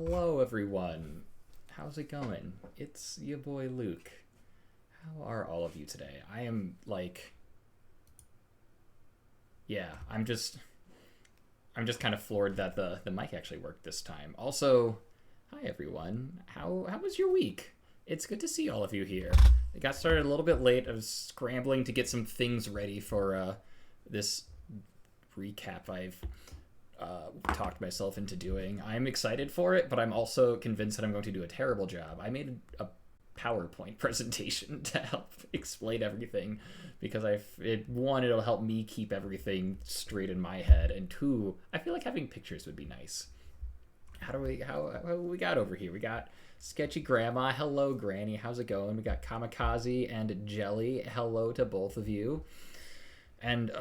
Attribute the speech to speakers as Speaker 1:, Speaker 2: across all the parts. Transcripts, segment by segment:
Speaker 1: Hello, everyone. How's it going? It's your boy Luke. How are all of you today? I am like, yeah, I'm just kind of floored that the mic actually worked this time. Also, hi everyone. How was your week? It's good to see all of you here. It got started a little bit late. I was scrambling to get some things ready for this recap I've talked myself into doing. I'm excited for it, but I'm also convinced that I'm going to do a terrible job. I made a PowerPoint presentation to help explain everything because one, it'll help me keep everything straight in my head, and two, I feel like having pictures would be nice. How we got over here? We got Sketchy Grandma. Hello, Granny. How's it going? We got Kamikaze and Jelly. Hello to both of you. And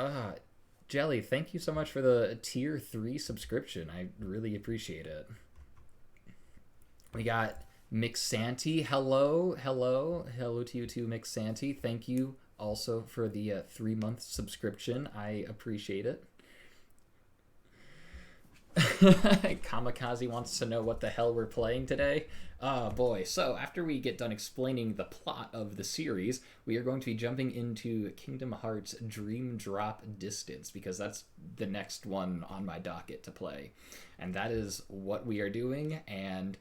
Speaker 1: Jelly, thank you so much for the tier 3 subscription. I really appreciate it. We got Mixanti. Hello to you too, Mixanti. Thank you also for the 3-month subscription. I appreciate it. Kamikaze wants to know what the hell we're playing today. Oh boy. So after we get done explaining the plot of the series, we are going to be jumping into Kingdom Hearts Dream Drop Distance, because that's the next one on my docket to play. And that is what we are doing, and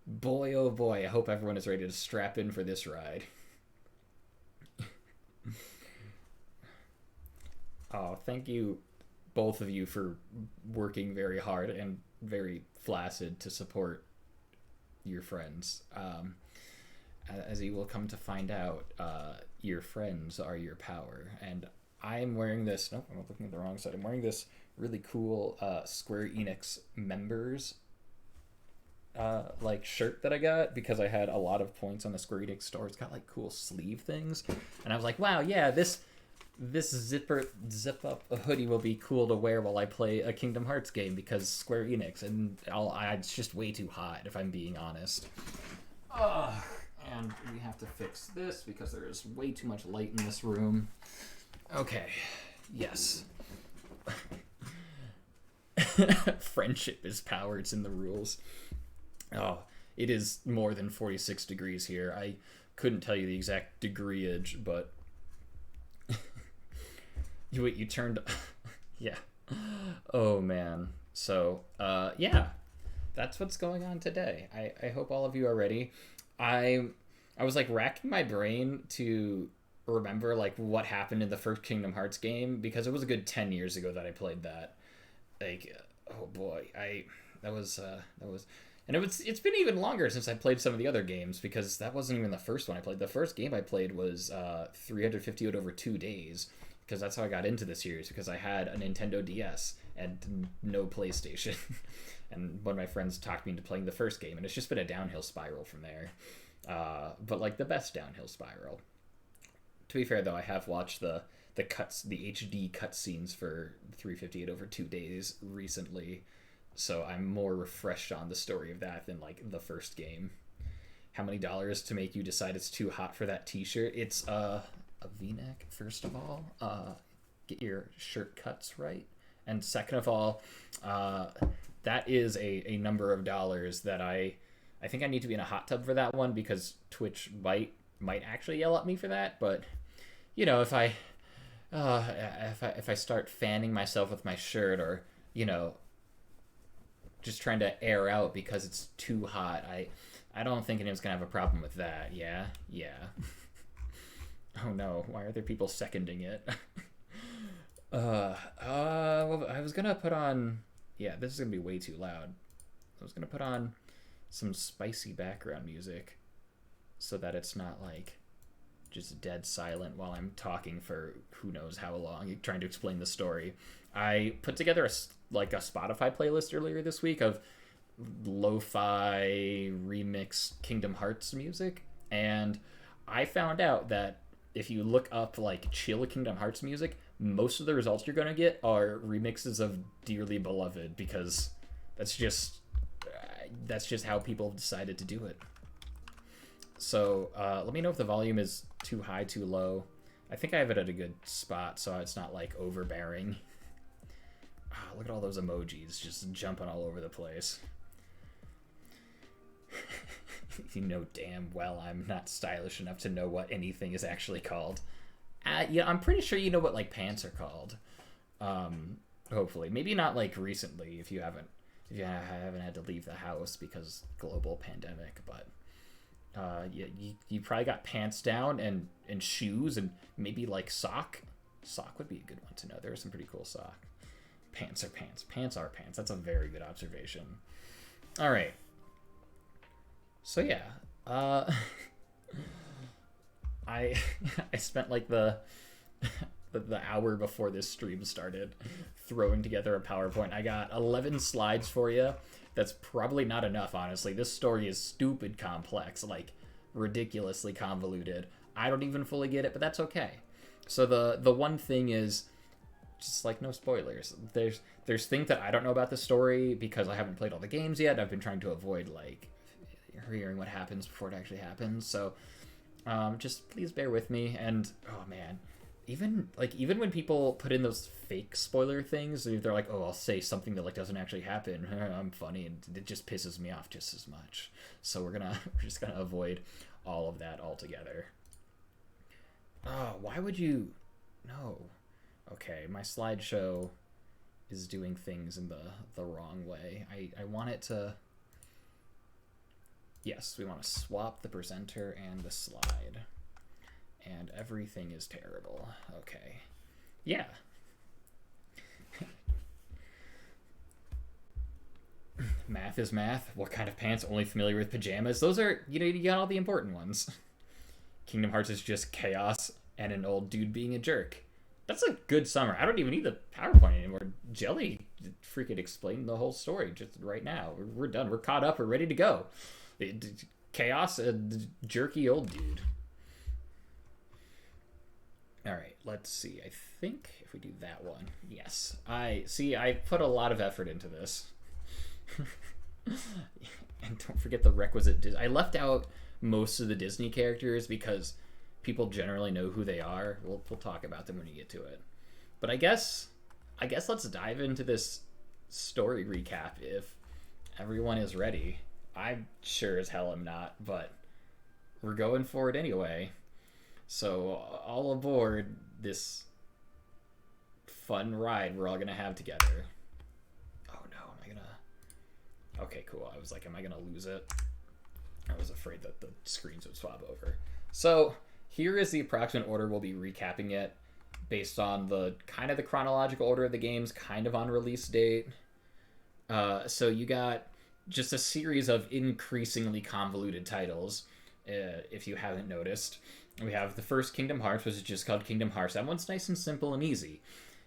Speaker 1: boy oh boy, I hope everyone is ready to strap in for this ride. Oh, thank you both of you for working very hard and very flaccid to support your friends. As you will come to find out, your friends are your power. And I'm wearing this, nope, I'm looking at the wrong side. I'm wearing this really cool Square Enix members like shirt that I got because I had a lot of points on the Square Enix store. It's got like cool sleeve things. And I was like, wow, yeah, this zip up hoodie will be cool to wear while I play a Kingdom Hearts game because Square Enix, and it's just way too hot if I'm being honest. And we have to fix this because there is way too much light in this room. Okay, yes. Friendship is power, it's in the rules. Oh, it is more than 46 degrees here. I couldn't tell you the exact degreeage, but you turned yeah. Oh man. So yeah, that's what's going on today. I hope all of you are ready. I was like racking my brain to remember like what happened in the first Kingdom Hearts game, because it was a good 10 years ago that I played that. Like, oh boy, that was and it's been even longer since I played some of the other games, because that wasn't even the first one I played. The first game I played was 350 over 2 days, because that's how I got into the series, because I had a Nintendo DS and no PlayStation. And one of my friends talked me into playing the first game, and it's just been a downhill spiral from there. But like the best downhill spiral. To be fair though, I have watched the HD cutscenes for 358 over 2 days recently, so I'm more refreshed on the story of that than like the first game. How many dollars to make you decide it's too hot for that t-shirt? It's a v-neck, first of all. Get your shirt cuts right. And second of all, that is a number of dollars that I think I need to be in a hot tub for that one, because Twitch might actually yell at me for that. But you know, if I start fanning myself with my shirt, or you know, just trying to air out because it's too hot, I don't think anyone's gonna have a problem with that. Yeah. Oh no, why are there people seconding it? Well, I was gonna put on, yeah, this is gonna be way too loud. I was gonna put on some spicy background music so that it's not like just dead silent while I'm talking for who knows how long, trying to explain the story. I put together a Spotify playlist earlier this week of lo-fi remix Kingdom Hearts music, and I found out that if you look up like chill Kingdom Hearts music, most of the results you're going to get are remixes of Dearly Beloved, because that's just how people have decided to do it. So let me know if the volume is too high, too low. I think I have it at a good spot so it's not like overbearing. Look at all those emojis just jumping all over the place. You know damn well I'm not stylish enough to know what anything is actually called. Yeah, I'm pretty sure you know what like pants are called. Hopefully, maybe not like recently if you haven't had to leave the house because global pandemic, but yeah, you probably got pants down and shoes and maybe like sock. Sock would be a good one to know. There's some pretty cool sock. Pants are pants. Pants are pants. That's a very good observation. All right. So yeah, I I spent like the hour before this stream started throwing together a PowerPoint. I got 11 slides for you. That's probably not enough, honestly. This story is stupid complex, like ridiculously convoluted. I don't even fully get it, but that's okay. So the one thing is just like no spoilers. There's things that I don't know about the story because I haven't played all the games yet. I've been trying to avoid like hearing what happens before it actually happens. So just please bear with me. And oh man, even when people put in those fake spoiler things, they're like, oh, I'll say something that like doesn't actually happen. I'm funny, and it just pisses me off just as much. So we're just gonna avoid all of that altogether. Oh, why would you? No. Okay, my slideshow is doing things in the wrong way. I want it to. Yes, we want to swap the presenter and the slide. And everything is terrible. Okay. Yeah. Math is math. What kind of pants? Only familiar with pajamas. Those are, you got all the important ones. Kingdom Hearts is just chaos and an old dude being a jerk. That's a good summer. I don't even need the PowerPoint anymore. Jelly freaking explained the whole story just right now. We're done. We're caught up. We're ready to go. Chaos, a jerky old dude. All right, let's see. I think if we do that one, yes. I put a lot of effort into this. And don't forget the requisite I left out most of the Disney characters because people generally know who they are. We'll talk about them when we get to it. But I guess let's dive into this story recap if everyone is ready. I'm sure as hell am not, but we're going for it anyway. So all aboard this fun ride we're all gonna have together. Oh no, am I gonna... Okay, cool. I was like, am I gonna lose it? I was afraid that the screens would swap over. So here is the approximate order we'll be recapping it based on the kind of the chronological order of the games, kind of on release date. So you got just a series of increasingly convoluted titles, if you haven't noticed. We have the first Kingdom Hearts, which is just called Kingdom Hearts. That one's nice and simple and easy.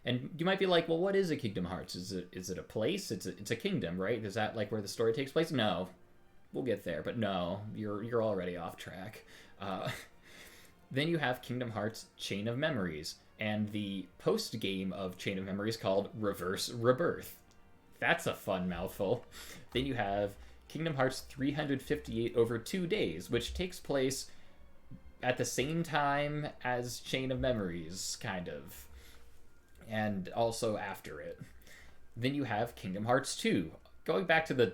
Speaker 1: And you might be like, well, what is a Kingdom Hearts? Is it a place? It's a kingdom, right? Is that like where the story takes place? No. We'll get there, but no, you're already off track. Then you have Kingdom Hearts Chain of Memories, and the post-game of Chain of Memories called Reverse Rebirth. That's a fun mouthful. Then you have Kingdom Hearts 358 over 2 days, which takes place at the same time as Chain of Memories, kind of. And also after it. Then you have Kingdom Hearts 2. Going back to the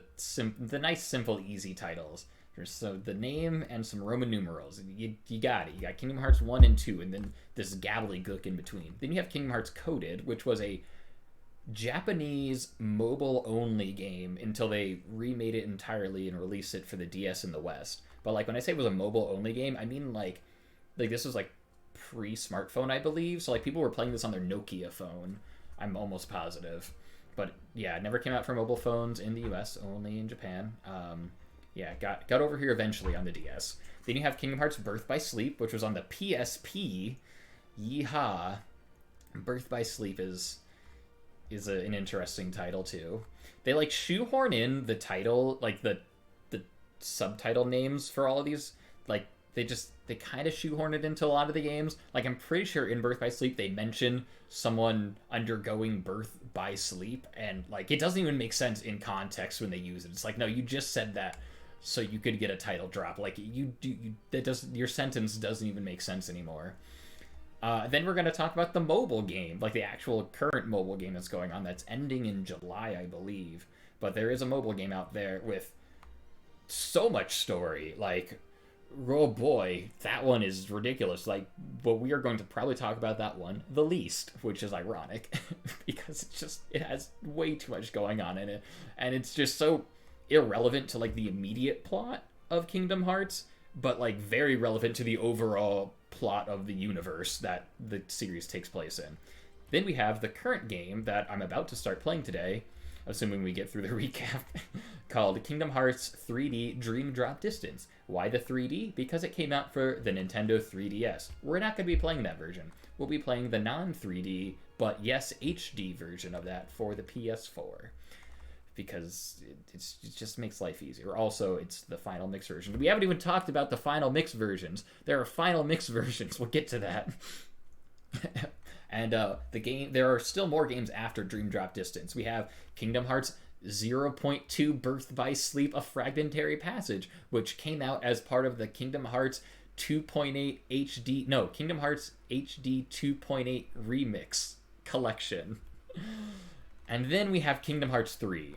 Speaker 1: nice, simple, easy titles. So the name and some Roman numerals. You got it. You got Kingdom Hearts 1 and 2, and then this gobbledygook in between. Then you have Kingdom Hearts Coded, which was a Japanese mobile-only game until they remade it entirely and released it for the DS in the West. But like when I say it was a mobile-only game, I mean like this was like pre-smartphone, I believe. So like people were playing this on their Nokia phone. I'm almost positive. But yeah, it never came out for mobile phones in the US, only in Japan. Yeah, got over here eventually on the DS. Then you have Kingdom Hearts Birth by Sleep, which was on the PSP. Yeehaw. Birth by Sleep is an interesting title too. They like shoehorn in the title, like the subtitle names for all of these. Like they kind of shoehorn it into a lot of the games. Like I'm pretty sure in Birth by Sleep they mention someone undergoing birth by sleep, and like it doesn't even make sense in context when they use it. It's like, no, you just said that so you could get a title drop. Like your sentence doesn't even make sense anymore. Then we're going to talk about the mobile game, like the actual current mobile game that's going on that's ending in July, I believe. But there is a mobile game out there with so much story. Like, oh boy, that one is ridiculous. Like, but we are going to probably talk about that one the least, which is ironic because it has way too much going on in it, and it's just so irrelevant to like the immediate plot of Kingdom Hearts, but like very relevant to the overall plot of the universe that the series takes place in. Then we have the current game that I'm about to start playing today, assuming we get through the recap, called Kingdom Hearts 3D Dream Drop Distance. Why the 3D? Because it came out for the Nintendo 3DS. We're not going to be playing that version. We'll be playing the non-3D, but yes, HD version of that for the PS4. Because it just makes life easier. Also, it's the final mix version. We haven't even talked about the final mix versions. There are final mix versions. We'll get to that. And there are still more games after Dream Drop Distance. We have Kingdom Hearts 0.2 Birth by Sleep, A Fragmentary Passage, which came out as part of the Kingdom Hearts 2.8 HD... No, Kingdom Hearts HD 2.8 Remix collection. And then we have Kingdom Hearts 3,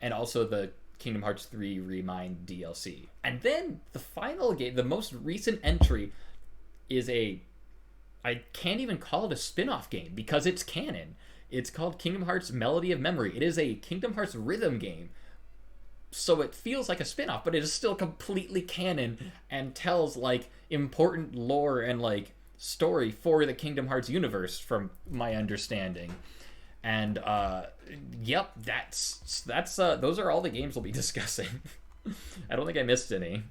Speaker 1: and also the Kingdom Hearts 3 Remind DLC. And then the final game, the most recent entry, is I can't even call it a spin-off game because it's canon. It's called Kingdom Hearts Melody of Memory. It is a Kingdom Hearts rhythm game. So it feels like a spin-off, but it is still completely canon and tells like important lore and like story for the Kingdom Hearts universe from my understanding. And yep, that's those are all the games we'll be discussing. I don't think I missed any.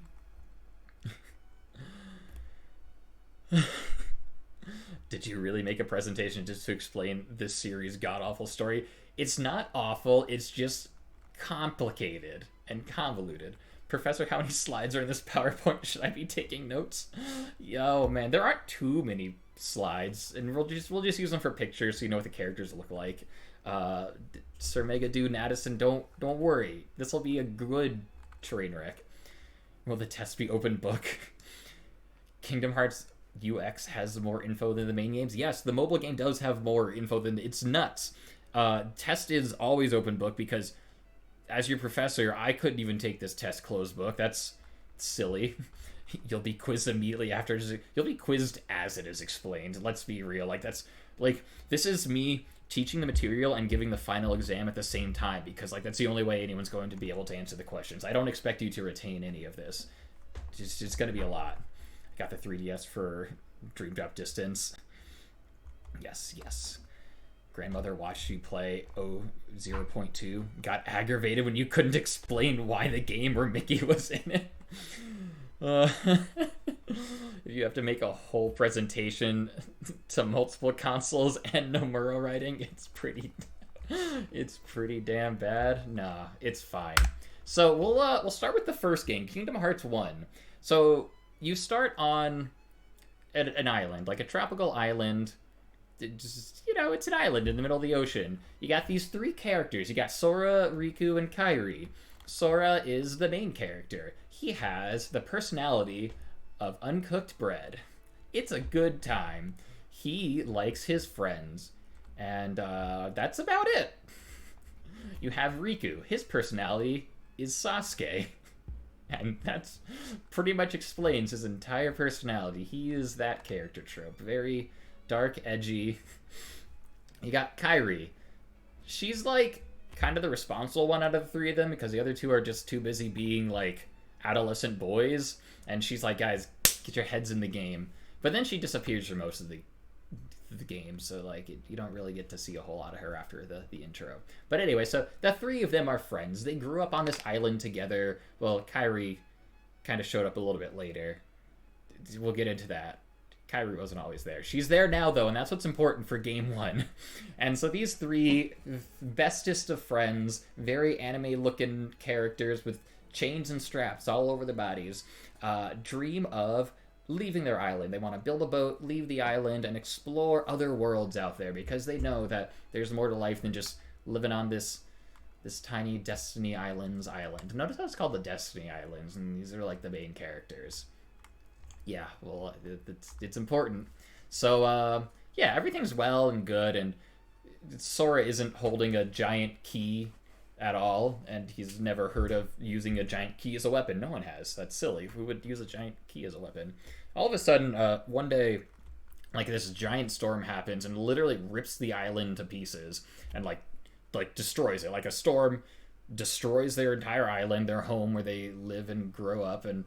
Speaker 1: Did you really make a presentation just to explain this series' god-awful story? It's not awful, it's just complicated and convoluted. Professor, how many slides are in this PowerPoint? Should I be taking notes? Yo, man, there aren't too many slides, and we'll just use them for pictures so you know what the characters look like. Sir Mega Dude and Addison, don't worry. This will be a good train wreck. Will the test be open book? Kingdom Hearts UX has more info than the main games. Yes, the mobile game does have more info than... It's nuts. Test is always open book because as your professor, I couldn't even take this test closed book. That's silly. You'll be quizzed immediately after. You'll be quizzed as it is explained. Let's be real. Like, that's... Like, this is me teaching the material and giving the final exam at the same time because, like, that's the only way anyone's going to be able to answer the questions. I don't expect you to retain any of this. It's going to be a lot. I got the 3DS for Dream Drop Distance. Yes. Grandmother watched you play 0.2. Got aggravated when you couldn't explain why the game or Mickey was in it. If you have to make a whole presentation to multiple consoles and Nomura writing, it's pretty damn bad. Nah, it's fine. So we'll start with the first game, Kingdom Hearts 1. So you start on an island, like a tropical island. Just, it's an island in the middle of the ocean. You got these three characters. You got Sora, Riku, and Kairi. Sora is the main character. He has the personality of uncooked bread. It's a good time. He likes his friends. And that's about it. You have Riku. His personality is Sasuke. And that's pretty much explains his entire personality. He is that character trope. Very dark, edgy. You got Kairi. She's like kind of the responsible one out of the three of them because the other two are just too busy being like adolescent boys. And she's like, guys, get your heads in the game. But then she disappears for most of the game, so like you don't really get to see a whole lot of her after the intro. But anyway, so the three of them are friends. They grew up on this island together. Well, Kairi kind of showed up a little bit later. We'll get into that. Kairi wasn't always there. She's there now, though, and that's what's important for Game 1. And so these three bestest of friends, very anime-looking characters with chains and straps all over their bodies, dream of leaving their island. They want to build a boat, leave the island, and explore other worlds out there because they know that there's more to life than just living on this tiny Destiny Islands island. Notice how it's called the Destiny Islands, and these are like the main characters. Yeah, well, it's important. So, yeah, everything's well and good, and Sora isn't holding a giant key at all, and he's never heard of using a giant key as a weapon. No one has. That's silly. Who would use a giant key as a weapon? All of a sudden, one day, like this giant storm happens and literally rips the island to pieces and like destroys it. Like a storm destroys their entire island, their home where they live and grow up, and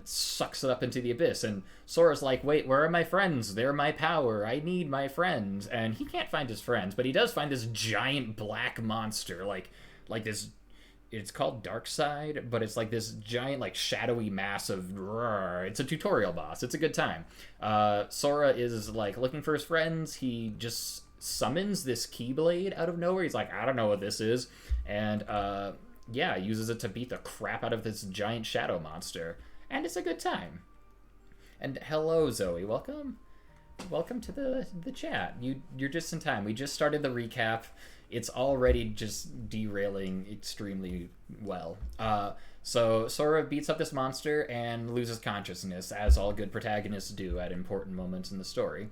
Speaker 1: sucks it up into the abyss. And Sora's like, wait, where are my friends? They're my power. I need my friends. And he can't find his friends, but he does find this giant black monster, like this. It's called Darkside, but it's like this giant, like, shadowy mass of... It's a tutorial boss. It's a good time. Sora is, like, looking for his friends. He just summons this Keyblade out of nowhere. He's like, I don't know what this is. And, yeah, uses it to beat the crap out of this giant shadow monster. And it's a good time. And hello, Zoe. Welcome. Welcome to the chat. You're just in time. We just started the recap. It's already just derailing extremely well. So Sora beats up this monster and loses consciousness, as all good protagonists do at important moments in the story.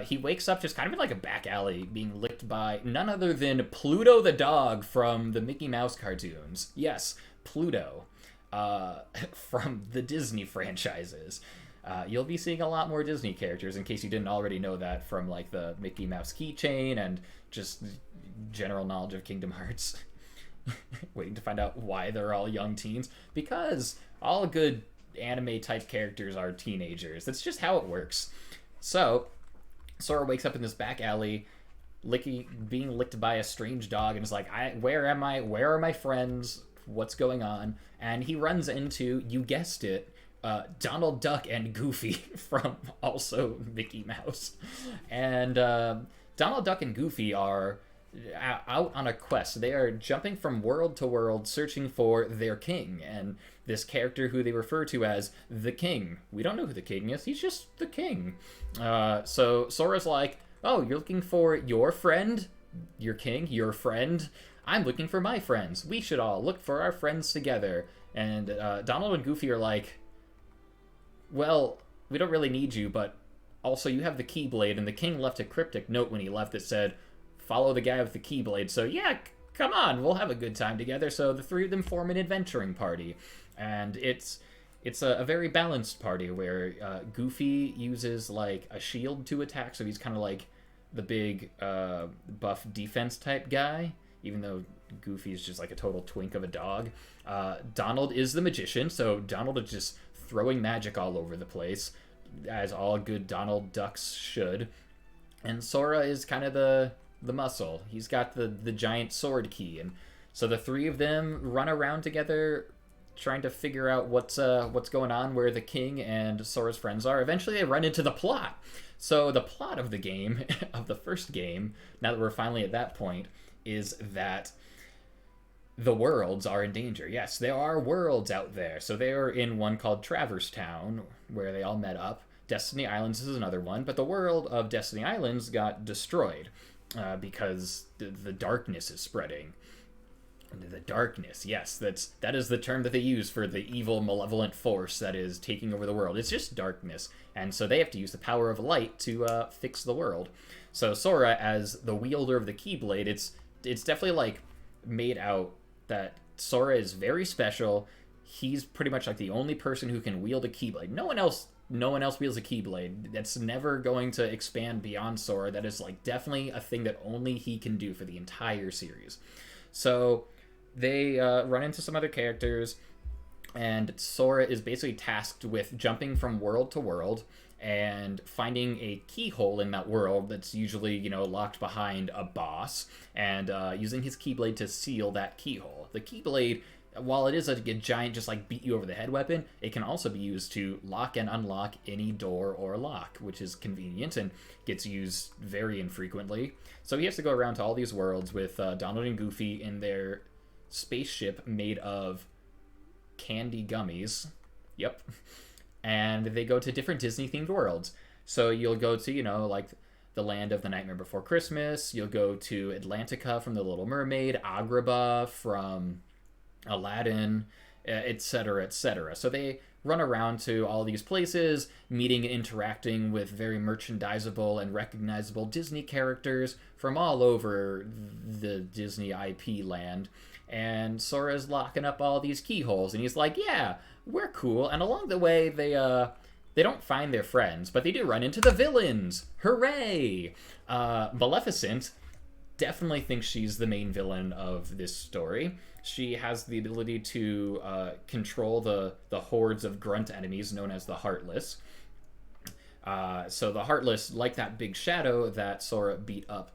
Speaker 1: He wakes up just kind of in like a back alley, being licked by none other than Pluto the dog from the Mickey Mouse cartoons. Yes, Pluto, from the Disney franchises. You'll be seeing a lot more Disney characters, in case you didn't already know that from like the Mickey Mouse keychain and just general knowledge of Kingdom Hearts. Waiting to find out why they're all young teens. Because all good anime type characters are teenagers. That's just how it works. So Sora wakes up in this back alley, being licked by a strange dog, and is like, where am I? Where are my friends? What's going on? And he runs into, you guessed it, Donald Duck and Goofy from also Mickey Mouse. And Donald Duck and Goofy are out on a quest. They are jumping from world to world searching for their king, and this character who they refer to as the king. We don't know who the king is. He's just the king. So Sora's like, oh, you're looking for your friend? Your king? Your friend? I'm looking for my friends. We should all look for our friends together. And Donald and Goofy are like, well, we don't really need you, but also you have the Keyblade, and the king left a cryptic note when he left that said, follow the guy with the Keyblade. So yeah, come on, we'll have a good time together. So the three of them form an adventuring party, and it's a very balanced party where Goofy uses like a shield to attack, so he's kind of like the big buff defense type guy, even though Goofy's just like a total twink of a dog. Donald is the magician, so Donald is just throwing magic all over the place, as all good Donald Ducks should. And Sora is kind of the muscle. He's got the giant sword key, and so the three of them run around together trying to figure out what's going on, where the king and Sora's friends are. Eventually they run into the plot. So the plot of the game, of the first game, now that we're finally at that point, is that the worlds are in danger. Yes, there are worlds out there. So they are in one called Traverse Town, where they all met up. Destiny Islands is another one, but the world of Destiny Islands got destroyed. Because the darkness is spreading. The darkness, yes, that is the term that they use for the evil, malevolent force that is taking over the world. It's just darkness, and so they have to use the power of light to fix the world. So Sora, as the wielder of the Keyblade, it's definitely like made out that Sora is very special. He's pretty much like the only person who can wield a Keyblade. No one else wields a Keyblade. That's never going to expand beyond Sora. That is like definitely a thing that only he can do for the entire series. So they run into some other characters, and Sora is basically tasked with jumping from world to world and finding a keyhole in that world that's usually, locked behind a boss, and using his Keyblade to seal that keyhole. The Keyblade, while it is a giant just like beat you over the head weapon, it can also be used to lock and unlock any door or lock, which is convenient and gets used very infrequently. So he has to go around to all these worlds with Donald and Goofy in their spaceship made of candy gummies. Yep. And they go to different Disney-themed worlds. So you'll go to, like the land of The Nightmare Before Christmas. You'll go to Atlantica from The Little Mermaid, Agrabah from Aladdin, etc., etc. So they run around to all these places, meeting and interacting with very merchandisable and recognizable Disney characters from all over the Disney IP land. And Sora's locking up all these keyholes, and he's like, yeah, we're cool. And along the way, they don't find their friends, but they do run into the villains. Hooray! Maleficent definitely thinks she's the main villain of this story. She has the ability to control the hordes of grunt enemies known as the Heartless. So the Heartless, like that big shadow that Sora beat up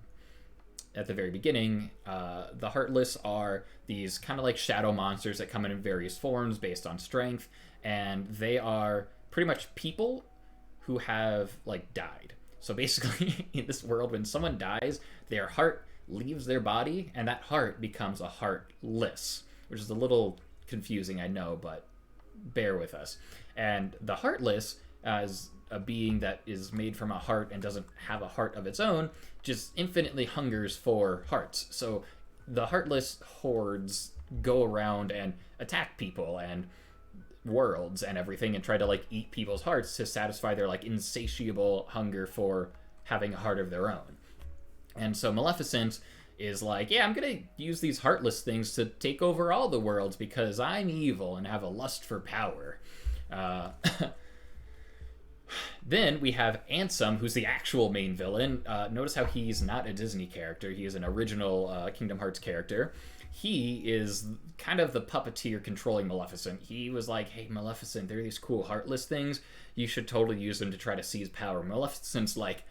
Speaker 1: at the very beginning, the Heartless are these kind of like shadow monsters that come in various forms based on strength, and they are pretty much people who have like died. So basically in this world, when someone dies, their heart leaves their body and that heart becomes a heartless, which is a little confusing, I know, but bear with us. And the Heartless, as a being that is made from a heart and doesn't have a heart of its own, just infinitely hungers for hearts. So the Heartless hordes go around and attack people and worlds and everything and try to like eat people's hearts to satisfy their like insatiable hunger for having a heart of their own. And so Maleficent is like, yeah, I'm gonna use these heartless things to take over all the worlds because I'm evil and have a lust for power. Then we have Ansem, who's the actual main villain. Notice how he's not a Disney character. He is an original Kingdom Hearts character. He is kind of the puppeteer controlling Maleficent. He was like, hey, Maleficent, there are these cool heartless things. You should totally use them to try to seize power. Maleficent's like,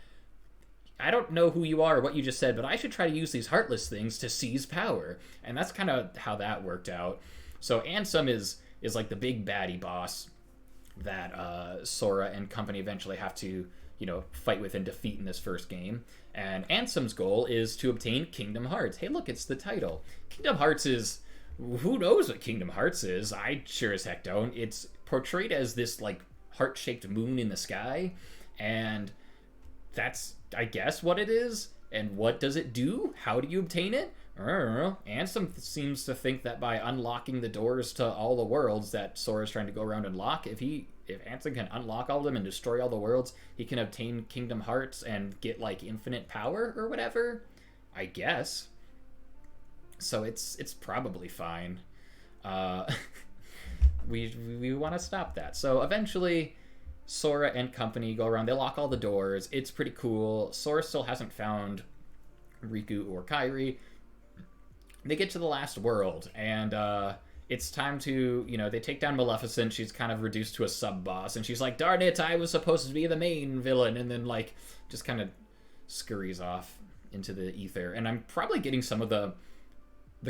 Speaker 1: I don't know who you are or what you just said, but I should try to use these heartless things to seize power. And that's kind of how that worked out. So Ansem is like the big baddie boss that Sora and company eventually have to, fight with and defeat in this first game. And Ansem's goal is to obtain Kingdom Hearts. Hey, look, it's the title. Kingdom Hearts is... Who knows what Kingdom Hearts is? I sure as heck don't. It's portrayed as this, like, heart-shaped moon in the sky. And that's, I guess, what it is. And what does it do? How do you obtain it? I don't know. Ansem seems to think that by unlocking the doors to all the worlds that Sora's trying to go around and lock, if Ansem can unlock all of them and destroy all the worlds, he can obtain Kingdom Hearts and get like infinite power or whatever. I guess. So it's probably fine. We want to stop that. So eventually, Sora and company go around. They lock all the doors. It's pretty cool. Sora still hasn't found Riku or Kairi. They get to the last world, and it's time to, they take down Maleficent. She's kind of reduced to a sub-boss, and she's like, darn it, I was supposed to be the main villain, and then, like, just kind of scurries off into the ether. And I'm probably getting some of the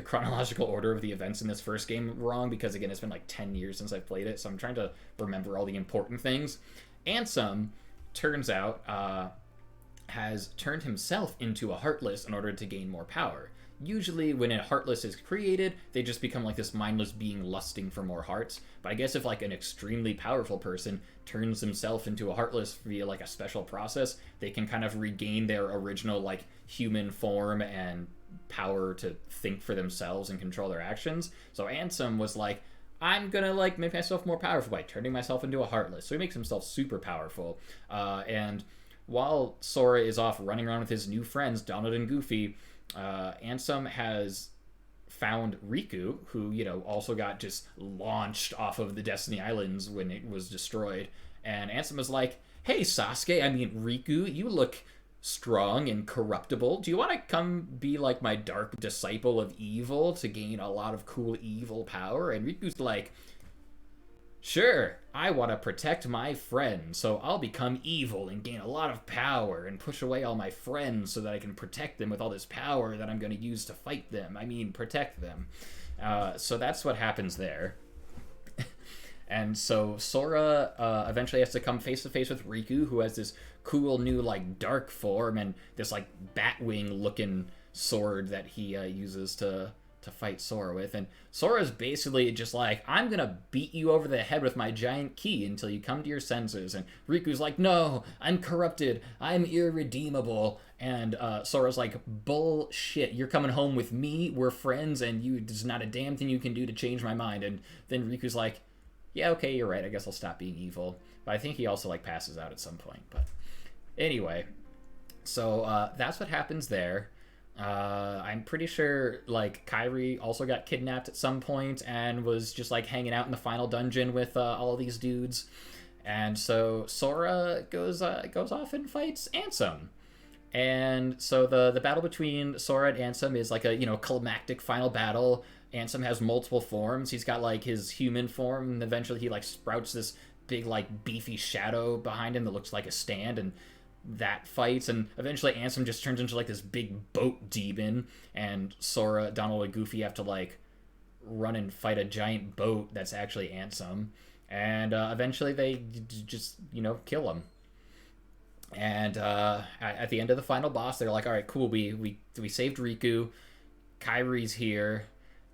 Speaker 1: chronological order of the events in this first game wrong, because, again, it's been, like, 10 years since I've played it, so I'm trying to remember all the important things. Ansem, turns out, has turned himself into a Heartless in order to gain more power. Usually when a Heartless is created, they just become like this mindless being lusting for more hearts. But I guess if like an extremely powerful person turns himself into a Heartless via like a special process, they can kind of regain their original like human form and power to think for themselves and control their actions. So Ansem was like, I'm gonna like make myself more powerful by turning myself into a Heartless. So he makes himself super powerful. And while Sora is off running around with his new friends, Donald and Goofy, Ansem has found Riku, who, also got just launched off of the Destiny Islands when it was destroyed. And Ansem is like, hey, Riku, you look strong and corruptible. Do you want to come be like my dark disciple of evil to gain a lot of cool evil power? And Riku's like, sure, I want to protect my friends, so I'll become evil and gain a lot of power and push away all my friends so that I can protect them with all this power that I'm going to use to fight them. Protect them. So that's what happens there. And so Sora eventually has to come face to face with Riku, who has this cool new like dark form and this like Batwing looking sword that he uses to to fight Sora with. And Sora's basically just like, I'm gonna beat you over the head with my giant key until you come to your senses. And Riku's like, no, I'm corrupted, I'm irredeemable. And Sora's like, bullshit, you're coming home with me, we're friends, and there's not a damn thing you can do to change my mind. And then Riku's like, yeah, okay, you're right, I guess I'll stop being evil. But I think he also like passes out at some point. But anyway, so that's what happens there. I'm pretty sure like Kairi also got kidnapped at some point and was just like hanging out in the final dungeon with all of these dudes. And so Sora goes off and fights Ansem. And so the battle between Sora and Ansem is like a, climactic final battle. Ansem has multiple forms. He's got like his human form, and eventually he like sprouts this big like beefy shadow behind him that looks like a stand, and that fights, and eventually Ansem just turns into like this big boat demon, and Sora, Donald, and Goofy have to like run and fight a giant boat that's actually Ansem, and eventually they just kill him. And at the end of the final boss, they're like, all right, cool, we saved Riku, Kairi's here,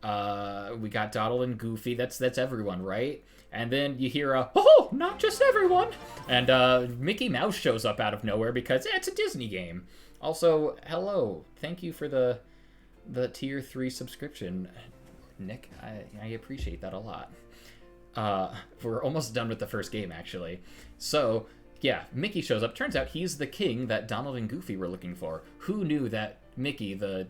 Speaker 1: we got Donald and Goofy, that's everyone, right? And then you hear oh, not just everyone! And Mickey Mouse shows up out of nowhere because it's a Disney game. Also, hello, thank you for the tier 3 subscription, Nick. I appreciate that a lot. We're almost done with the first game, actually. So, yeah, Mickey shows up. Turns out he's the king that Donald and Goofy were looking for. Who knew that Mickey, the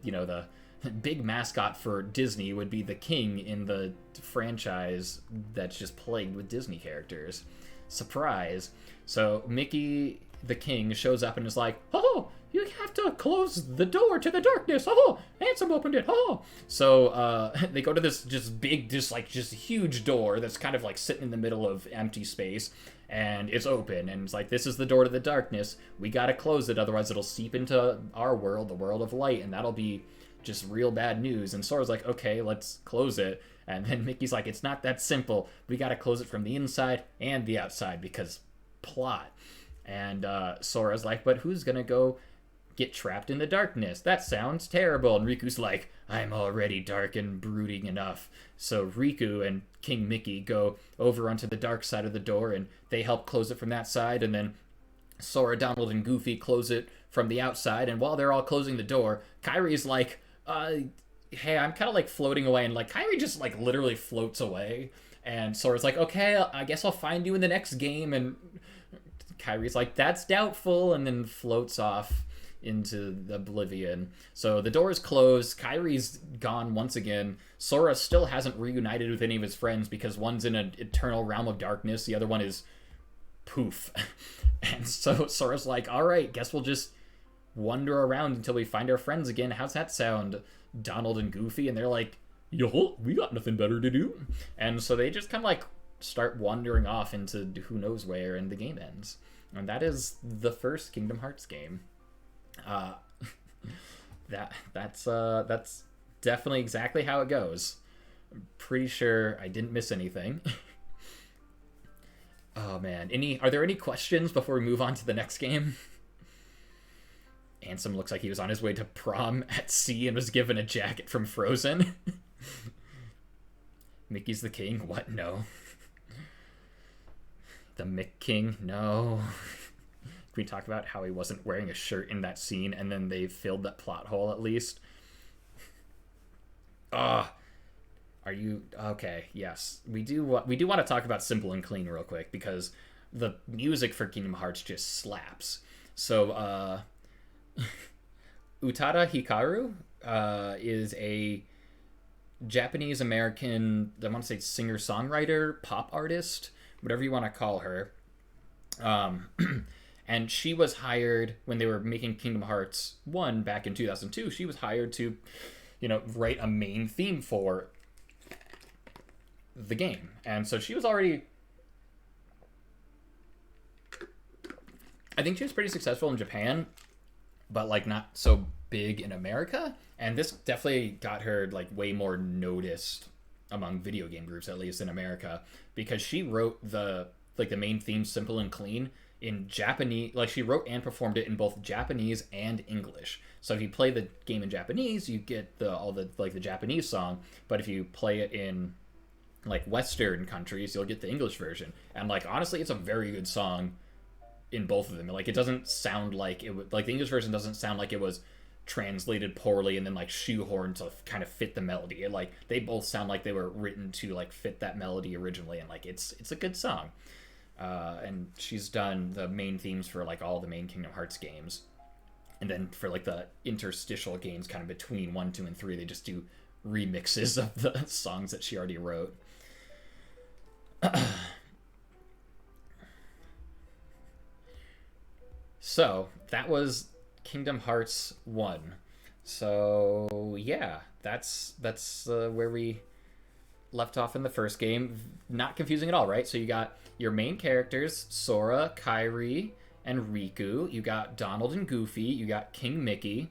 Speaker 1: big mascot for Disney, would be the king in the franchise that's just plagued with Disney characters? Surprise. So Mickey, the king, shows up and is like, oh, you have to close the door to the darkness. Oh, Ansem opened it. Oh. So they go to this just huge door that's kind of like sitting in the middle of empty space, and it's open, and it's like, this is the door to the darkness. We gotta close it, otherwise it'll seep into our world, the world of light, and that'll be just real bad news. And Sora's like, okay, let's close it. And then Mickey's like, it's not that simple. We gotta close it from the inside and the outside because plot. And Sora's like, but who's gonna go get trapped in the darkness? That sounds terrible. And Riku's like, I'm already dark and brooding enough. So Riku and King Mickey go over onto the dark side of the door, and they help close it from that side, and then Sora, Donald, and Goofy close it from the outside. And while they're all closing the door, Kairi's like, hey, I'm kind of like floating away, and like Kairi just like literally floats away, and Sora's like, okay, I guess I'll find you in the next game, and Kairi's like, that's doubtful, and then floats off into the Oblivion. So the door is closed, Kairi's gone once again. Sora still hasn't reunited with any of his friends because one's in an eternal realm of darkness, the other one is poof. And so Sora's like, all right, guess we'll just wander around until we find our friends again. How's that sound, Donald and Goofy? And they're like, yo, we got nothing better to do. And so they just kind of like start wandering off into who knows where, and the game ends. And that is the first Kingdom Hearts game. That's definitely exactly how it goes. I'm pretty sure I didn't miss anything. Oh man, are there any questions before we move on to the next game? Ansem looks like he was on his way to prom at sea and was given a jacket from Frozen. Mickey's the king? What? No. The Mick King? No. Can we talk about how he wasn't wearing a shirt in that scene, and then they filled that plot hole at least? Are you okay? Yes, we do want to talk about Simple and Clean real quick, because the music for Kingdom Hearts just slaps. So Utada Hikaru is a Japanese American, I want to say singer songwriter, pop artist, whatever you want to call her. And she was hired when they were making Kingdom Hearts 1 back in 2002. She was hired to, write a main theme for the game. And so she was already, I think she was pretty successful in Japan, but like not so big in America. And this definitely got her like way more noticed among video game groups, at least in America, because she wrote the main theme, Simple and Clean, in Japanese. Like, she wrote and performed it in both Japanese and English. So if you play the game in Japanese, you get all the like the Japanese song. But if you play it in like Western countries, you'll get the English version. And like honestly, it's a very good song in both of them. Like, it doesn't sound like it would, like, the English version doesn't sound like it was translated poorly and then like shoehorned to kind of fit the melody. Like, they both sound like they were written to like fit that melody originally, and like it's a good song. And she's done the main themes for like all the main Kingdom Hearts games, and then for like the interstitial games kind of between 1, 2, and 3, they just do remixes of the songs that she already wrote. So that was Kingdom Hearts 1. So yeah, that's where we left off in the first game. Not confusing at all, right? So you got your main characters, Sora, Kairi, and Riku. You got Donald and Goofy. You got King Mickey.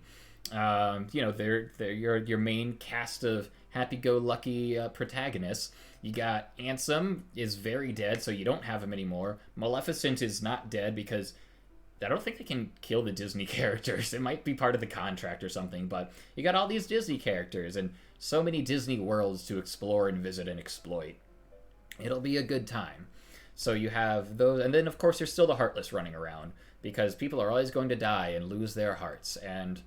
Speaker 1: They're your main cast of happy-go-lucky protagonists. You got Ansem is very dead, so you don't have him anymore. Maleficent is not dead because I don't think they can kill the Disney characters. It might be part of the contract or something, but you got all these Disney characters and so many Disney worlds to explore and visit and exploit. It'll be a good time. So you have those, and then of course there's still the Heartless running around, because people are always going to die and lose their hearts. And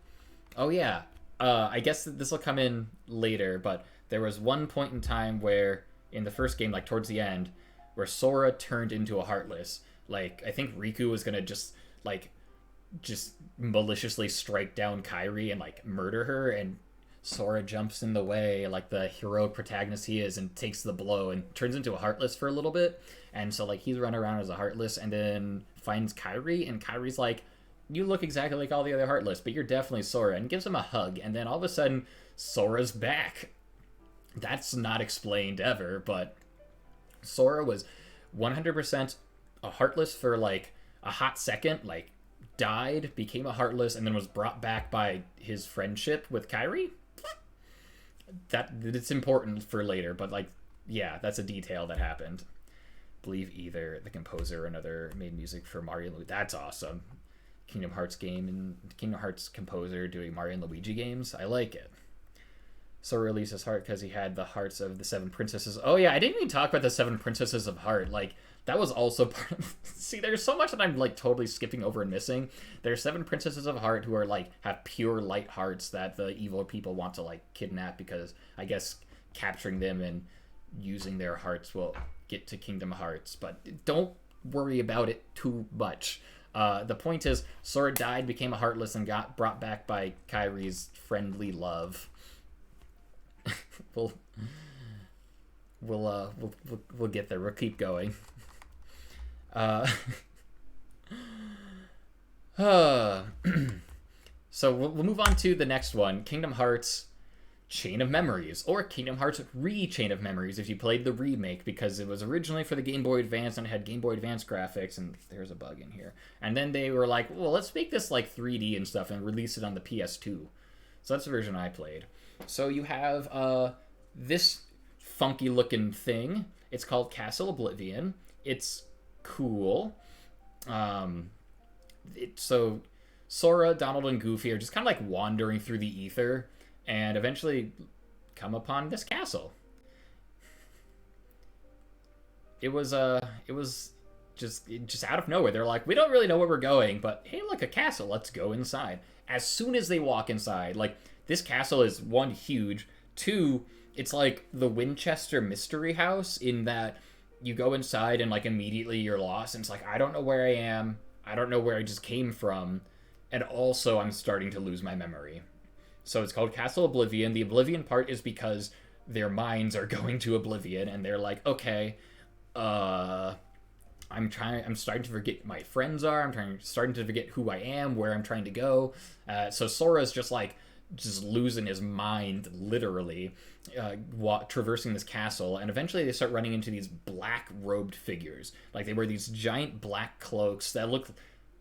Speaker 1: oh yeah, I guess this will come in later, but there was one point in time where in the first game, like towards the end, where Sora turned into a Heartless. Like, I think Riku was gonna just maliciously strike down Kairi and like murder her, and Sora jumps in the way like the heroic protagonist he is and takes the blow and turns into a Heartless for a little bit. And so like he's running around as a Heartless and then finds Kairi, and Kairi's like, you look exactly like all the other Heartless, but you're definitely Sora, and gives him a hug. And then all of a sudden Sora's back. That's not explained ever, but Sora was 100% a Heartless for like a hot second, like died, became a Heartless, and then was brought back by his friendship with Kairi. That it's important for later, but like, yeah, that's a detail that happened. I believe either the composer or another made music for Mario and Luigi. That's awesome. Kingdom Hearts game and Kingdom Hearts composer doing Mario and Luigi games. I like it. Sora released his heart because he had the hearts of the 7 princesses. Oh yeah, I didn't even talk about the 7 princesses of heart. Like, that was also part of... See, there's so much that I'm like totally skipping over and missing. There's 7 princesses of heart who are like have pure light hearts that the evil people want to like kidnap, because I guess capturing them and using their hearts will get to Kingdom Hearts. But don't worry about it too much. The point is, Sora died, became a Heartless, and got brought back by Kairi's friendly love. We'll get there. We'll keep going. So we'll move on to the next one, Kingdom Hearts Chain of Memories, or Kingdom Hearts Chain of Memories if you played the remake, because it was originally for the Game Boy Advance and it had Game Boy Advance graphics, and there's a bug in here. And then they were like, well, let's make this like 3D and stuff and release it on the PS2. So that's the version I played. So you have this funky looking thing. It's called Castle Oblivion. It's cool. So Sora, Donald, and Goofy are just kind of like wandering through the ether and eventually come upon this castle. It was just out of nowhere. They're like, we don't really know where we're going, but hey, look, a castle. Let's go inside. As soon as they walk inside, like, this castle is, 1, huge. 2, it's like the Winchester Mystery House, in that you go inside and like immediately you're lost, and it's like, I don't know where I am. I don't know where I just came from. And also I'm starting to lose my memory. So it's called Castle Oblivion. The Oblivion part is because their minds are going to Oblivion, and they're like, okay, I'm starting to forget who my friends are. Starting to forget who I am, where I'm trying to go. So Sora's just losing his mind, literally, traversing this castle, and eventually they start running into these black-robed figures. Like, they wear these giant black cloaks that look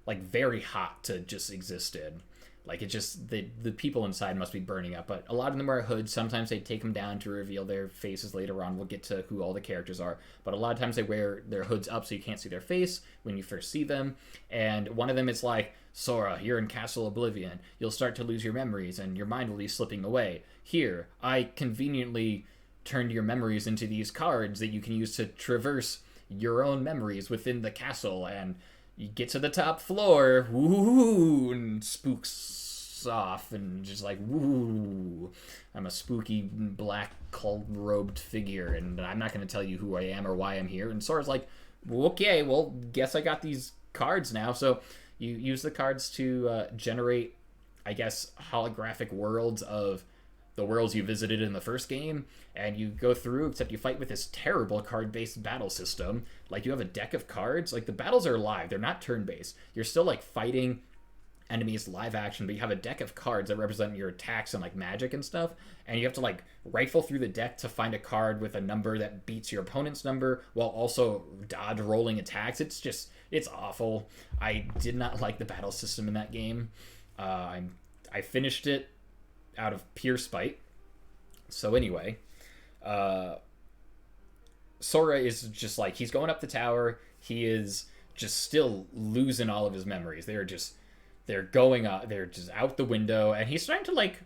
Speaker 1: like very hot to just exist in. Like, it just, the people inside must be burning up. But a lot of them are hoods. Sometimes they take them down to reveal their faces later on. We'll get to who all the characters are. But a lot of times they wear their hoods up so you can't see their face when you first see them. And one of them is like, Sora, you're in Castle Oblivion. You'll start to lose your memories and your mind will be slipping away. Here, I conveniently turned your memories into these cards that you can use to traverse your own memories within the castle, and you get to the top floor, woo, and spooks off, and just like, woo, I'm a spooky black cult-robed figure, and I'm not going to tell you who I am or why I'm here. And Sora's like, okay, well, guess I got these cards now. So you use the cards to generate, I guess, holographic worlds of the worlds you visited in the first game, and you go through, except you fight with this terrible card-based battle system. Like, you have a deck of cards. Like, the battles are live. They're not turn-based. You're still, like, fighting enemies live action, but you have a deck of cards that represent your attacks and, like, magic and stuff, and you have to, like, rifle through the deck to find a card with a number that beats your opponent's number while also dodge rolling attacks. It's awful. I did not like the battle system in that game. I finished it out of pure spite. So anyway, Sora is just like, he's going up the tower. He is just still losing all of his memories. They're just out the window, and he's starting to like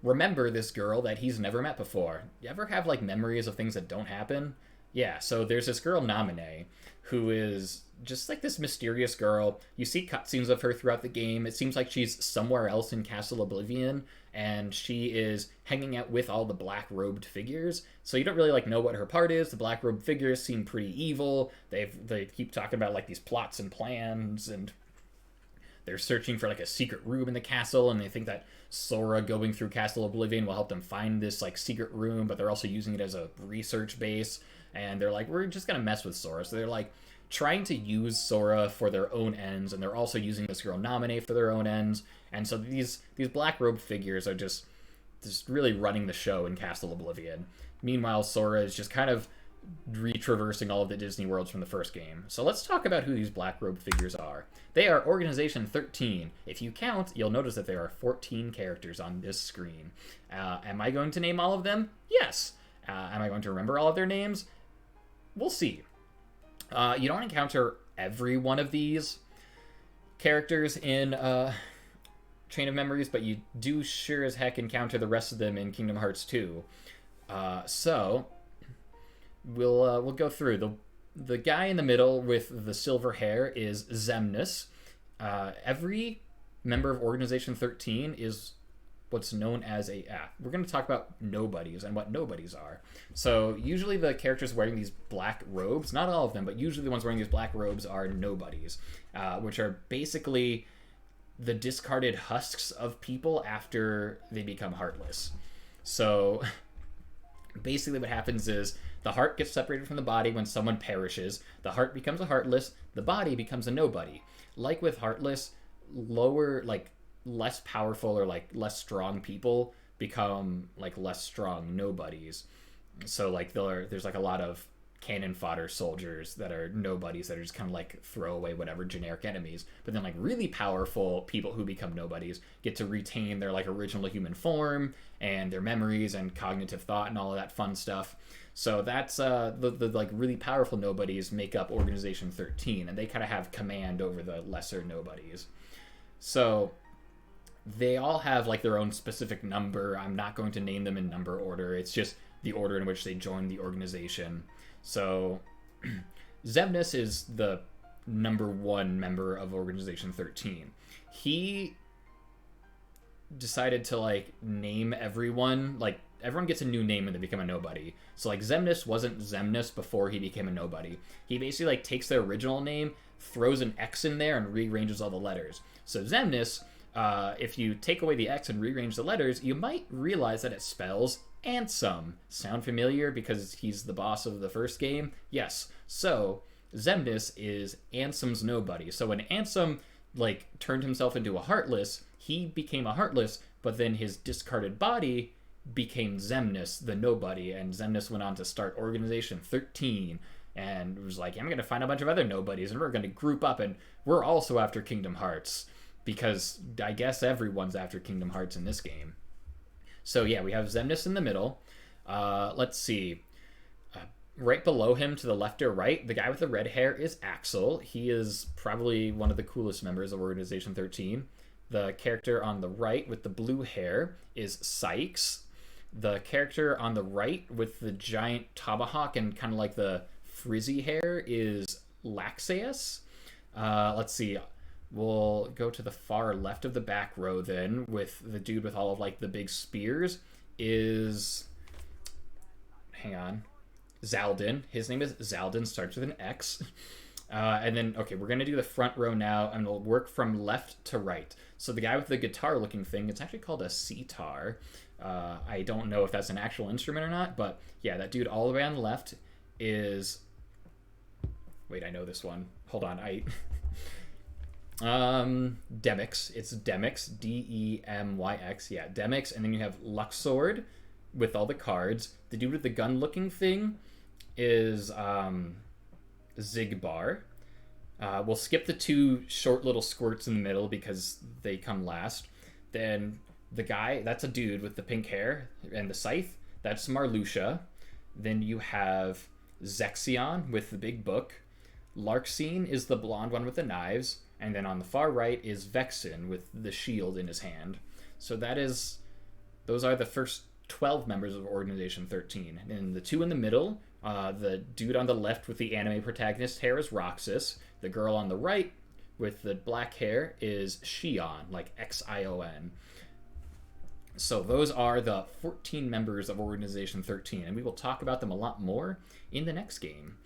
Speaker 1: remember this girl that he's never met before. You ever have like memories of things that don't happen? Yeah, so there's this girl, Naminé, who is just like this mysterious girl. You see cutscenes of her throughout the game. It seems like she's somewhere else in Castle Oblivion, and she is hanging out with all the black-robed figures. So you don't really like know what her part is. The black-robed figures seem pretty evil. They keep talking about like these plots and plans, and they're searching for like a secret room in the castle, and they think that Sora going through Castle Oblivion will help them find this like secret room, but they're also using it as a research base. And they're like, we're just gonna mess with Sora. So they're like trying to use Sora for their own ends, and they're also using this girl Naminé for their own ends. And so these black robe figures are just really running the show in Castle Oblivion. Meanwhile, Sora is just kind of retraversing all of the Disney worlds from the first game. So let's talk about who these black robe figures are. They are Organization 13. If you count, you'll notice that there are 14 characters on this screen. Am I going to name all of them? Yes. Am I going to remember all of their names? We'll see. You don't encounter every one of these characters in Chain of Memories, but you do sure as heck encounter the rest of them in Kingdom Hearts 2. So we'll go through. The guy in the middle with the silver hair is Xemnas. Every member of Organization 13 is what's known as we're going to talk about Nobodies and what Nobodies are. So usually the characters wearing these black robes, not all of them, but usually the ones wearing these black robes are Nobodies, which are basically the discarded husks of people after they become heartless. So basically what happens is the heart gets separated from the body when someone perishes. The heart becomes a heartless. The body becomes a nobody. Like with heartless, less powerful or like less strong people become like less strong nobodies. So like there's like a lot of cannon fodder soldiers that are nobodies that are just kind of like throwaway whatever generic enemies. But then like really powerful people who become nobodies get to retain their like original human form and their memories and cognitive thought and all of that fun stuff. So that's the like really powerful nobodies make up Organization 13, and they kind of have command over the lesser nobodies. So they all have like their own specific number. I'm not going to name them in number order. It's just the order in which they join the organization. So Xemnas is the number one member of Organization 13. He decided to like name everyone, like everyone gets a new name when they become a nobody. So like Xemnas wasn't Xemnas before he became a nobody. He basically like takes their original name, throws an X in there, and rearranges all the letters. So Xemnas, if you take away the X and rearrange the letters, you might realize that it spells Ansem. Sound familiar because he's the boss of the first game? Yes. So Xemnas is Ansem's nobody. So when Ansem like turned himself into a heartless, he became a heartless, but then his discarded body became Xemnas, the nobody, and Xemnas went on to start Organization 13 and was like, I'm going to find a bunch of other nobodies and we're going to group up and we're also after Kingdom Hearts. because I guess everyone's after Kingdom Hearts in this game. So yeah, we have Xemnas in the middle. Let's see. Right below him to the left or right, the guy with the red hair is Axel. He is probably one of the coolest members of Organization 13. The character on the right with the blue hair is Sykes. The character on the right with the giant tomahawk and kind of like the frizzy hair is Laxeus. Let's see. We'll go to the far left of the back row then with the dude with all of like the big spears is... Hang on. Zaldin. His name is Zaldin, starts with an X. And then, okay, we're going to do the front row now, and we'll work from left to right. So the guy with the guitar-looking thing, it's actually called a sitar. I don't know if that's an actual instrument or not, but yeah, that dude all the way on the left is... Wait, I know this one. Hold on, Demyx. It's Demyx, Demyx. Yeah, Demyx, and then you have Luxord with all the cards. The dude with the gun-looking thing is Zigbar. We'll skip the two short little squirts in the middle because they come last. Then the guy, that's a dude with the pink hair and the scythe. That's Marluxia. Then you have Zexion with the big book. Larxene is the blonde one with the knives. And then on the far right is Vexen with the shield in his hand. So those are the first 12 members of Organization 13. And the two in the middle, the dude on the left with the anime protagonist hair is Roxas. The girl on the right with the black hair is Sheon, like Xion. So those are the 14 members of Organization 13, and we will talk about them a lot more in the next game.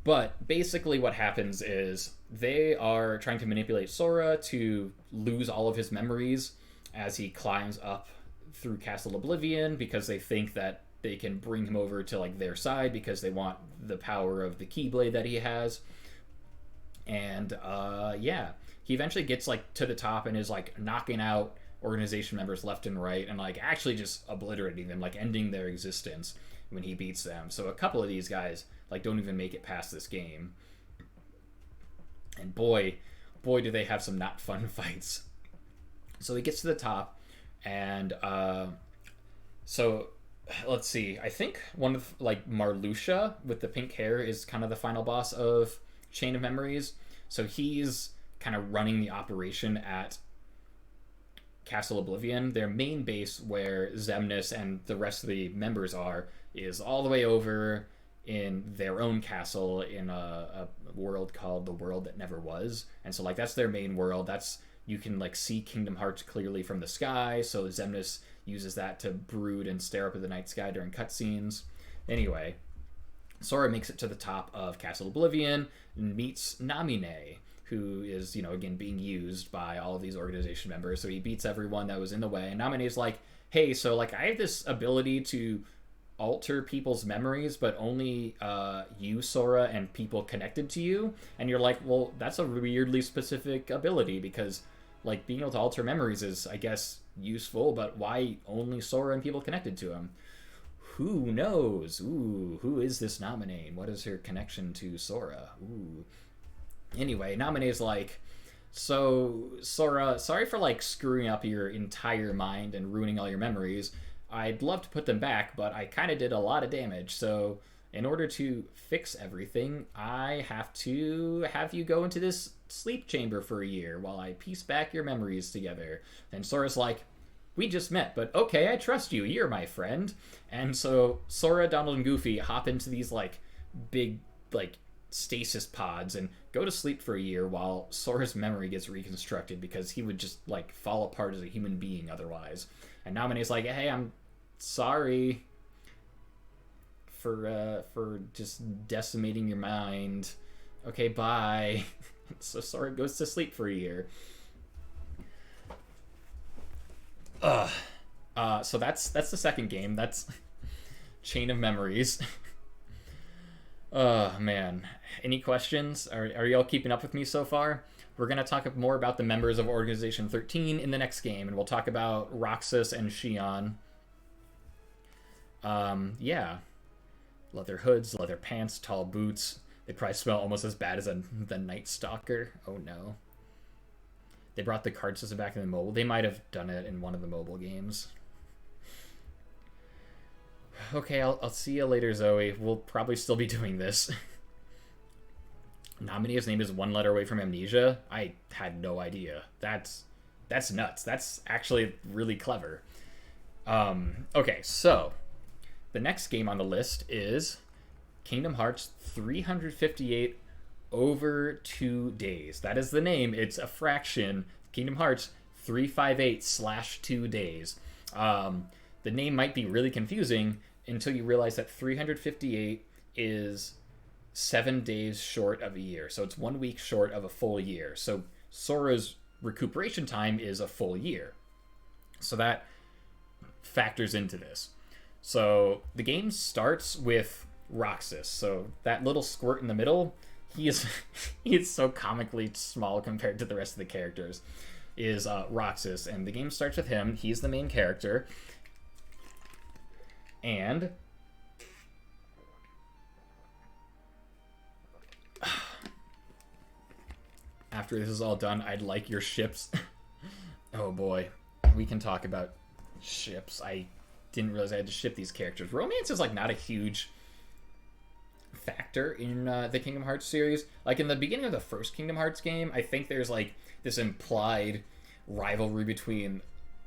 Speaker 1: But basically what happens is they are trying to manipulate Sora to lose all of his memories as he climbs up through Castle Oblivion, because they think that they can bring him over to like their side because they want the power of the Keyblade that he has. And yeah, he eventually gets like to the top and is like knocking out organization members left and right and like actually just obliterating them, like ending their existence when he beats them. So a couple of these guys like don't even make it past this game. And boy do they have some not fun fights. So he gets to the top, and so let's see. I think one of like Marluxia with the pink hair is kind of the final boss of Chain of Memories. So he's kind of running the operation at Castle Oblivion. Their main base, where Xemnas and the rest of the members are, is all the way over in their own castle in a world called the World That Never Was. And so like that's their main world. That's, you can like see Kingdom Hearts clearly from the sky, so Xemnas uses that to brood and stare up at the night sky during cutscenes. Anyway, Sora makes it to the top of Castle Oblivion and meets Namine, who is, you know, again being used by all of these organization members. So he beats everyone that was in the way, and Namine's like, hey, so like I have this ability to alter people's memories, but only you, Sora, and people connected to you. And you're like, well, that's a weirdly specific ability, because like being able to alter memories is, I guess, useful, but why only Sora and people connected to him? Who knows? Ooh, who is this Namine? What is her connection to Sora? Ooh. Anyway, Namine's like, so Sora, sorry for like screwing up your entire mind and ruining all your memories. I'd love to put them back, but I kind of did a lot of damage. So in order to fix everything, I have to have you go into this sleep chamber for a year while I piece back your memories together. And Sora's like, we just met, but okay, I trust you. You're my friend. And so Sora, Donald, and Goofy hop into these like big like stasis pods and go to sleep for a year while Sora's memory gets reconstructed, because he would just like fall apart as a human being otherwise. And Namine's like, hey, I'm sorry for just decimating your mind. Okay, bye. So Sora goes to sleep for a year. So that's the second game. That's Chain of Memories. Oh man, any questions? Are y'all keeping up with me so far? We're gonna talk more about the members of Organization 13 in the next game, and we'll talk about Roxas and Sheon. Yeah, leather hoods, leather pants, tall boots. They probably smell almost as bad as the Night Stalker. Oh no. They brought the card system back in the mobile. They might have done it in one of the mobile games. Okay, I'll see you later, Zoe. We'll probably still be doing this. Nominee's name is one letter away from amnesia. I had no idea. That's nuts. That's actually really clever. Okay, so the next game on the list is Kingdom Hearts 358 over 2 days. That is the name. It's a fraction. Kingdom Hearts 358/2 days. The name might be really confusing until you realize that 358 is 7 days short of a year. So it's 1 week short of a full year. So Sora's recuperation time is a full year. So that factors into this. So the game starts with Roxas. So that little squirt in the middle, he is so comically small compared to the rest of the characters, is Roxas. And the game starts with him. He's the main character. And after this is all done, I'd like your ships. Oh boy, we can talk about ships. I didn't realize I had to ship these characters. Romance is like not a huge factor in the Kingdom Hearts series. Like in the beginning of the first Kingdom Hearts game, I think there's like this implied rivalry between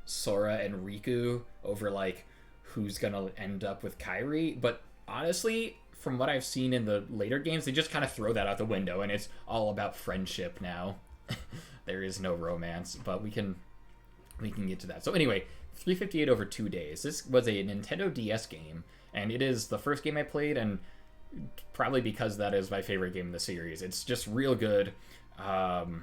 Speaker 1: Sora and Riku over like who's gonna end up with Kairi, but honestly, from what I've seen in the later games, they just kind of throw that out the window, and it's all about friendship now. There is no romance, but we can get to that. So anyway, 358 over 2 days. This was a Nintendo DS game, and it is the first game I played, and probably because that is my favorite game in the series. It's just real good, and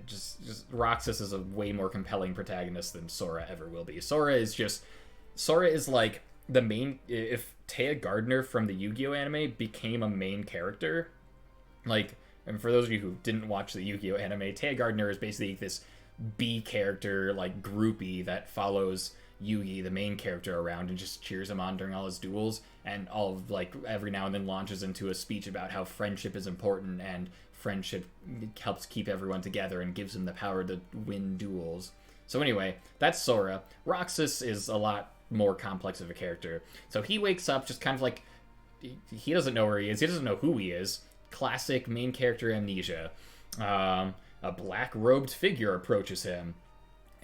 Speaker 1: just Roxas is a way more compelling protagonist than Sora ever will be. Sora is like the main. If Taya Gardner from the Yu-Gi-Oh anime became a main character, like, and for those of you who didn't watch the Yu-Gi-Oh anime, Taya Gardner is basically this B character, like groupie that follows Yugi, the main character, around and just cheers him on during all his duels, and all of, like, every now and then launches into a speech about how friendship is important and friendship helps keep everyone together and gives him the power to win duels. So anyway, that's Sora. Roxas is a lot more complex of a character. So he wakes up just kind of like, he doesn't know where he is. He doesn't know who he is. Classic main character amnesia. A black-robed figure approaches him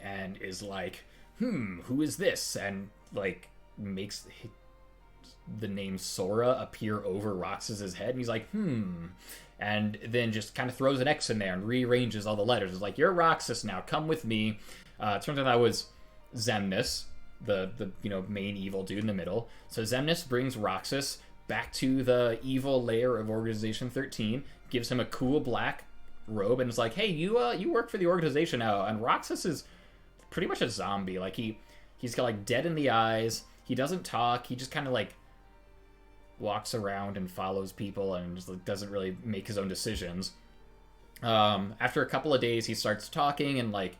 Speaker 1: and is like, who is this? And, like, makes the name Sora appear over Roxas's head. And he's like, and then just kind of throws an X in there and rearranges all the letters. It's like, you're Roxas now, come with me. It turns out that was Xemnas, the main evil dude in the middle. So Xemnas brings Roxas back to the evil lair of Organization 13, gives him a cool black robe, and is like, hey, you work for the organization now. And Roxas is pretty much a zombie. Like, he's got, like, dead in the eyes. He doesn't talk. He just kind of, like, walks around and follows people and just, like, doesn't really make his own decisions. After a couple of days, he starts talking and, like,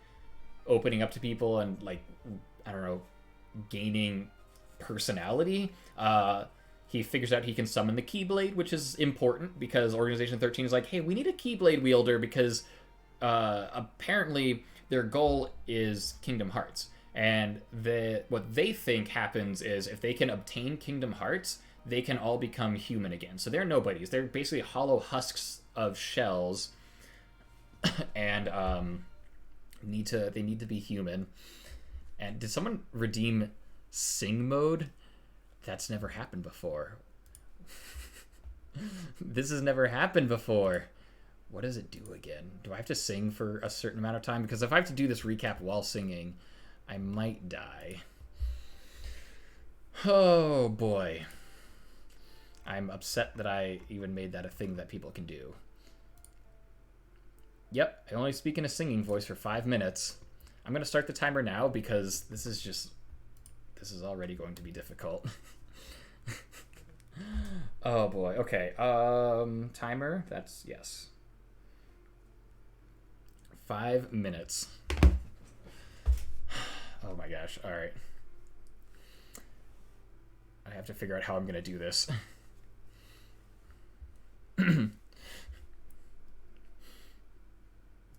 Speaker 1: opening up to people and, like, I don't know, gaining personality. He figures out he can summon the Keyblade, which is important because Organization 13 is like, hey, we need a Keyblade wielder because apparently their goal is Kingdom Hearts. And what they think happens is if they can obtain Kingdom Hearts, they can all become human again. So they're nobodies. They're basically hollow husks of shells, and they need to be human. And did someone redeem sing mode? That's never happened before. This has never happened before. What does it do again? Do I have to sing for a certain amount of time? Because if I have to do this recap while singing, I might die. Oh boy. I'm upset that I even made that a thing that people can do. Yep, I only speak in a singing voice for 5 minutes. I'm going to start the timer now because this is already going to be difficult. Oh boy. Okay. Timer. That's yes. 5 minutes. Oh my gosh. All right. I have to figure out how I'm going to do this.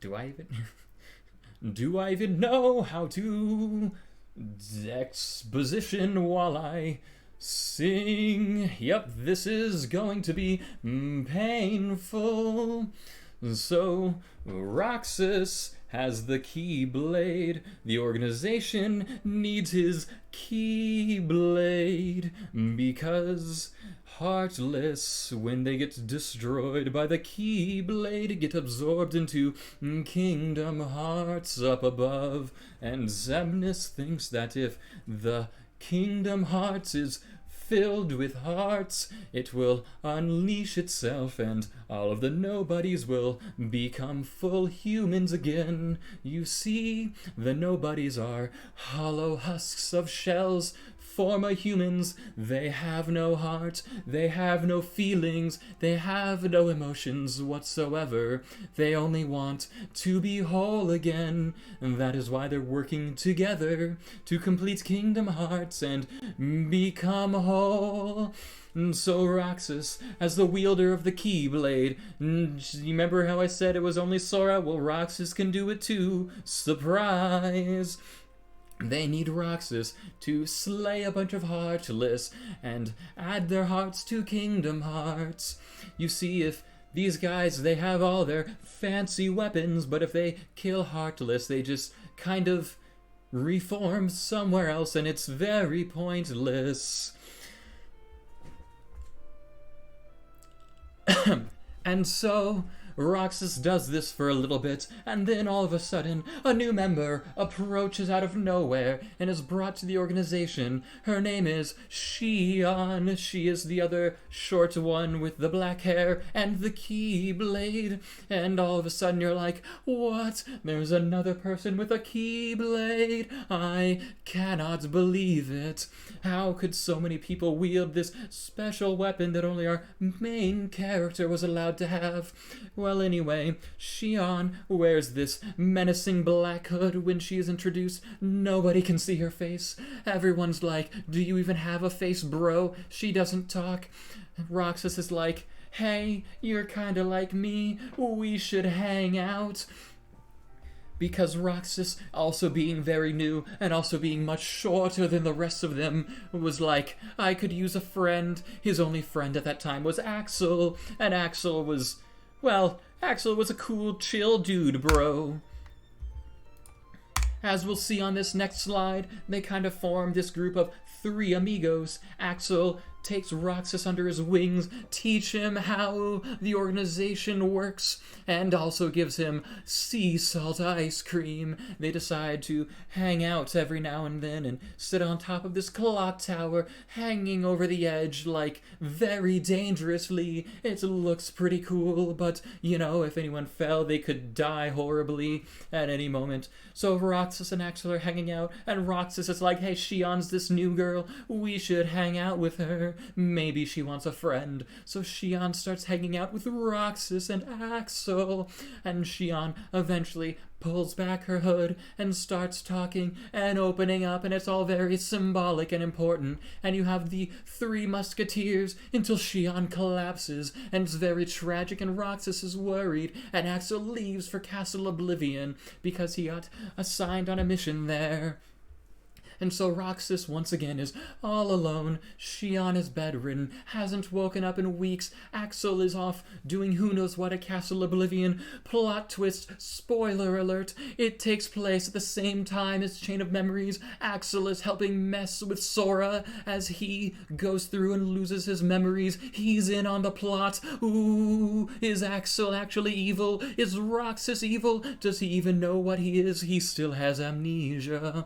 Speaker 1: Do I even... Do I even know how to exposition while I sing? Yep, this is going to be painful. So, Roxas has the Keyblade. The organization needs his Keyblade because Heartless, when they get destroyed by the Keyblade, get absorbed into Kingdom Hearts up above. And Xemnas thinks that if the Kingdom Hearts is filled with hearts, it will unleash itself and all of the Nobodies will become full humans again. You see, the Nobodies are hollow husks of shells, former humans. They have no heart, they have no feelings, they have no emotions whatsoever. They only want to be whole again. And that is why they're working together to complete Kingdom Hearts and become whole. And so Roxas, as the wielder of the Keyblade, you remember how I said it was only Sora? Well, Roxas can do it too. Surprise! They need Roxas to slay a bunch of Heartless and add their hearts to Kingdom Hearts. You see, if these guys, they have all their fancy weapons, but if they kill Heartless, they just kind of reform somewhere else, and it's very pointless. And so Roxas does this for a little bit, and then all of a sudden, a new member approaches out of nowhere and is brought to the organization. Her name is Sheon. She is the other short one with the black hair and the Keyblade. And all of a sudden you're like, what? There's another person with a Keyblade? I cannot believe it. How could so many people wield this special weapon that only our main character was allowed to have? Well, anyway, Sheon wears this menacing black hood when she is introduced. Nobody can see her face. Everyone's like, do you even have a face, bro? She doesn't talk. Roxas is like, hey, you're kinda like me. We should hang out. Because Roxas, also being very new and also being much shorter than the rest of them, was like, I could use a friend. His only friend at that time was Axel, and Axel was, well, Axel was a cool, chill dude, bro. As we'll see on this next slide, they kind of form this group of 3 amigos. Axel takes Roxas under his wings, teach him how the organization works, and also gives him sea salt ice cream. They decide to hang out every now and then and sit on top of this clock tower, hanging over the edge, like, very dangerously. It looks pretty cool, but, you know, if anyone fell, they could die horribly at any moment. So Roxas and Axel are hanging out, and Roxas is like, hey, Sheon's this new girl, we should hang out with her. Maybe she wants a friend. So Sheon starts hanging out with Roxas and Axel, and Sheon eventually pulls back her hood and starts talking and opening up, and it's all very symbolic and important. And you have the 3 musketeers until Sheon collapses, and it's very tragic, and Roxas is worried, and Axel leaves for Castle Oblivion because he got assigned on a mission there. And so Roxas once again is all alone. Sheon is bedridden, hasn't woken up in weeks. Axel is off doing who knows what at Castle Oblivion. Plot twist, spoiler alert, it takes place at the same time as Chain of Memories. Axel is helping mess with Sora as he goes through and loses his memories. He's in on the plot. Ooh, is Axel actually evil? Is Roxas evil? Does he even know what he is? He still has amnesia.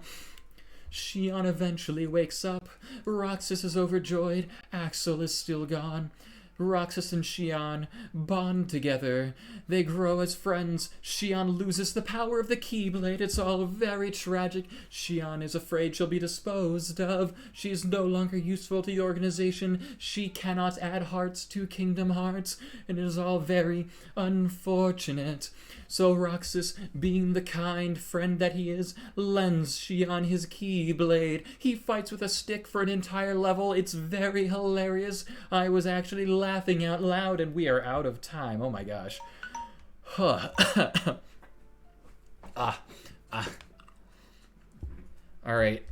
Speaker 1: Sheon eventually wakes up. Roxas is overjoyed. Axel is still gone. Roxas and Sheon bond together. They grow as friends. Sheon loses the power of the Keyblade. It's all very tragic. Sheon is afraid she'll be disposed of. She is no longer useful to the organization. She cannot add hearts to Kingdom Hearts. And it is all very unfortunate. So Roxas, being the kind friend that he is, lends Sheon his Keyblade. He fights with a stick for an entire level. It's very hilarious. I was actually laughing out loud, and we are out of time. Oh my gosh. Ah. All right.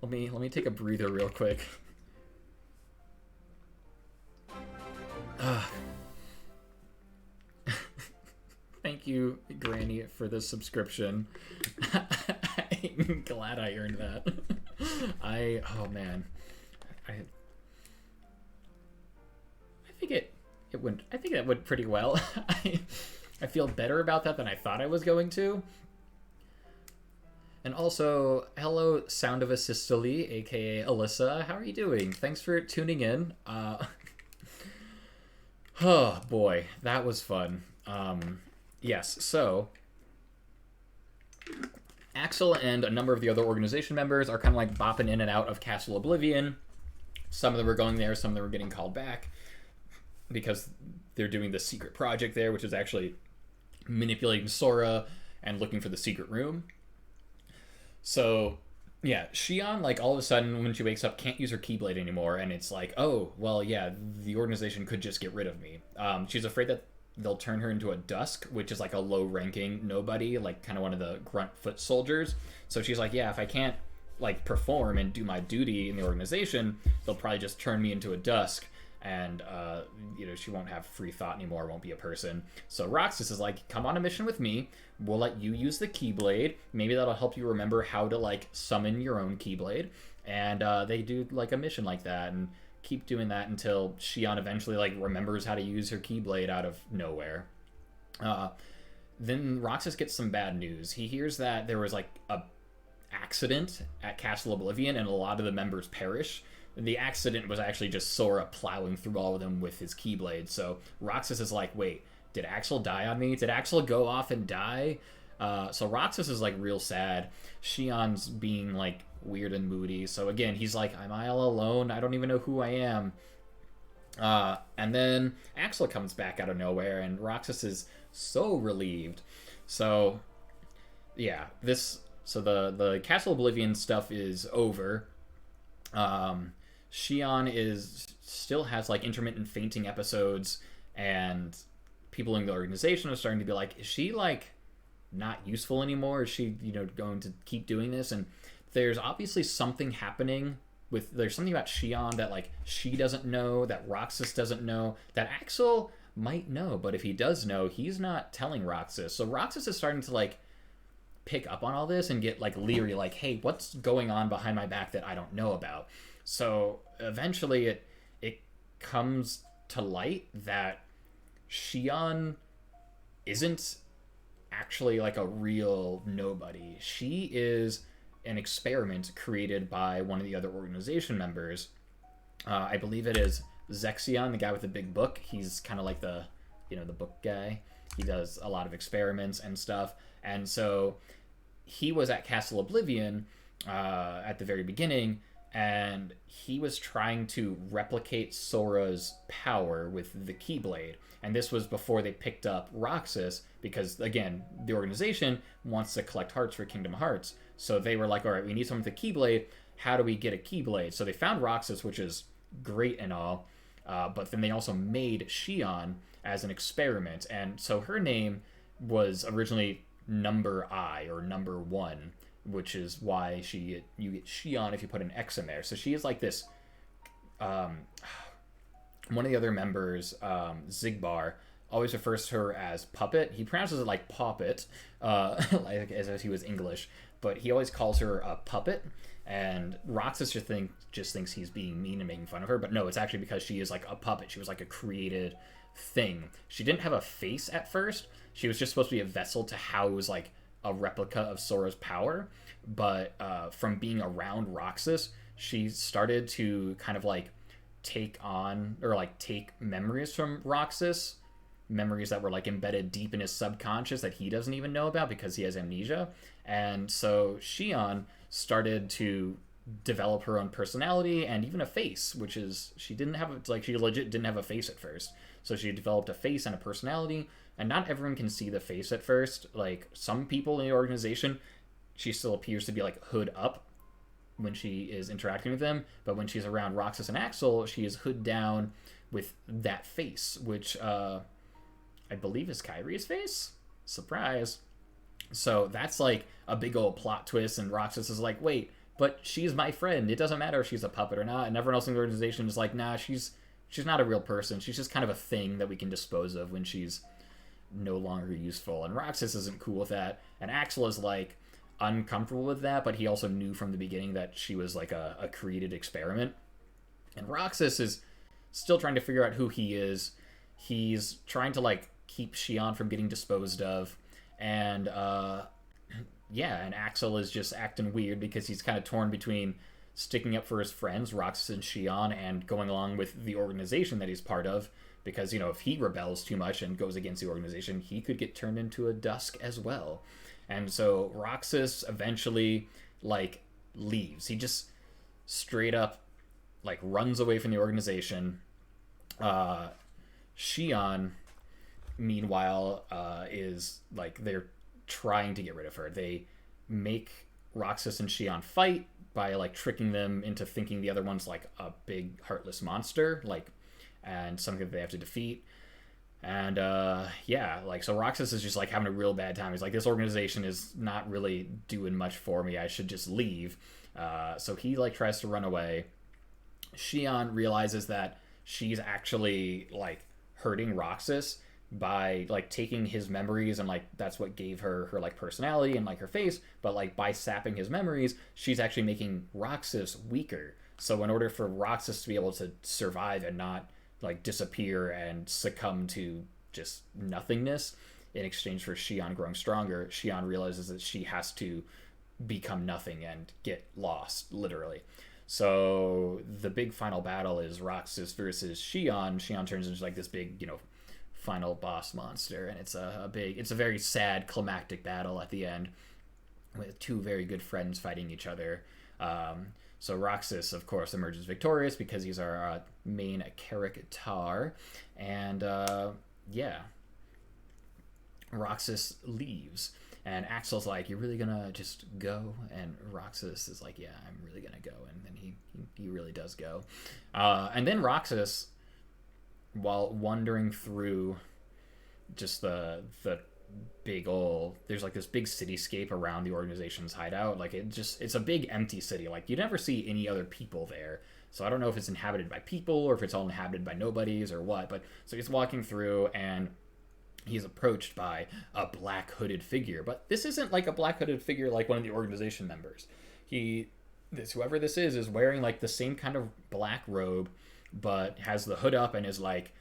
Speaker 1: Let me take a breather real quick. Thank you, Granny, for the subscription. I'm glad I earned that. Oh man, I think it went. I think that went pretty well. I feel better about that than I thought I was going to. And also, hello, Sound of a Systole, aka Alyssa. How are you doing? Thanks for tuning in. Oh boy, that was fun. Yes, so Axel and a number of the other organization members are kind of like bopping in and out of Castle Oblivion. Some of them were going there, some of them were getting called back because they're doing the secret project there, which is actually manipulating Sora and looking for the secret room. So, yeah, Sheon, like, all of a sudden, when she wakes up, can't use her Keyblade anymore, and it's like, oh, well, yeah, the organization could just get rid of me. She's afraid that they'll turn her into a Dusk, which is, like, a low-ranking nobody, like, kind of one of the grunt foot soldiers. So she's like, yeah, if I can't, like, perform and do my duty in the organization, they'll probably just turn me into a Dusk, and, she won't have free thought anymore, won't be a person. So Roxas is like, come on a mission with me, we'll let you use the Keyblade, maybe that'll help you remember how to, like, summon your own Keyblade, and they do, like, a mission like that, and keep doing that until Sheon eventually, like, remembers how to use her Keyblade out of nowhere. Then Roxas gets some bad news. He hears that there was, like, a accident at Castle Oblivion, and a lot of the members perish. The accident was actually just Sora plowing through all of them with his Keyblade. So Roxas is like, wait, did Axel die on me? Did Axel go off and die? So Roxas is, like, real sad. Sheon's being, like, weird and moody. So again, he's like, am I all alone? I don't even know who I am. And then Axel comes back out of nowhere, and Roxas is so relieved. So, yeah, the Castle Oblivion stuff is over. Sheon still has, like, intermittent fainting episodes, and people in the organization are starting to be like, is she, like, not useful anymore? Is she, going to keep doing this? And there's obviously something happening there's something about Sheon that, like, she doesn't know, that Roxas doesn't know, that Axel might know, but if he does know, he's not telling Roxas. So Roxas is starting to, like, pick up on all this and get, like, leery, like, hey, what's going on behind my back that I don't know about? So eventually it comes to light that Sheon isn't actually, like, a real nobody. She is an experiment created by one of the other organization members. I believe it is Xemnas, the guy with the big book. He's kind of like the book guy. He does a lot of experiments and stuff. And so he was at Castle Oblivion at the very beginning, and he was trying to replicate Sora's power with the Keyblade. And this was before they picked up Roxas, because, again, the organization wants to collect hearts for Kingdom Hearts. So they were like, all right, we need someone with a Keyblade. How do we get a Keyblade? So they found Roxas, which is great and all, but then they also made Sheon as an experiment. And so her name was originally Number I, or Number 1, which is why you get Sheon if you put an X in there. So she is like this, one of the other members, Zigbar, always refers to her as Puppet. He pronounces it like Poppet, like as if he was English, but he always calls her a Puppet, and Roxas just thinks he's being mean and making fun of her, but no, it's actually because she is like a puppet. She was like a created thing. She didn't have a face at first. She was just supposed to be a vessel to house, like, a replica of Sora's power, but from being around Roxas, she started to kind of, like, take memories from Roxas, memories that were, like, embedded deep in his subconscious that he doesn't even know about because he has amnesia. And so Sheon started to develop her own personality and even a face, which is, she legit didn't have a face at first. So she developed a face and a personality, and not everyone can see the face at first. Like, some people in the organization, she still appears to be, like, hood up when she is interacting with them, but when she's around Roxas and Axel, she is hood down with that face, which I believe is Kyrie's face. Surprise. So that's like a big old plot twist, and Roxas is like, wait, but she's my friend. It doesn't matter if she's a puppet or not. And everyone else in the organization is like, nah, she's not a real person. She's just kind of a thing that we can dispose of when she's no longer useful. And Roxas isn't cool with that. And Axel is like uncomfortable with that, but he also knew from the beginning that she was like a created experiment. And Roxas is still trying to figure out who he is. He's trying to like keep Sheon from getting disposed of. And yeah, and Axel is just acting weird because he's kind of torn between sticking up for his friends, Roxas and Sheon, and going along with the organization that he's part of. Because, you know, if he rebels too much and goes against the organization, he could get turned into a Dusk as well. And so Roxas eventually, like, leaves. He just straight up, like, runs away from the organization. Sheon, meanwhile, is, like, they're trying to get rid of her. They make Roxas and Sheon fight by, like, tricking them into thinking the other one's, like, a big, heartless monster, like, and something that they have to defeat. And yeah, like, so Roxas is just like having a real bad time. He's like, this organization is not really doing much for me. I should just leave. So he like tries to run away. Sheon realizes that she's actually like hurting Roxas by like taking his memories, and like that's what gave her like personality and like her face. But like by sapping his memories, she's actually making Roxas weaker. So in order for Roxas to be able to survive and not like disappear and succumb to just nothingness in exchange for Sheon growing stronger, Sheon realizes that she has to become nothing and get lost, literally. So the big final battle is Roxas versus Sheon. Sheon turns into like this big, you know, final boss monster, and it's a very sad climactic battle at the end with two very good friends fighting each other. So Roxas, of course, emerges victorious because he's our main character. And yeah, Roxas leaves. And Axel's like, you're really gonna just go? And Roxas is like, yeah, I'm really gonna go. And then he really does go. And then Roxas, while wandering through just the big old, there's like this big cityscape around the organization's hideout. Like it's a big empty city. Like you never see any other people there. So I don't know if it's inhabited by people or if it's all inhabited by nobodies or what. But so he's walking through and he's approached by a black hooded figure. But this isn't like a black hooded figure like one of the organization members. Whoever this is wearing like the same kind of black robe, but has the hood up and is like,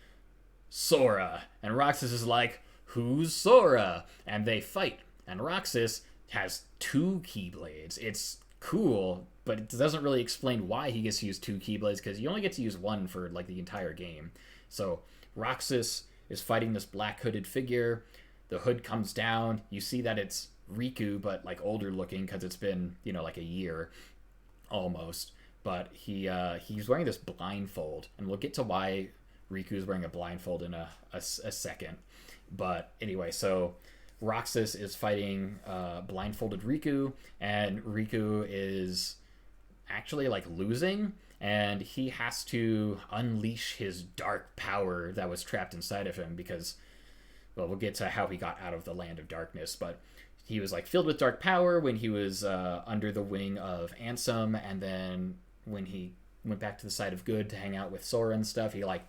Speaker 1: Sora. And Roxas is like, who's Sora? And they fight. And Roxas has 2 Keyblades. It's cool, but it doesn't really explain why he gets to use 2 Keyblades, because you only get to use 1 for like the entire game. So Roxas is fighting this black hooded figure. The hood comes down. You see that it's Riku, but like older looking because it's been, you know, like a year almost. But he's wearing this blindfold, and we'll get to why Riku's wearing a blindfold in a second. But anyway, so Roxas is fighting blindfolded Riku, and Riku is actually like losing, and he has to unleash his dark power that was trapped inside of him because, well, we'll get to how he got out of the land of darkness, but he was like filled with dark power when he was under the wing of Ansem, and then when he went back to the side of good to hang out with Sora and stuff, he like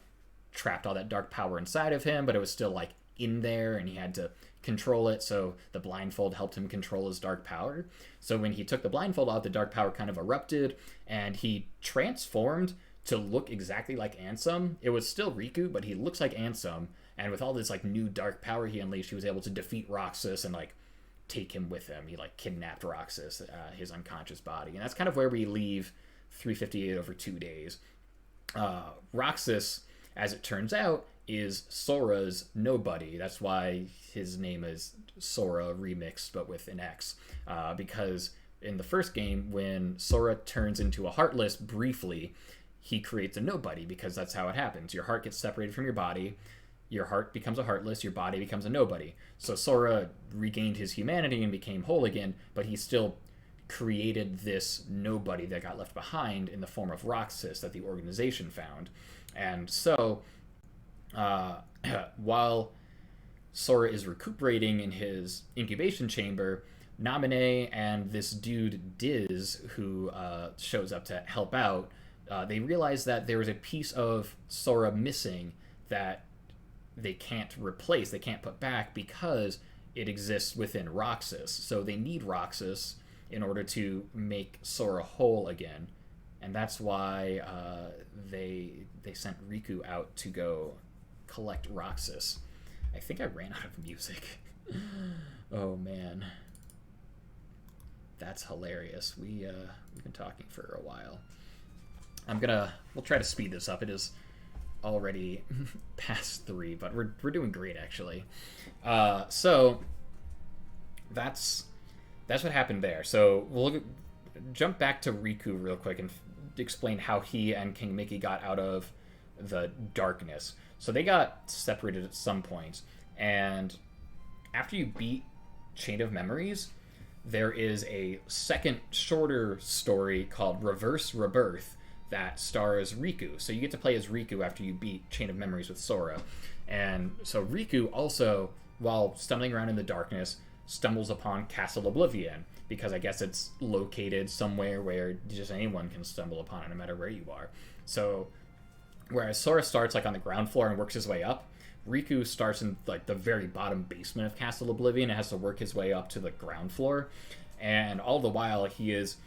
Speaker 1: trapped all that dark power inside of him, but it was still like in there and he had to control it. So the blindfold helped him control his dark power. So when he took the blindfold out, the dark power kind of erupted and he transformed to look exactly like Ansem. It was still Riku, but he looks like Ansem. And with all this like new dark power he unleashed, he was able to defeat Roxas and like take him with him. He like kidnapped Roxas, his unconscious body. And that's kind of where we leave 358 over 2 days. Roxas, as it turns out, is Sora's nobody. That's why his name is Sora remixed, but with an X. Because in the first game, when Sora turns into a Heartless briefly, he creates a nobody, because that's how it happens. Your heart gets separated from your body, your heart becomes a Heartless, your body becomes a nobody. So Sora regained his humanity and became whole again, but he still created this nobody that got left behind in the form of Roxas that the organization found. And so while Sora is recuperating in his incubation chamber, Naminé and this dude Diz, who shows up to help out, they realize that there is a piece of Sora missing that they can't replace, they can't put back because it exists within Roxas. So they need Roxas in order to make Sora whole again. And that's why they sent Riku out to go collect Roxas. I think I ran out of music. Oh man, that's hilarious. We've been talking for a while. We'll try to speed this up. It is already past 3, but we're doing great actually. So that's what happened there. So we'll jump back to Riku real quick and explain how he and King Mickey got out of the darkness. So they got separated at some point, and after you beat Chain of Memories, there is a second shorter story called Reverse Rebirth that stars Riku. So you get to play as Riku after you beat Chain of Memories with Sora. And so Riku also, while stumbling around in the darkness, stumbles upon Castle Oblivion, because I guess it's located somewhere where just anyone can stumble upon it no matter where you are. So whereas Sora starts like on the ground floor and works his way up, Riku starts in like the very bottom basement of Castle Oblivion and has to work his way up to the ground floor. And all the while he is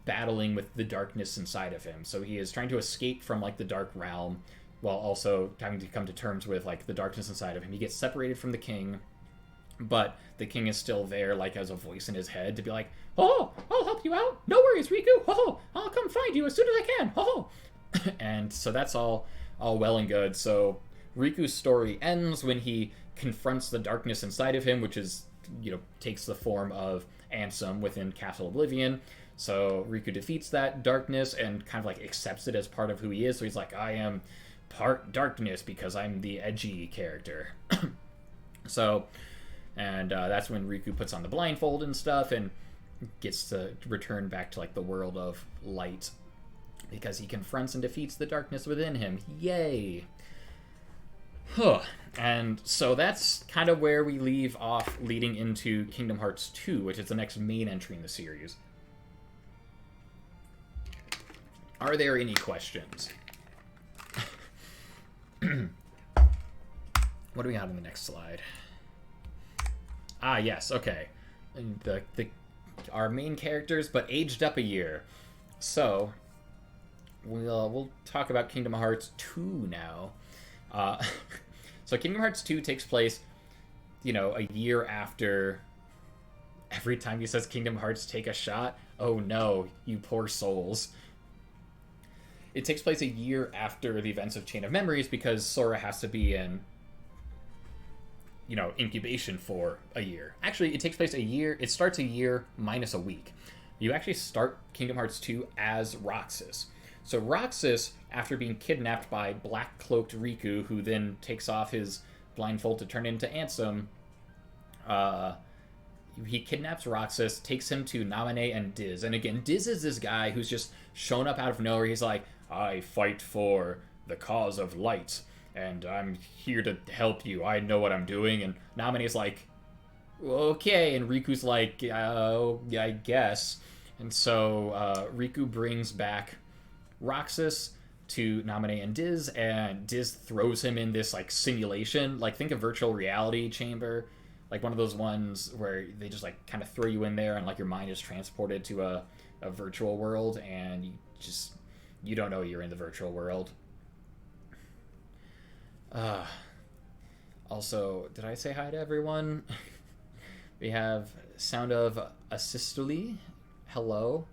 Speaker 1: battling with the darkness inside of him. So he is trying to escape from like the dark realm while also having to come to terms with like the darkness inside of him. He gets separated from the king, but the king is still there, like as a voice in his head to be like, "Oh, I'll help you out. No worries, Riku. Oh, I'll come find you as soon as I can. Oh." And so that's all well and good. So Riku's story ends when he confronts the darkness inside of him, which is, takes the form of Ansem within Castle Oblivion. So Riku defeats that darkness and kind of like accepts it as part of who he is. So he's like, I am part darkness because I'm the edgy character. So, and that's when Riku puts on the blindfold and stuff and gets to return back to like the world of light because he confronts and defeats the darkness within him. Yay! And so that's kind of where we leave off leading into Kingdom Hearts 2, which is the next main entry in the series. Are there any questions? What do we have on the next slide? Ah, yes, okay. Our main characters, but aged up a year. So, we'll talk about Kingdom Hearts 2 now. So Kingdom Hearts 2 takes place, a year after. Every time he says Kingdom Hearts, take a shot. Oh no, you poor souls. It takes place a year after the events of Chain of Memories because Sora has to be in, incubation for a year. Actually, it takes place a year. It starts a year minus a week. You actually start Kingdom Hearts 2 as Roxas. So Roxas, after being kidnapped by black-cloaked Riku, who then takes off his blindfold to turn into Ansem, he kidnaps Roxas, takes him to Naminé and Diz. And again, Diz is this guy who's just shown up out of nowhere. He's like, I fight for the cause of light, and I'm here to help you. I know what I'm doing. And Naminé's like, okay. And Riku's like, oh, yeah, I guess. And so Riku brings back Roxas to Naminé and Diz throws him in this like simulation, like think of virtual reality chamber, like one of those ones where they just like kind of throw you in there and like your mind is transported to a virtual world and you don't know you're in the virtual world. Also, did I say hi to everyone? We have Sound of Assistoli. Hello.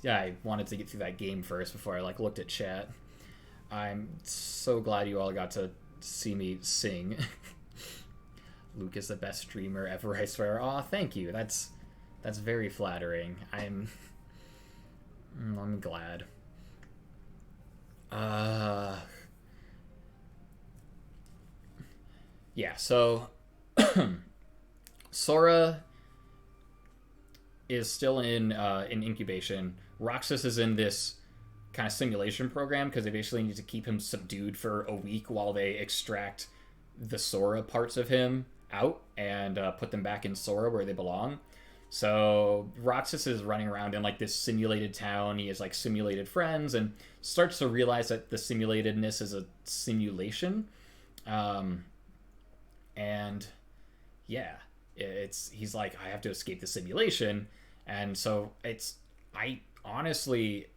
Speaker 1: I wanted to get through that game first before I looked at chat. I'm so glad you all got to see me sing. Luke is the best streamer ever, I swear. Aw, thank you. That's very flattering. I'm glad. Yeah, so Sora is still in incubation. Roxas is in this kind of simulation program because they basically need to keep him subdued for a week while they extract the Sora parts of him out and put them back in Sora where they belong. So Roxas is running around in like this simulated town. He has like simulated friends and starts to realize that the simulatedness is a simulation. And yeah, he's like, I have to escape the simulation. And so I honestly,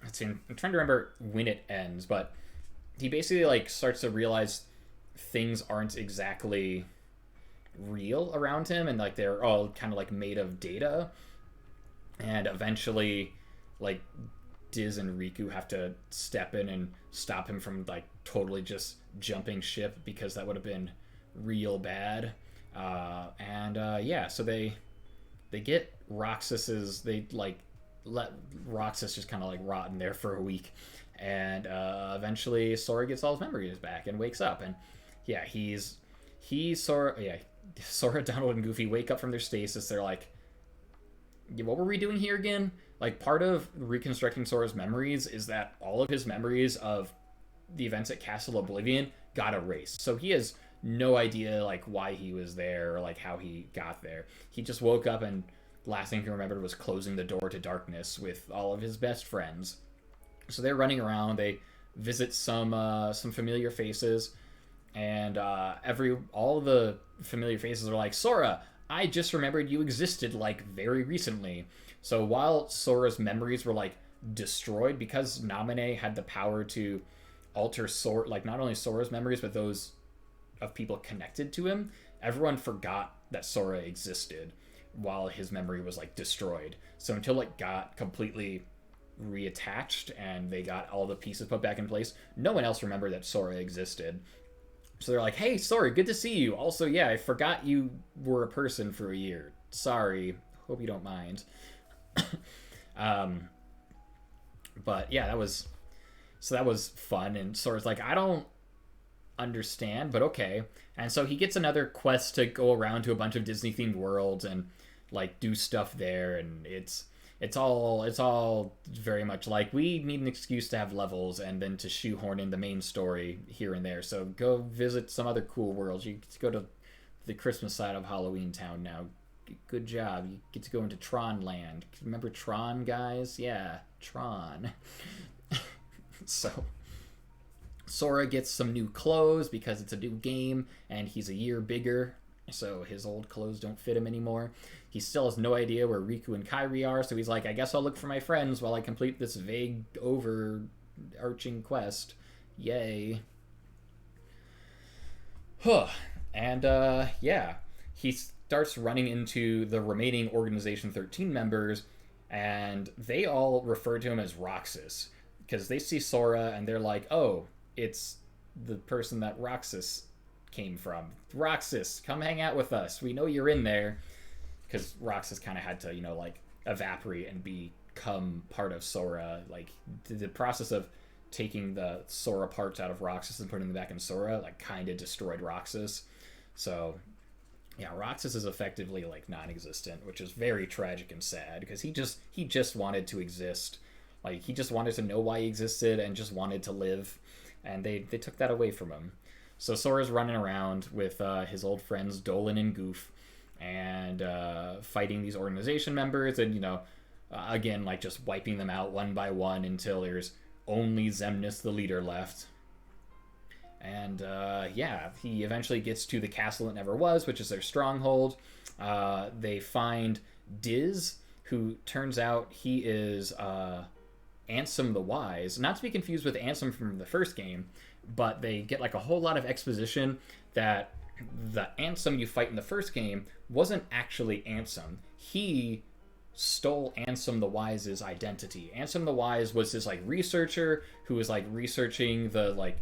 Speaker 1: I'm trying to remember when it ends, but he basically like starts to realize things aren't exactly real around him, and like they're all kind of like made of data, and eventually like Diz and Riku have to step in and stop him from like totally just jumping ship, because that would have been real bad. Yeah, so they get Roxas's, they like let Roxas just kind of like rot in there for a week, and eventually Sora gets all his memories back and wakes up, and yeah, Sora, Donald, and Goofy wake up from their stasis. They're like, what were we doing here again? Like, part of reconstructing Sora's memories is that all of his memories of the events at Castle Oblivion got erased. So he has no idea, like, why he was there or, like, how he got there. He just woke up and last thing he remembered was closing the door to darkness with all of his best friends. So they're running around. They visit some familiar faces. And all the familiar faces are like, Sora, I just remembered you existed like very recently. So while Sora's memories were like destroyed, because Naminé had the power to alter Sora, like not only Sora's memories but those of people connected to him, everyone forgot that Sora existed while his memory was like destroyed. So until it got completely reattached and they got all the pieces put back in place, no one else remembered that Sora existed. So they're like, hey, sorry, good to see you. Also, yeah, I forgot you were a person for a year. Sorry. Hope you don't mind. But yeah, that was fun. And Sora's like, I don't understand, but okay. And so he gets another quest to go around to a bunch of Disney-themed worlds and like do stuff there. And it's all very much like, we need an excuse to have levels and then to shoehorn in the main story here and there. So go visit some other cool worlds. You get to go to the Christmas side of Halloween Town now. Good job. You get to go into Tron Land. Remember Tron, guys? Yeah, Tron. So Sora gets some new clothes because it's a new game and he's a year bigger, so his old clothes don't fit him anymore. He still has no idea where Riku and Kairi are, so he's like, I guess I'll look for my friends while I complete this vague, overarching quest. Yay. And, yeah. He starts running into the remaining Organization 13 members, and they all refer to him as Roxas, because they see Sora, and they're like, oh, it's the person that Roxas came from. Roxas, come hang out with us. We know you're in there. Because Roxas kind of had to, like, evaporate and become part of Sora. Like, the process of taking the Sora parts out of Roxas and putting them back in Sora, like, kind of destroyed Roxas. So, yeah, Roxas is effectively, like, non-existent, which is very tragic and sad, because he just wanted to exist. Like, he just wanted to know why he existed and just wanted to live, and they took that away from him. So Sora's running around with his old friends Dolan and Goof, and fighting these organization members, and again, like, just wiping them out one by one until there's only Xemnas, the leader, left. And yeah, he eventually gets to the castle that never was, which is their stronghold. They find Diz, who turns out he is Ansem the Wise, not to be confused with Ansem from the first game, but they get like a whole lot of exposition that the Ansem you fight in the first game wasn't actually Ansem. He stole Ansem the Wise's identity. Ansem the Wise was this like researcher who was like researching the like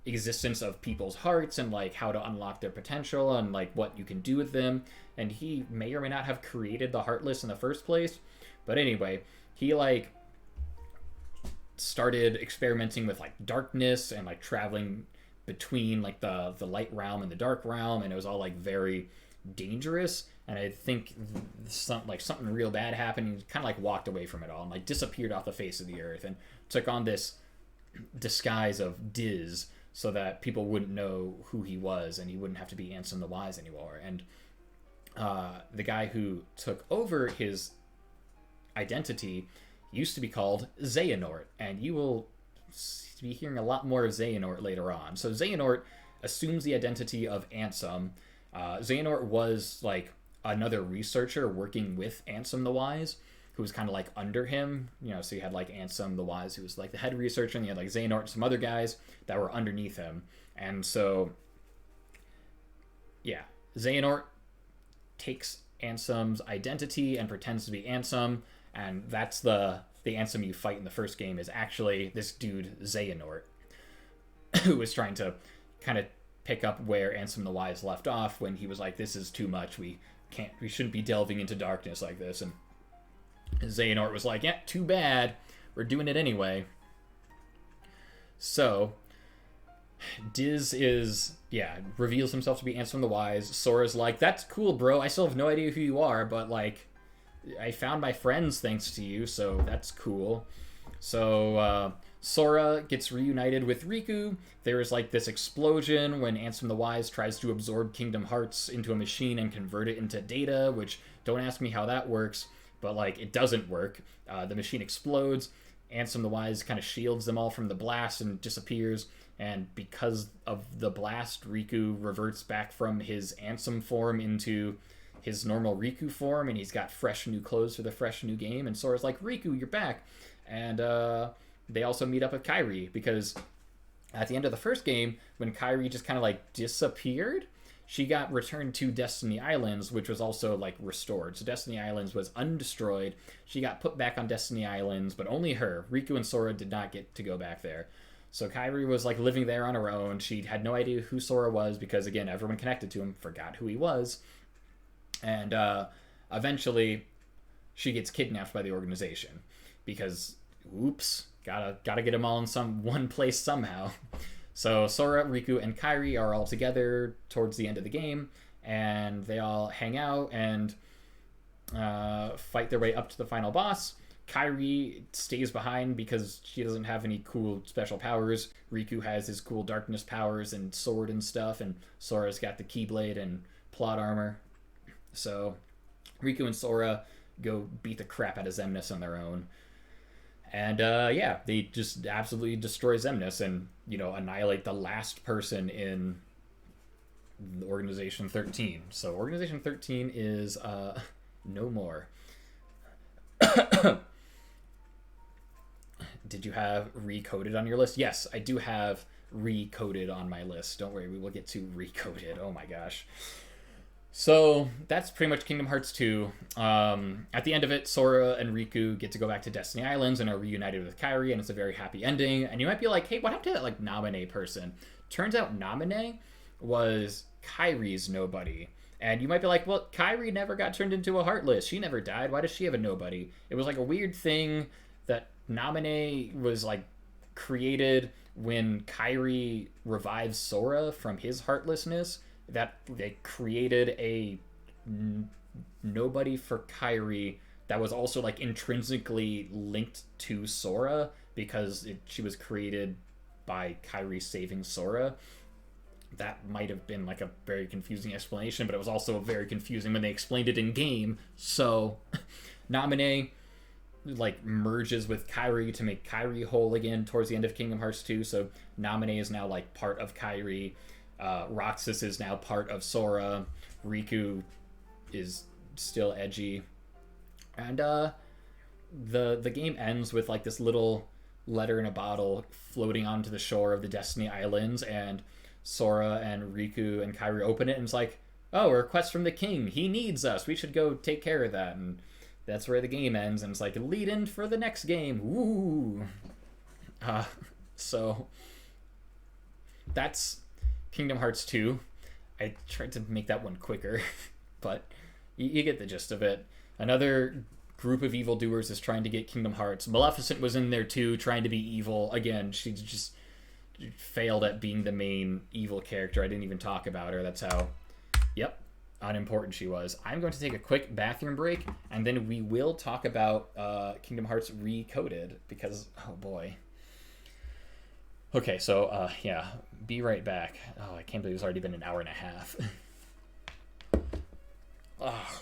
Speaker 1: existence of people's hearts and like how to unlock their potential and like what you can do with them. And he may or may not have created the Heartless in the first place. But anyway, he like started experimenting with like darkness and like traveling between like the light realm and the dark realm, and it was all like very dangerous. And I think something real bad happened. He kind of like walked away from it all and like disappeared off the face of the earth and took on this disguise of Diz, so that people wouldn't know who he was and he wouldn't have to be Ansem the Wise anymore. And the guy who took over his identity used to be called Xehanort, and you will be hearing a lot more of Xehanort later on. So Xehanort assumes the identity of Ansem. Xehanort was like another researcher working with Ansem the Wise, who was kind of like under him, so you had like Ansem the Wise, who was like the head researcher, and you had like Xehanort and some other guys that were underneath him. And so, yeah, Xehanort takes Ansem's identity and pretends to be Ansem, and that's the Ansem you fight in the first game is actually this dude Xehanort, who was trying to kind of pick up where Ansem the Wise left off when he was like, this is too much, we shouldn't be delving into darkness like this. And Xehanort was like, yeah, too bad, we're doing it anyway. So Diz reveals himself to be Ansem the Wise. Sora's like, that's cool, bro, I still have no idea who you are, but like, I found my friends thanks to you, so that's cool. So Sora gets reunited with Riku. There is like this explosion when Ansem the Wise tries to absorb Kingdom Hearts into a machine and convert it into data, which don't ask me how that works, but like it doesn't work. The machine explodes. Ansem the Wise kind of shields them all from the blast and disappears. And because of the blast, Riku reverts back from his Ansem form into his normal Riku form, and he's got fresh new clothes for the fresh new game. And Sora's like, Riku, you're back. And they also meet up with Kairi, because at the end of the first game, when Kairi just kind of like disappeared, she got returned to Destiny Islands, which was also like restored. So Destiny Islands was undestroyed. She got put back on Destiny Islands, but only her. Riku and Sora did not get to go back there. So Kairi was like living there on her own. She had no idea who Sora was because, again, everyone connected to him forgot who he was. And eventually she gets kidnapped by the organization because, oops, gotta get them all in one place somehow. So Sora, Riku, and Kairi are all together towards the end of the game, and they all hang out and fight their way up to the final boss. Kairi stays behind because she doesn't have any cool special powers. Riku has his cool darkness powers and sword and stuff, and Sora's got the Keyblade and plot armor. So Riku and Sora go beat the crap out of Xemnas on their own. And they just absolutely destroy Xemnas and, annihilate the last person in Organization 13. So Organization 13 is no more. Did you have Recoded on your list? Yes, I do have Recoded on my list. Don't worry, we will get to Recoded. Oh my gosh. So that's pretty much Kingdom Hearts 2. At the end of it, Sora and Riku get to go back to Destiny Islands and are reunited with Kairi, and it's a very happy ending. And you might be like, hey, what happened to that like Naminé person? Turns out Naminé was Kairi's nobody. And you might be like, well, Kairi never got turned into a Heartless. She never died. Why does she have a nobody? It was like a weird thing that Naminé was like created when Kairi revives Sora from his heartlessness, that they created a nobody for Kairi that was also like intrinsically linked to Sora because she was created by Kairi saving Sora. That might have been like a very confusing explanation, but it was also very confusing when they explained it in game. So Naminé like merges with Kairi to make Kairi whole again towards the end of Kingdom Hearts 2. So Naminé is now like part of Kairi. Roxas is now part of Sora. Riku is still edgy. And the game ends with like this little letter in a bottle floating onto the shore of the Destiny Islands, and Sora and Riku and Kairi open it, and it's like, oh, a request from the king. He needs us. We should go take care of that. And that's where the game ends, and it's like a lead in for the next game. Woo! So that's Kingdom Hearts 2. I tried to make that one quicker, but you get the gist of it. Another group of evildoers is trying to get Kingdom Hearts. Maleficent was in there too, trying to be evil. Again, she just failed at being the main evil character. I didn't even talk about her. That's how, unimportant she was. I'm going to take a quick bathroom break, and then we will talk about Kingdom Hearts Recoded, because, oh boy. Okay, so, yeah, be right back. Oh, I can't believe it's already been an hour and a half. Oh.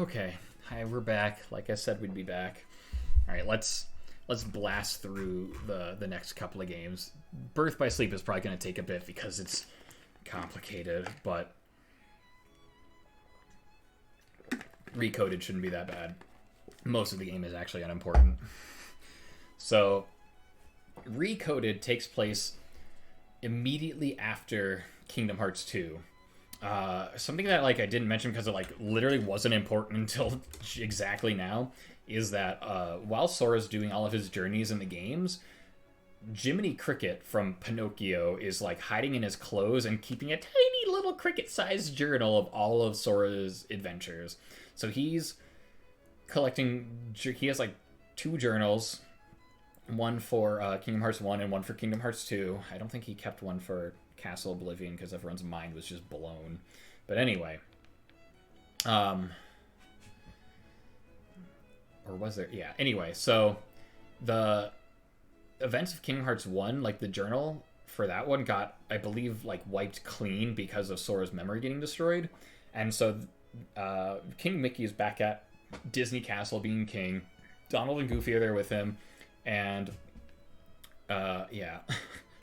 Speaker 1: Okay, hi, we're back. Like I said, we'd be back. All right, let's blast through the next couple of games. Birth by Sleep is probably going to take a bit because it's complicated, but Recoded shouldn't be that bad. Most of the game is actually unimportant. So, Recoded takes place immediately after Kingdom Hearts 2. Something that I didn't mention because it literally wasn't important until exactly now is that while Sora's doing all of his journeys in the games, Jiminy Cricket from Pinocchio is hiding in his clothes and keeping a tiny little cricket-sized journal of all of Sora's adventures. So he's collecting. He has 2 journals, one for Kingdom Hearts 1 and one for Kingdom Hearts 2. I don't think he kept one for Castle Oblivion because everyone's mind was just blown. But anyway, or was there? Yeah. Anyway, so the events of Kingdom Hearts 1, the journal for that one got, I believe, wiped clean because of Sora's memory getting destroyed. And so King Mickey is back at Disney Castle being king. Donald and Goofy are there with him. And, yeah,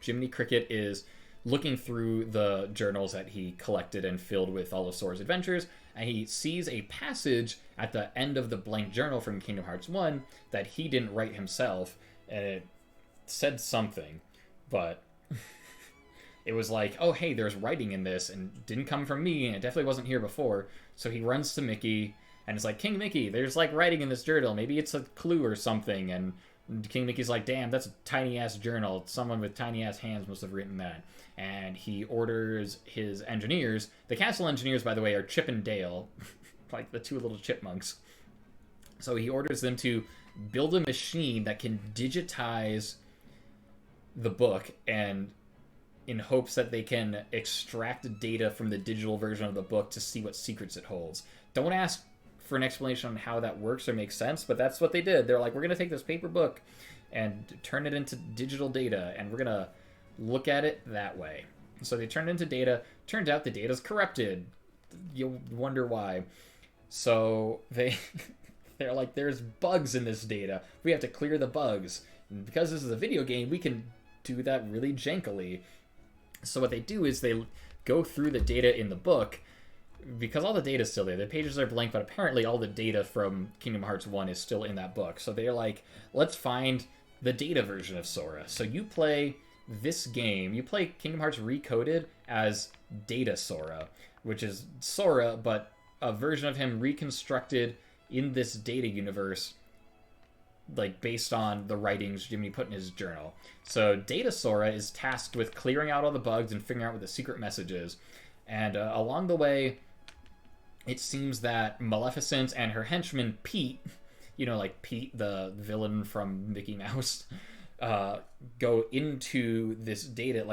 Speaker 1: Jiminy Cricket is looking through the journals that he collected and filled with all of Sora's adventures, and he sees a passage at the end of the blank journal from Kingdom Hearts 1 that he didn't write himself, and it said something, but it was oh, hey, there's writing in this, and it didn't come from me, and it definitely wasn't here before. So he runs to Mickey, and it's King Mickey, there's writing in this journal, maybe it's a clue or something, and King Mickey's damn, that's a tiny-ass journal, someone with tiny-ass hands must have written that. And he orders his engineers, the castle engineers, by the way, are Chip and Dale, the 2 little chipmunks. So he orders them to build a machine that can digitize the book, and in hopes that they can extract data from the digital version of the book to see what secrets it holds. Don't ask for an explanation on how that works or makes sense, but that's what they did. They're we're going to take this paper book and turn it into digital data, and we're going to look at it that way. So they turned it into data. Turns out the data's corrupted. You'll wonder why. So they're there's bugs in this data. We have to clear the bugs. And because this is a video game, we can do that really jankily. So what they do is they go through the data in the book, because all the data is still there. The pages are blank, but apparently all the data from Kingdom Hearts 1 is still in that book. So they're let's find the data version of Sora. So you play this game, you play Kingdom Hearts Recoded as Data Sora, which is Sora, but a version of him reconstructed in this data universe, based on the writings Jimmy put in his journal. So Data Sora is tasked with clearing out all the bugs and figuring out what the secret message is. And along the way, it seems that Maleficent and her henchman Pete, Pete, the villain from Mickey Mouse, go into this data.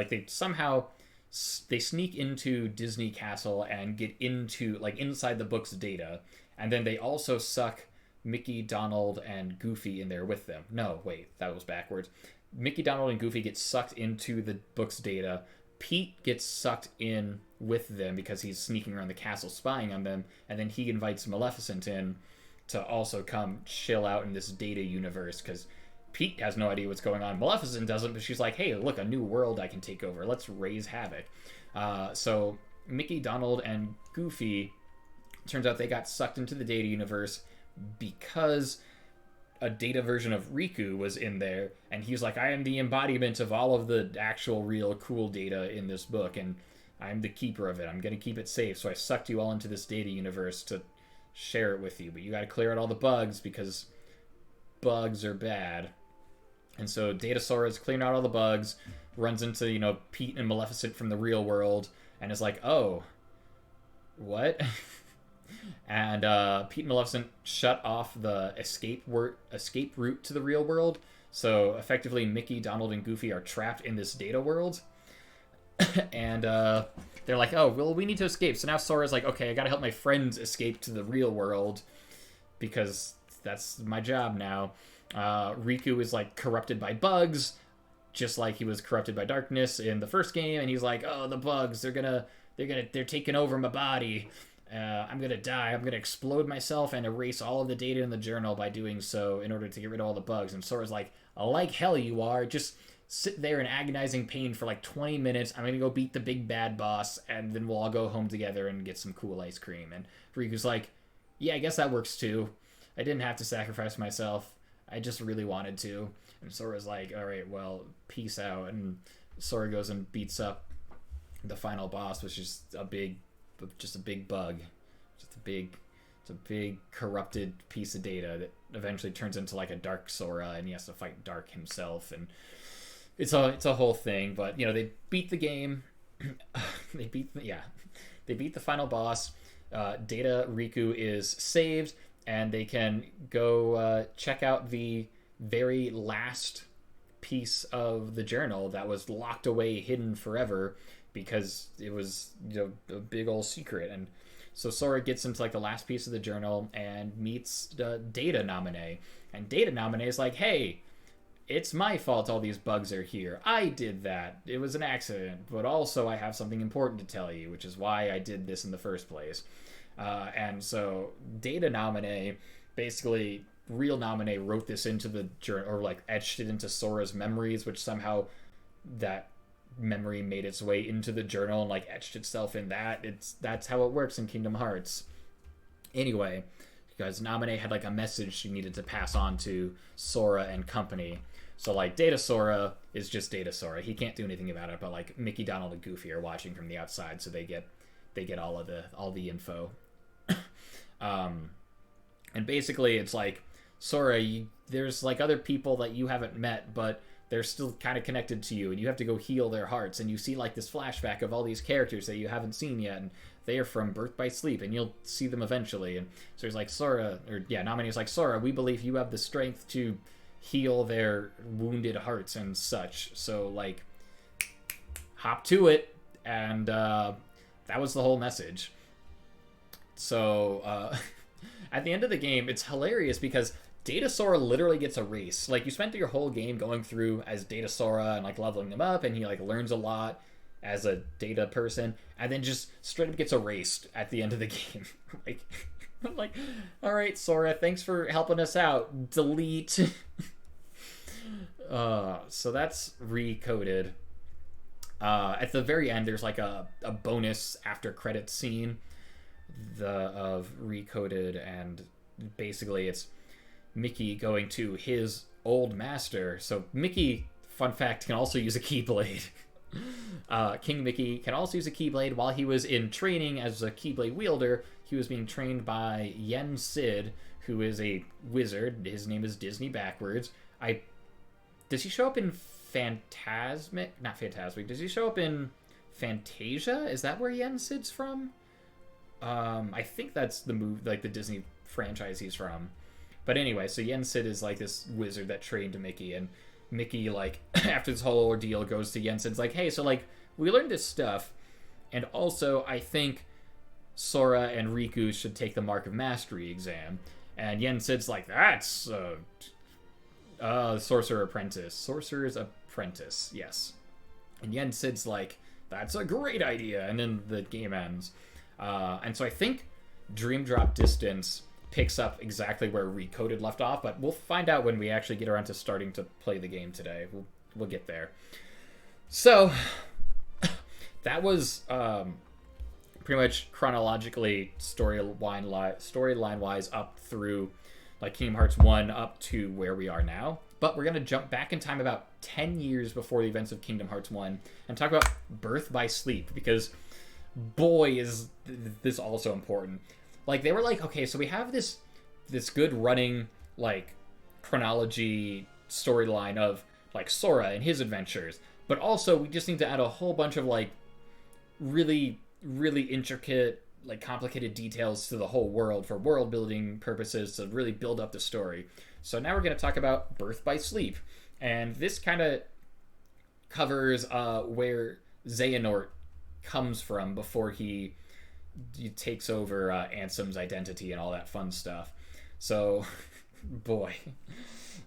Speaker 1: They sneak into Disney Castle and get into, inside the book's data. And then they also suck Mickey, Donald, and Goofy in there with them. No, wait, that was backwards. Mickey, Donald, and Goofy get sucked into the book's data. Pete gets sucked in with them because he's sneaking around the castle spying on them, and then he invites Maleficent in to also come chill out in this data universe, because Pete has no idea what's going on. Maleficent doesn't, but she's hey, look, a new world I can take over. Let's raise havoc. So Mickey, Donald, and Goofy, turns out they got sucked into the data universe because a data version of Riku was in there, and he's I am the embodiment of all of the actual real cool data in this book, and I'm the keeper of it. I'm going to keep it safe, so I sucked you all into this data universe to share it with you, but you got to clear out all the bugs because bugs are bad. And so Data Sora is clearing out all the bugs, runs into, Pete and Maleficent from the real world, and is oh, what? And Pete and Maleficent shut off the escape route to the real world. So effectively, Mickey, Donald, and Goofy are trapped in this data world. And they're oh, well, we need to escape. So now Sora's okay, I gotta help my friends escape to the real world. because that's my job now. Riku is like corrupted by bugs, just like he was corrupted by darkness in the first game, and he's like, oh, the bugs, they're taking over my body. I'm gonna die. I'm gonna explode myself and erase all of the data in the journal by doing so in order to get rid of all the bugs. And Sora's like hell you are. Just sit there in agonizing pain for like 20 minutes. I'm gonna go beat the big bad boss, and then we'll all go home together and get some cool ice cream. And Riku's like, yeah, I guess that works too. I didn't have to sacrifice myself. I just really wanted to. And Sora's like, all right, well, peace out. And Sora goes and beats up the final boss, which is a big bug. It's a big corrupted piece of data that eventually turns into like a Dark Sora, and he has to fight Dark himself, and it's a whole thing. But they beat the game. they beat the final boss. Data Riku is saved, and they can go check out the very last piece of the journal that was locked away, hidden forever, because it was a big old secret. And so Sora gets into like the last piece of the journal and meets Data Nominee, and Data Nominee is like, hey, it's my fault all these bugs are here. I did that. It was an accident, but also I have something important to tell you, which is why I did this in the first place. And so Data Nominee, basically real Nominee, wrote this into the journal, or like etched it into Sora's memories, which somehow that memory made its way into the journal and like etched itself in that. That's how it works in Kingdom Hearts. Anyway, because Nominee had like a message she needed to pass on to Sora and company. So like Data Sora is just Data Sora. He can't do anything about it, but like Mickey, Donald, and Goofy are watching from the outside, so they get all the info. And basically it's like, Sora, there's like other people that you haven't met, but they're still kind of connected to you, and you have to go heal their hearts. And you see like this flashback of all these characters that you haven't seen yet, and they are from Birth by Sleep, and you'll see them eventually. And so he's like, Nominee's like, Sora, we believe you have the strength to heal their wounded hearts and such. So like, hop to it. And that was the whole message. So at the end of the game, it's hilarious because Data Sora literally gets erased. Like, you spent your whole game going through as Data Sora and like leveling them up, and he like learns a lot as a data person, and then just straight up gets erased at the end of the game. like, all right, Sora, thanks for helping us out. Delete. So that's recoded. At the very end, there's like a bonus after credits scene of recoded, and basically it's Mickey going to his old master. So Mickey, fun fact, can also use a Keyblade. King Mickey can also use a Keyblade. While he was in training as a Keyblade wielder, he was being trained by Yen Sid, who is a wizard. His name is Disney backwards. Does he show up in Not Phantasmic. Does he show up in Fantasia? Is that where Yen Sid's from? I think that's the the Disney franchise he's from. But anyway, so Yen Sid is like this wizard that trained Mickey, and Mickey, like, after this whole ordeal, goes to Yen Sid's like, hey, so like, we learned this stuff, and also I think Sora and Riku should take the Mark of Mastery exam. And Yen Sid's like, that's Sorcerer's Apprentice, yes. And Yen Sid's like, that's a great idea, and then the game ends. And so I think Dream Drop Distance picks up exactly where Recoded left off, but we'll find out when we actually get around to starting to play the game today. We'll get there. So that was pretty much chronologically storyline wise up through like Kingdom Hearts 1 up to where we are now. But we're going to jump back in time about 10 years before the events of Kingdom Hearts 1 and talk about Birth by Sleep, because boy is this also important. Like, they were like, okay, so we have this good running, like, chronology storyline of, like, Sora and his adventures. But also, we just need to add a whole bunch of, like, really, really intricate, like, complicated details to the whole world for world-building purposes to really build up the story. So now we're going to talk about Birth by Sleep. And this kind of covers where Xehanort comes from before he takes over Ansem's identity and all that fun stuff. So, boy.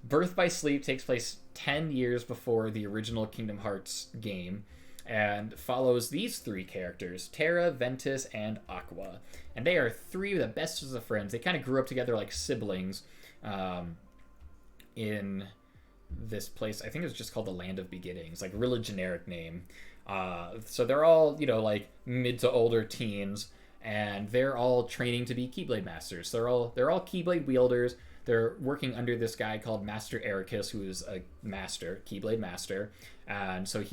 Speaker 1: Birth by Sleep takes place 10 years before the original Kingdom Hearts game and follows these three characters, Terra, Ventus, and Aqua. And they are three of the best of friends. They kind of grew up together like siblings in this place. I think it was just called the Land of Beginnings, like a really generic name. So they're all, like mid to older teens, and they're all training to be Keyblade Masters. They're all Keyblade wielders. They're working under this guy called Master Ericus, who is a master, Keyblade Master. And so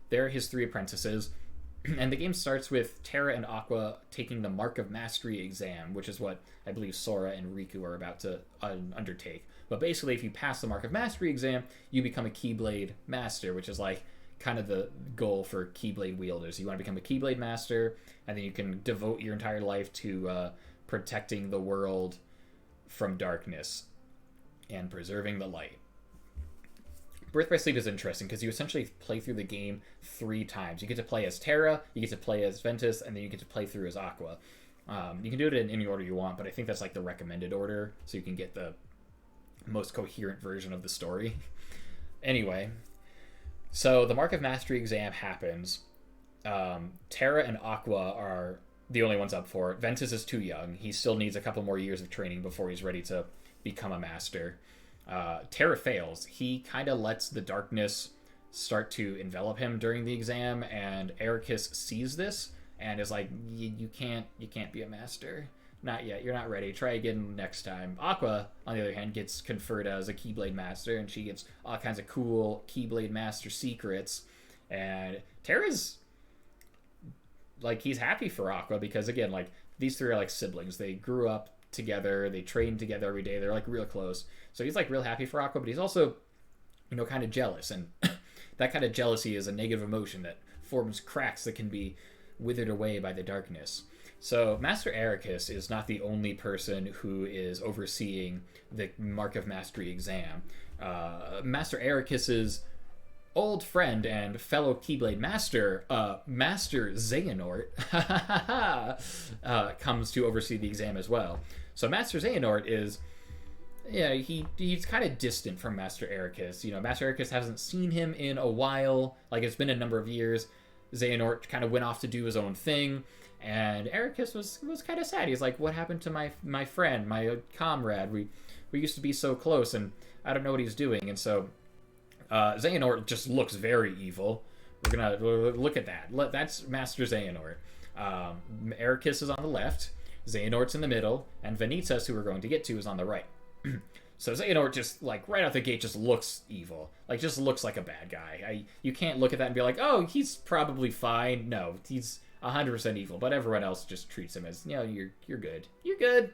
Speaker 1: they're his three apprentices. And the game starts with Terra and Aqua taking the Mark of Mastery exam, which is what I believe Sora and Riku are about to undertake. But basically, if you pass the Mark of Mastery exam, you become a Keyblade Master, which is like kind of the goal for Keyblade wielders. You want to become a Keyblade Master, and then you can devote your entire life to protecting the world from darkness and preserving the light. Birth by Sleep is interesting because you essentially play through the game 3 times. You get to play as Terra, you get to play as Ventus, and then you get to play through as Aqua. You can do it in any order you want, but I think that's like the recommended order, so you can get the most coherent version of the story. Anyway, so the Mark of Mastery exam happens. Terra and Aqua are the only ones up for it. Ventus is too young. He still needs a couple more years of training before he's ready to become a master. Terra fails. He kind of lets the darkness start to envelop him during the exam, and Ericus sees this and is like, you can't be a master. Not yet. You're not ready. Try again next time. Aqua, on the other hand, gets conferred as a Keyblade Master, and she gets all kinds of cool Keyblade Master secrets. And Terra's like, he's happy for Aqua because, again, like, these three are like siblings. They grew up together. They train together every day. They're like real close. So he's like real happy for Aqua, but he's also, kind of jealous. And that kind of jealousy is a negative emotion that forms cracks that can be withered away by the darkness. So Master Ericus is not the only person who is overseeing the Mark of Mastery exam. Master Ericus's old friend and fellow Keyblade Master, Master Xehanort, comes to oversee the exam as well. So Master Xehanort is, he's kind of distant from Master Ericus. Master Ericus hasn't seen him in a while. Like, it's been a number of years. Xehanort kind of went off to do his own thing, and Ericus was kind of sad. He's like, what happened to my friend, my comrade? We used to be so close, and I don't know what he's doing. And so Xehanort just looks very evil. We're gonna look at that. That's Master Xehanort. Ericus is on the left, Xehanort's in the middle, and Vanitas, who we're going to get to, is on the right. So Xehanort just, like, right out the gate just looks evil. Like, just looks like a bad guy. You can't look at that and be like, oh, he's probably fine. No, he's 100% evil, but everyone else just treats him as, you're good. You're good.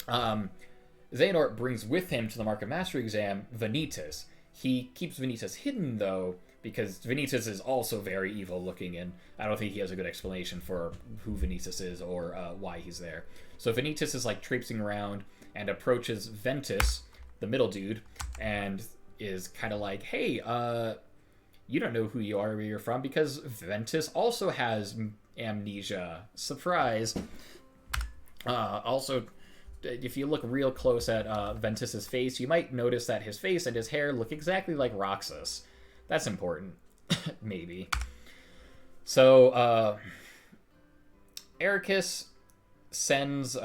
Speaker 1: Xehanort brings with him to the Mark of Mastery exam Vanitas. He keeps Vanitas hidden, though, because Vanitas is also very evil looking, and I don't think he has a good explanation for who Vanitas is or why he's there. So Vanitas is, like, traipsing around and approaches Ventus, the middle dude, and is kind of like, hey, you don't know who you are or where you're from, because Ventus also has amnesia. Surprise. Also, if you look real close at Ventus's face, you might notice that his face and his hair look exactly like Roxas. That's important. Maybe. So, Ericus sends...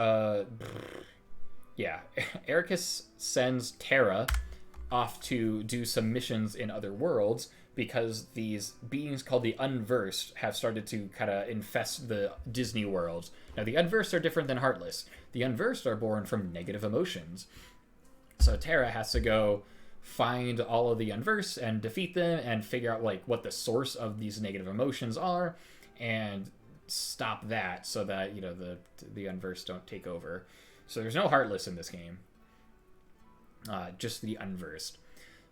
Speaker 1: Ericus sends Terra off to do some missions in other worlds because these beings called the Unversed have started to kind of infest the Disney worlds. Now, the Unversed are different than Heartless. The Unversed are born from negative emotions. So Terra has to go find all of the Unversed and defeat them and figure out, like, what the source of these negative emotions are and stop that so that, the Unversed don't take over. So there's no Heartless in this game. Just the Unversed.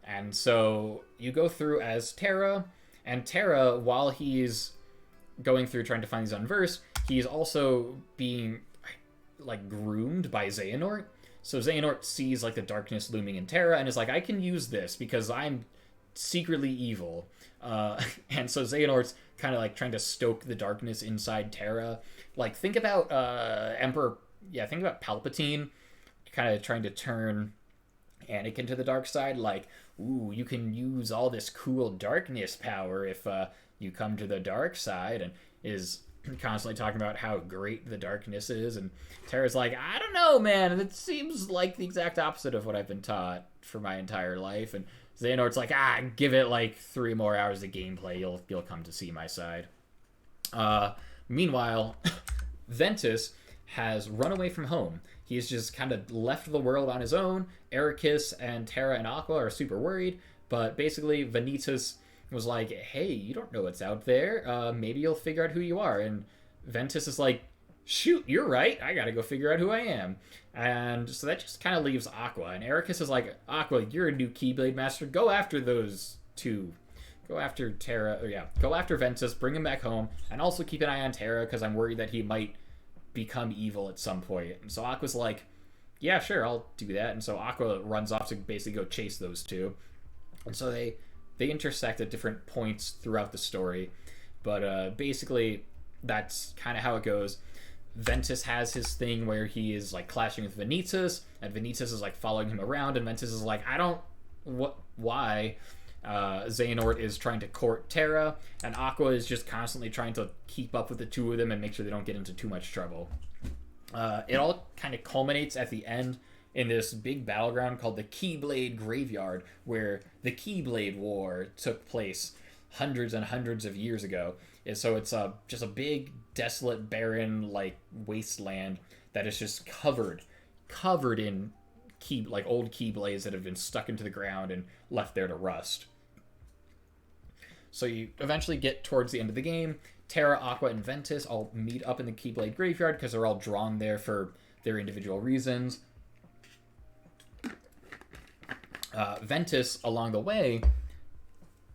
Speaker 1: And so you go through as Terra, and Terra, while he's going through trying to find these Unversed, he's also being, like, groomed by Xehanort. So Xehanort sees, like, the darkness looming in Terra and is like, I can use this because I'm secretly evil. And so Xehanort's kind of, like, trying to stoke the darkness inside Terra. Like, think about think about Palpatine kind of trying to turn Anakin to the dark side, like, ooh, you can use all this cool darkness power if you come to the dark side, and is constantly talking about how great the darkness is. And Terra's like, I don't know, man, it seems like the exact opposite of what I've been taught for my entire life. And Xehanort's like, give it like 3 more hours of gameplay, you'll come to see my side. Meanwhile, Ventus has run away from home. He's just kind of left the world on his own. Ericus and Terra and Aqua are super worried, but basically Vanitas was like, hey, you don't know what's out there. Maybe you'll figure out who you are. And Ventus is like, shoot, you're right. I gotta go figure out who I am. And so that just kind of leaves Aqua. And Ericus is like, Aqua, you're a new Keyblade Master. Go after those two. Go after Terra. Go after Ventus. Bring him back home. And also keep an eye on Terra, because I'm worried that he might become evil at some point. And so Aqua's like, yeah, sure, I'll do that. And so Aqua runs off to basically go chase those two. And so they intersect at different points throughout the story. But basically, that's kind of how it goes. Ventus has his thing where he is like clashing with Vanitas, and Vanitas is like following him around, and Ventus is like, why? Xehanort is trying to court Terra, and Aqua is just constantly trying to keep up with the two of them and make sure they don't get into too much trouble. It all kind of culminates at the end in this big battleground called the Keyblade Graveyard, where the Keyblade War took place hundreds and hundreds of years ago. And so it's just a big, desolate, barren, like, wasteland that is just covered in old Keyblades that have been stuck into the ground and left there to rust. So you eventually get towards the end of the game. Terra, Aqua, and Ventus all meet up in the Keyblade Graveyard because they're all drawn there for their individual reasons. Ventus, along the way,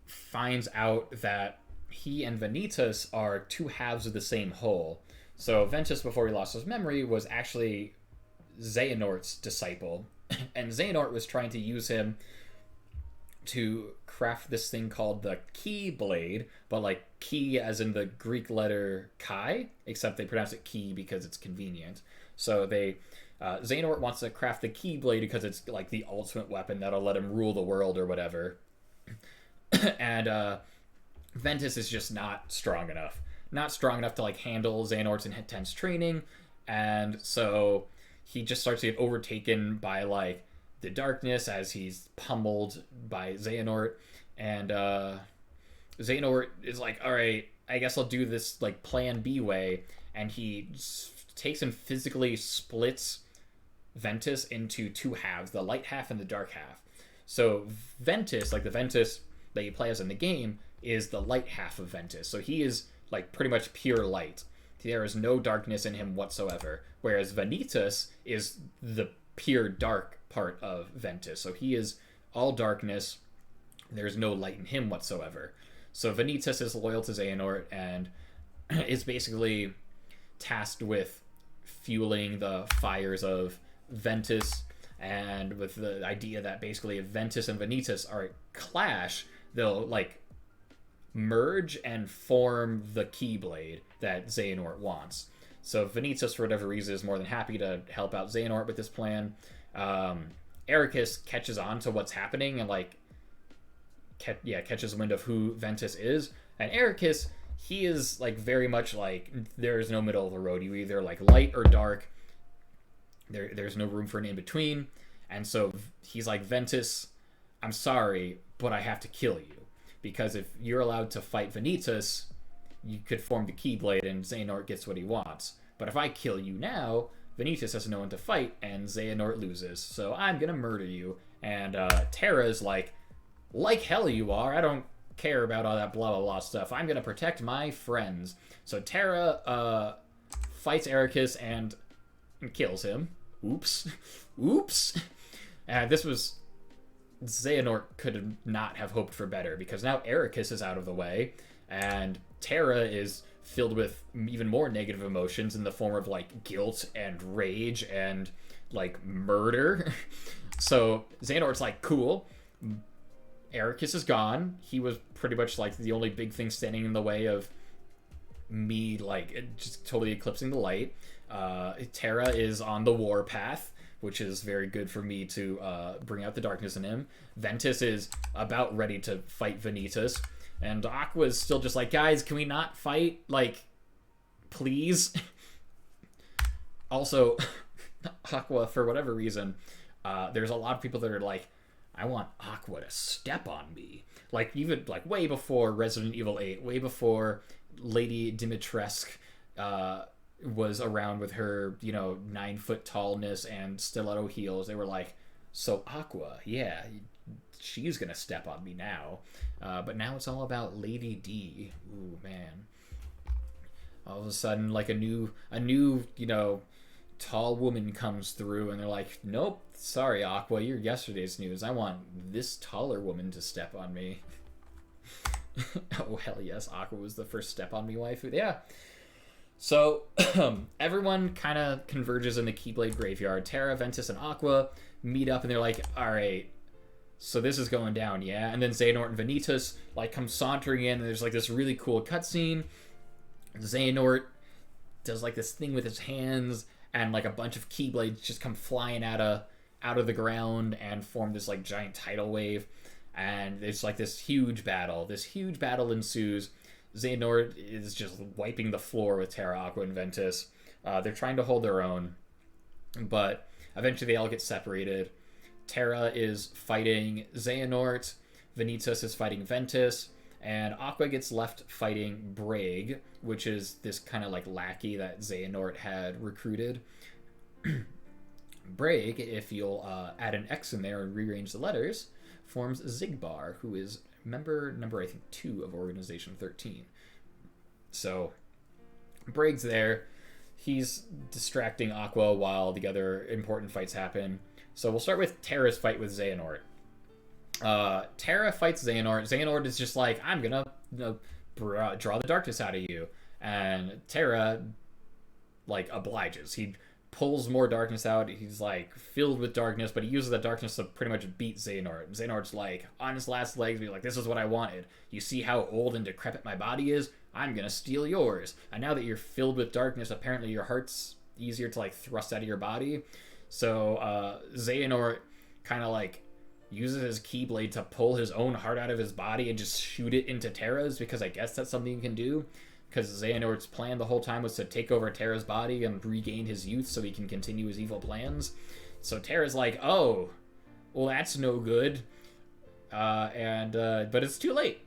Speaker 1: finds out that he and Vanitas are two halves of the same whole. So Ventus, before he lost his memory, was actually Xehanort's disciple. And Xehanort was trying to use him to craft this thing called the Keyblade, but like key as in the Greek letter chi, except they pronounce it key because it's convenient. So Xehanort wants to craft the Keyblade because it's like the ultimate weapon that'll let him rule the world or whatever. And Ventus is just not strong enough. Not strong enough to like handle Xehanort's intense training, and so he just starts to get overtaken by like the darkness as he's pummeled by Xehanort. And Xehanort is like, all right, I guess I'll do this like plan B way, and he takes and physically splits Ventus into two halves, the light half and the dark half. So Ventus, like the Ventus that you play as in the game, is the light half of Ventus. So he is like pretty much pure light. There is no darkness in him whatsoever. Whereas Vanitas is the pure dark part of Ventus. So he is all darkness. There's no light in him whatsoever. So Vanitas is loyal to Xehanort and is basically tasked with fueling the fires of Ventus, and with the idea that basically if Ventus and Vanitas are at clash, they'll like merge and form the Keyblade that Xehanort wants. So Vanitas, for whatever reason, is more than happy to help out Xehanort with this plan. Ericus catches on to what's happening and like catches wind of who Ventus is. And Ericus, he is like very much like there is no middle of the road. You either like light or dark. There's no room for an in-between. And so he's like, Ventus, I'm sorry, but I have to kill you. Because if you're allowed to fight Vanitas, you could form the Keyblade and Xehanort gets what he wants. But if I kill you now, Vanitas has no one to fight and Xehanort loses. So I'm gonna murder you. And Terra's like hell you are. I don't care about all that blah blah blah stuff. I'm gonna protect my friends. So Terra fights Ericus and kills him. Oops. This was... Xehanort could not have hoped for better, because now Ericus is out of the way, and Terra is filled with even more negative emotions in the form of like guilt and rage and like murder. So Xehanort's like, cool, Ericus is gone. He was pretty much like the only big thing standing in the way of me like just totally eclipsing the light. Terra is on the warpath which is very good for me to bring out the darkness in him. Ventus is about ready to fight Vanitas, and Aqua's still just like, guys, can we not fight? Like, please? Also, Aqua, for whatever reason, there's a lot of people that are like, I want Aqua to step on me. Like, even, like, way before Resident Evil 8, way before Lady Dimitrescu was around with her, 9-foot tallness and stiletto heels. They were like, so Aqua, yeah, she's gonna step on me now. But now it's all about Lady D. Ooh, man. All of a sudden, like, a new, tall woman comes through, and they're like, nope, sorry, Aqua, you're yesterday's news. I want this taller woman to step on me. Oh, hell yes, Aqua was the first step on me waifu. Yeah. So, everyone kind of converges in the Keyblade graveyard. Terra, Ventus, and Aqua meet up, and they're like, alright, so this is going down, yeah? And then Xehanort and Vanitas, like, come sauntering in, and there's, like, this really cool cutscene. Xehanort does, like, this thing with his hands, and, like, a bunch of Keyblades just come flying out of the ground and form this, like, giant tidal wave. And it's, like, this huge battle. This huge battle ensues. Xehanort is just wiping the floor with Terra, Aqua, and Ventus. They're trying to hold their own, but eventually they all get separated. Terra is fighting Xehanort, Vanitas is fighting Ventus, and Aqua gets left fighting Braig, which is this kind of like lackey that Xehanort had recruited. Braig, if you'll add an X in there and rearrange the letters, forms Zigbar, who is member number, I think, 2 of Organization 13. So, Braig's there. He's distracting Aqua while the other important fights happen. So we'll start with Terra's fight with Xehanort. Terra fights Xehanort. Xehanort is just like, I'm gonna draw the darkness out of you. And Terra, like, obliges. He pulls more darkness out. He's, like, filled with darkness, but he uses that darkness to pretty much beat Xehanort. Xehanort's, like, on his last legs, being like, this is what I wanted. You see how old and decrepit my body is? I'm gonna steal yours. And now that you're filled with darkness, apparently your heart's easier to, like, thrust out of your body. So, Xehanort kind of, like, uses his Keyblade to pull his own heart out of his body and just shoot it into Terra's, because I guess that's something you can do. Because Xehanort's plan the whole time was to take over Terra's body and regain his youth so he can continue his evil plans. So Terra's like, oh, well, that's no good. But it's too late.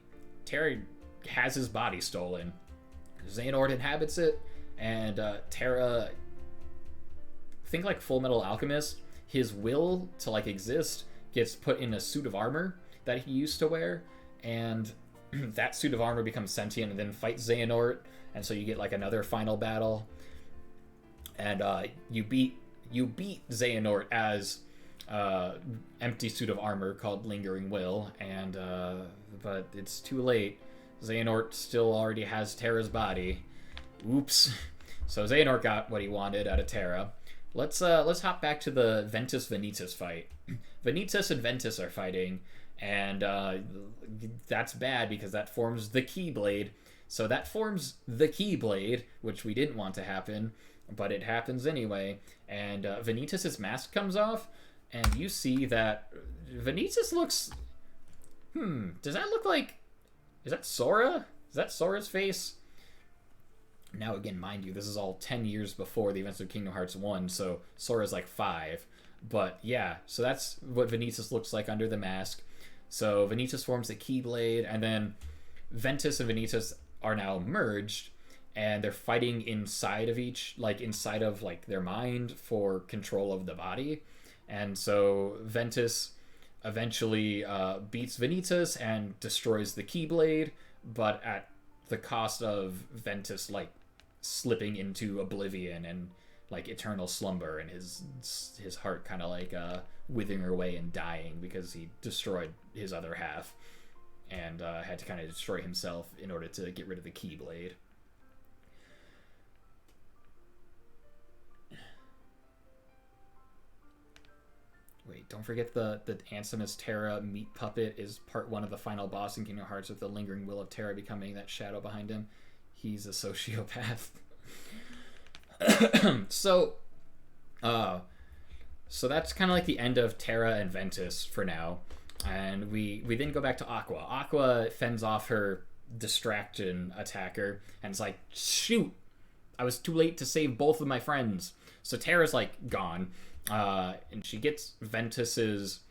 Speaker 1: Terra has his body stolen. Xehanort inhabits it, and Terra, think like Full Metal Alchemist, his will to, like, exist gets put in a suit of armor that he used to wear, and that suit of armor becomes sentient and then fights Xehanort, and so you get, like, another final battle, and you beat Xehanort as empty suit of armor called Lingering Will, and but it's too late. Xehanort still already has Terra's body. Oops. So Xehanort got what he wanted out of Terra. Let's hop back to the Ventus Vanitas fight. Vanitas and Ventus are fighting, and that's bad because that forms the Keyblade. So that forms the Keyblade, which we didn't want to happen, but it happens anyway. And Vanitas' mask comes off, and you see that Vanitas looks... does that look like... Is that Sora? Is that Sora's face? Now, again, mind you, this is all 10 years before the events of Kingdom Hearts 1, so Sora's like 5. But yeah, so that's what Vanitas looks like under the mask. So Vanitas forms the Keyblade, and then Ventus and Vanitas are now merged, and they're fighting inside of each, like inside of like their mind for control of the body. And so Ventus eventually beats Vanitas and destroys the Keyblade, but at the cost of Ventus like slipping into oblivion and like eternal slumber, and his heart kind of like withering away and dying because he destroyed his other half and had to kind of destroy himself in order to get rid of the Keyblade. Wait, don't forget the Ansemus Terra meat puppet is part 1 of the final boss in Kingdom Hearts, with the lingering will of Terra becoming that shadow behind him. He's a sociopath. So, So that's kind of like the end of Terra and Ventus for now. And we then go back to Aqua. Aqua fends off her distraction attacker and it's like, shoot, I was too late to save both of my friends. So Terra's like gone. And she gets Ventus's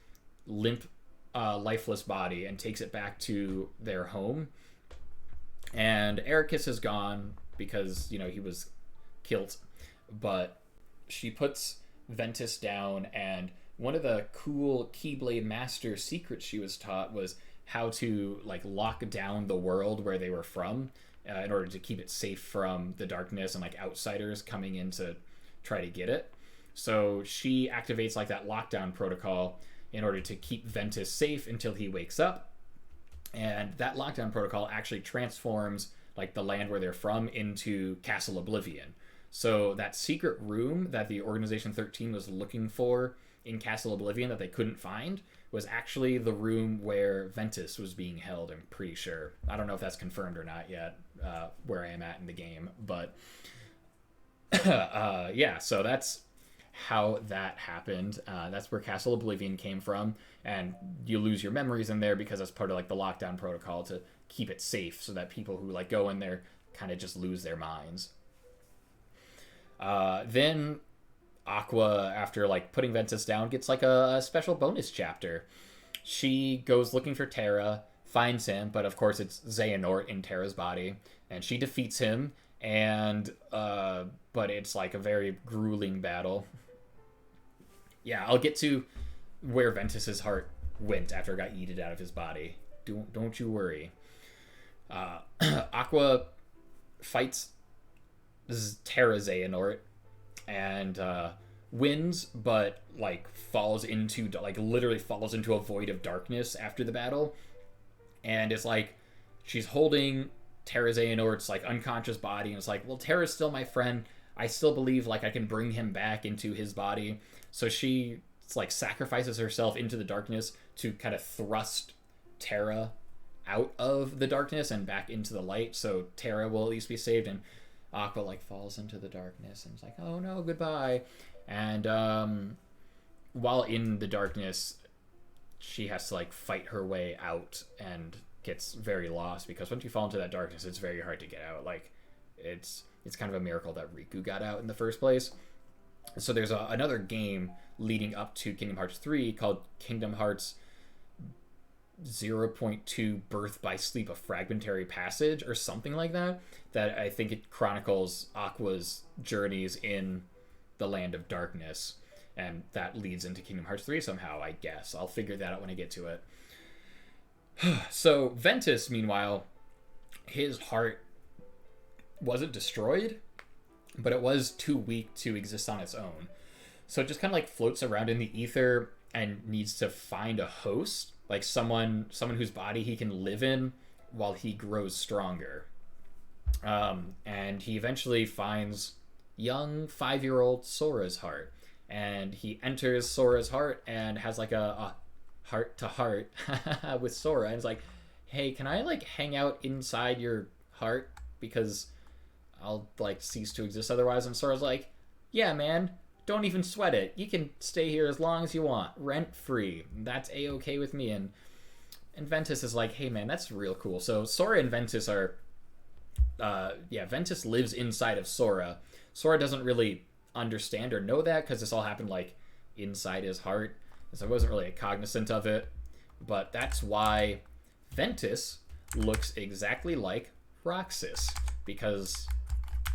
Speaker 1: limp, lifeless body and takes it back to their home. And Ericus is gone because, you know, he was killed. But she puts Ventus down, and one of the cool Keyblade Master secrets she was taught was how to like lock down the world where they were from in order to keep it safe from the darkness and like outsiders coming in to try to get it. So she activates like that lockdown protocol in order to keep Ventus safe until he wakes up. And that lockdown protocol actually transforms like the land where they're from into Castle Oblivion. So that secret room that the Organization 13 was looking for in Castle Oblivion that they couldn't find was actually the room where Ventus was being held, I'm pretty sure. I don't know if that's confirmed or not yet, where I am at in the game. But yeah, so that's how that happened. That's where Castle Oblivion came from. And you lose your memories in there because that's part of like the lockdown protocol to keep it safe so that people who like go in there kind of just lose their minds. Then Aqua, after like putting Ventus down, gets like a special bonus chapter. She goes looking for Terra, finds him, but of course it's Xehanort in Terra's body, and she defeats him. And but it's like a very grueling battle. Yeah, I'll get to where Ventus's heart went after it got yeeted out of his body. Don't you worry. Aqua fights Terra Xehanort and wins, but like literally falls into a void of darkness after the battle. And it's like she's holding Terra Xehanort's like unconscious body, and it's like, well, Terra's still my friend. I still believe like I can bring him back into his body. So she like sacrifices herself into the darkness to kind of thrust Terra out of the darkness and back into the light, so Terra will at least be saved. And Aqua like falls into the darkness and it's like, oh no, goodbye. And while in the darkness, she has to like fight her way out and gets very lost, because once you fall into that darkness, it's very hard to get out. Like it's kind of a miracle that Riku got out in the first place. So there's another game leading up to Kingdom Hearts 3 called Kingdom Hearts 0.2 Birth by Sleep, a Fragmentary Passage, or something like that, that I think it chronicles Aqua's journeys in the Land of Darkness, and that leads into Kingdom Hearts 3 somehow, I guess. I'll figure that out when I get to it. So Ventus, meanwhile, his heart wasn't destroyed, but it was too weak to exist on its own. So it just kind of like floats around in the ether and needs to find a host, like someone whose body he can live in while he grows stronger. And he eventually finds young 5-year-old Sora's heart, and he enters Sora's heart and has like a heart-to-heart with Sora, and it's like, hey, can I like hang out inside your heart because I'll like cease to exist otherwise? And Sora's like, yeah, man, don't even sweat it. You can stay here as long as you want, rent-free. That's a-okay with me. And Ventus is like, hey, man, that's real cool. So Sora and Ventus are... Ventus lives inside of Sora. Sora doesn't really understand or know that because this all happened, like, inside his heart. So I wasn't really cognizant of it. But that's why Ventus looks exactly like Roxas, because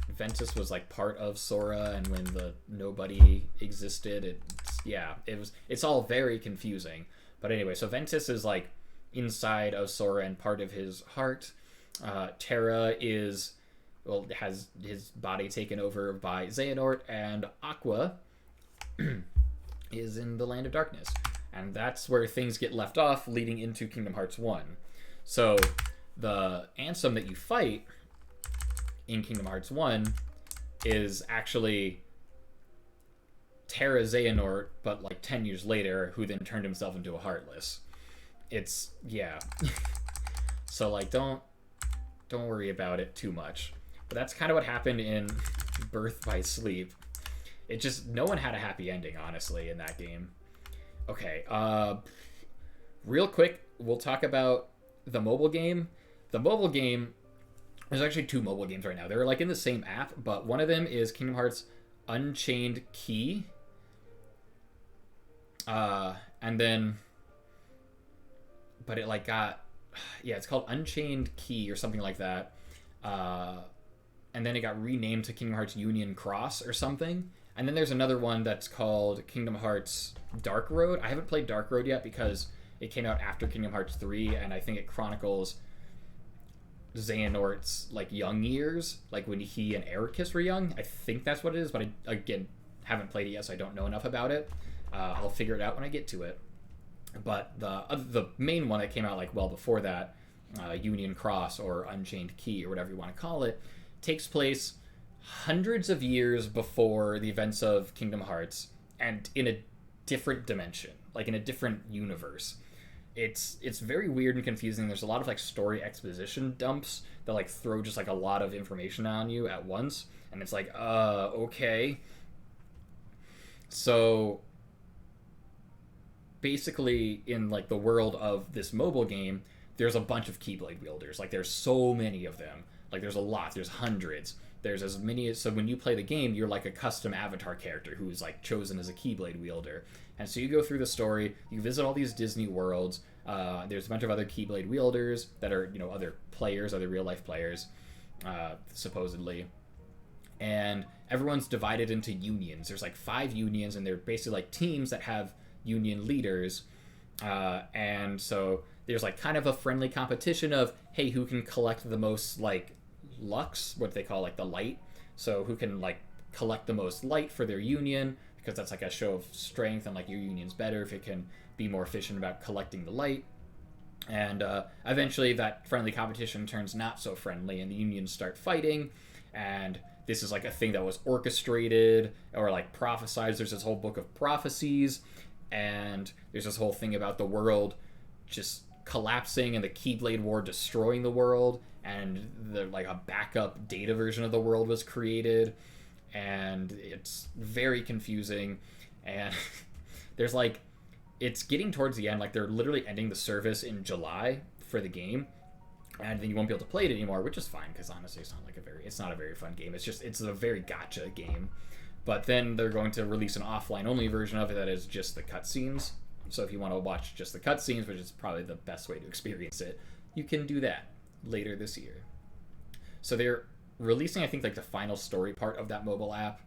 Speaker 1: Ventus was like part of Sora, and when the Nobody existed, it's all very confusing. But anyway, so Ventus is like inside of Sora and part of his heart. Terra has his body taken over by Xehanort, and Aqua is in the Land of Darkness. And that's where things get left off leading into Kingdom Hearts 1. So the Ansem that you fight in Kingdom Hearts 1 is actually Terra Xehanort, but like 10 years later, who then turned himself into a Heartless. It's, yeah. So like, don't worry about it too much. But that's kind of what happened in Birth by Sleep. It just, no one had a happy ending, honestly, in that game. Okay, real quick, we'll talk about the mobile game. The mobile game, there's actually 2 mobile games right now. They're like in the same app, but one of them is Kingdom Hearts Unchained Key. And then, but it like got, yeah, it's called Unchained Key or something like that. And then it got renamed to Kingdom Hearts Union Cross or something. And then there's another one that's called Kingdom Hearts Dark Road. I haven't played Dark Road yet because it came out after Kingdom Hearts 3, and I think it chronicles Xehanort's like young years, like when he and Ericus were young. I think that's what it is, but I, again, haven't played it yet, so I don't know enough about it. I'll figure it out when I get to it. But the main one that came out like well before that, Union Cross or Unchained Key or whatever you want to call it, takes place hundreds of years before the events of Kingdom Hearts and in a different dimension, like in a different universe. It's very weird and confusing. There's a lot of like story exposition dumps that like throw just like a lot of information on you at once, and it's like okay. So basically in like the world of this mobile game, there's a bunch of Keyblade wielders. Like there's so many of them. Like there's a lot. There's hundreds. There's as many as, so when you play the game, you're like a custom avatar character who's like chosen as a Keyblade wielder. And so you go through the story, you visit all these Disney worlds. There's a bunch of other Keyblade wielders that are, you know, other players, other real life players, supposedly. And everyone's divided into unions. There's like 5 unions, and they're basically like teams that have union leaders. And so there's like kind of a friendly competition of, hey, who can collect the most like Lux, what they call like the light. So who can like collect the most light for their union, because that's like a show of strength, and like your union's better if it can be more efficient about collecting the light. And eventually that friendly competition turns not so friendly, and the unions start fighting. And this is like a thing that was orchestrated or like prophesized. There's this whole book of prophecies, and there's this whole thing about the world just collapsing and the Keyblade War destroying the world, and the like a backup data version of the world was created, and it's very confusing. And there's like, it's getting towards the end, like they're literally ending the service in July for the game, and then you won't be able to play it anymore, which is fine because honestly it's not a very fun game. It's a very gacha game. But then they're going to release an offline only version of it that is just the cutscenes. So if you want to watch just the cutscenes, which is probably the best way to experience it, you can do that later this year. So they're releasing, I think, like the final story part of that mobile app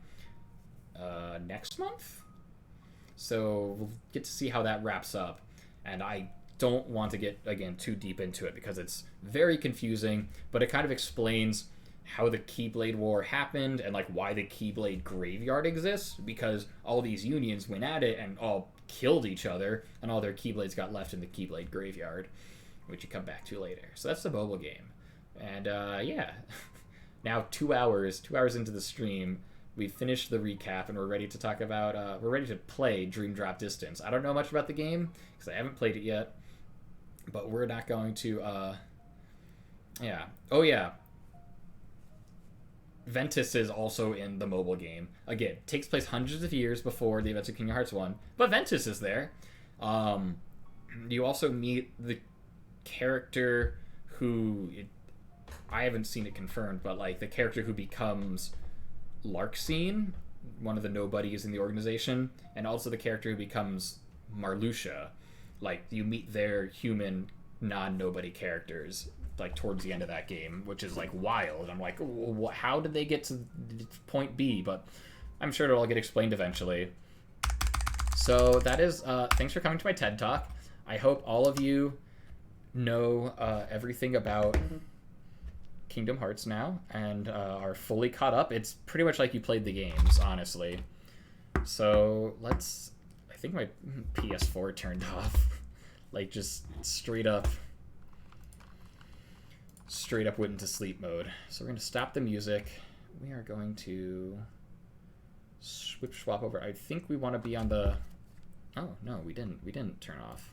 Speaker 1: next month. So we'll get to see how that wraps up. And I don't want to get, again, too deep into it because it's very confusing, but it kind of explains how the Keyblade War happened and like why the Keyblade Graveyard exists, because all these unions went at it and all killed each other, and all their Keyblades got left in the Keyblade Graveyard, which you come back to later. So that's the mobile game. And yeah, now 2 hours into the stream, we've finished the recap, and we're ready to talk about, we're ready to play Dream Drop Distance. I don't know much about the game because I haven't played it yet, but we're not going to, yeah. Oh yeah. Ventus is also in the mobile game. Again, it takes place hundreds of years before the events of Kingdom Hearts 1, but Ventus is there. You also meet the character who, I haven't seen it confirmed, but like the character who becomes Larxene, one of the Nobodies in the organization, and also the character who becomes Marluxia. Like, you meet their human non-Nobody characters like towards the end of that game, which is like wild. I'm like, how did they get to point B? But I'm sure it'll all get explained eventually. So that is, thanks for coming to my TED Talk. I hope all of you know everything about Kingdom Hearts now and are fully caught up. It's pretty much like you played the games, honestly. So let's, I think my PS4 turned off. Like just straight up went into sleep mode. So we're going to stop the music. We are going to swap over. I think we want to be on the, oh no, we didn't turn off.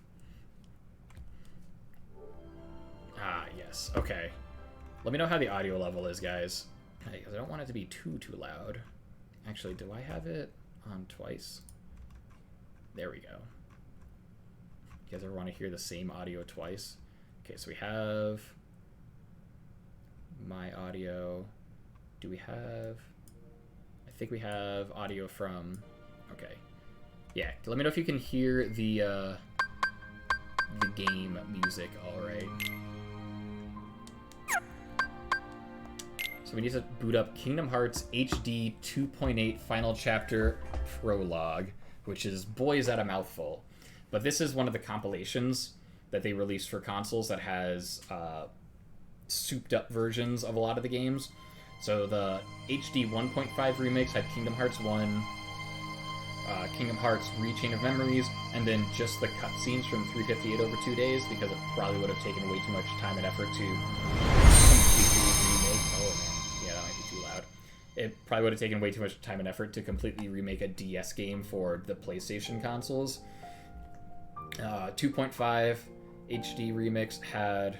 Speaker 1: Ah, yes. Okay. Let me know how the audio level is, guys. I don't want it to be too loud. Actually, do I have it? on twice? There we go. You guys ever want to hear the same audio twice? Okay, so we have my audio. Do we have... I think we have audio from... Okay. Yeah, let me know if you can hear the game music all right. So we need to boot up Kingdom Hearts HD 2.8 Final Chapter Prologue, which is, boy, is that a mouthful. But this is one of the compilations that they released for consoles that has souped up versions of a lot of the games. So the HD 1.5 remix had Kingdom Hearts 1, Kingdom Hearts Rechain of Memories, and then just the cutscenes from 358 over 2 days, because it probably would have taken way too much time and effort to completely remake. Oh man, yeah, that might be too loud. It probably would have taken way too much time and effort to completely remake a DS game for the PlayStation consoles. 2.5 HD remix had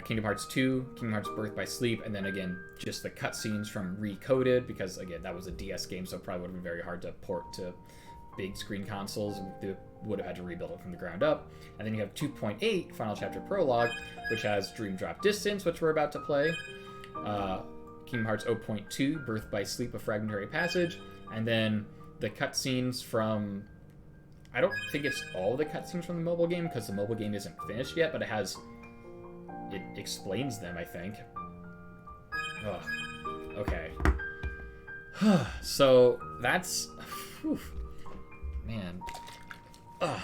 Speaker 1: Kingdom Hearts 2, Kingdom Hearts Birth by Sleep, and then again, just the cutscenes from Recoded, because again, that was a DS game, so it probably would have been very hard to port to big screen consoles. They would have had to rebuild it from the ground up. And then you have 2.8 Final Chapter Prologue, which has Dream Drop Distance, which we're about to play, Kingdom Hearts 0.2, Birth by Sleep, A Fragmentary Passage, and then the cutscenes from... I don't think it's all the cutscenes from the mobile game, because the mobile game isn't finished yet, but it explains them, I think. Ugh. Okay. So, that's... Whew. Man. Ugh.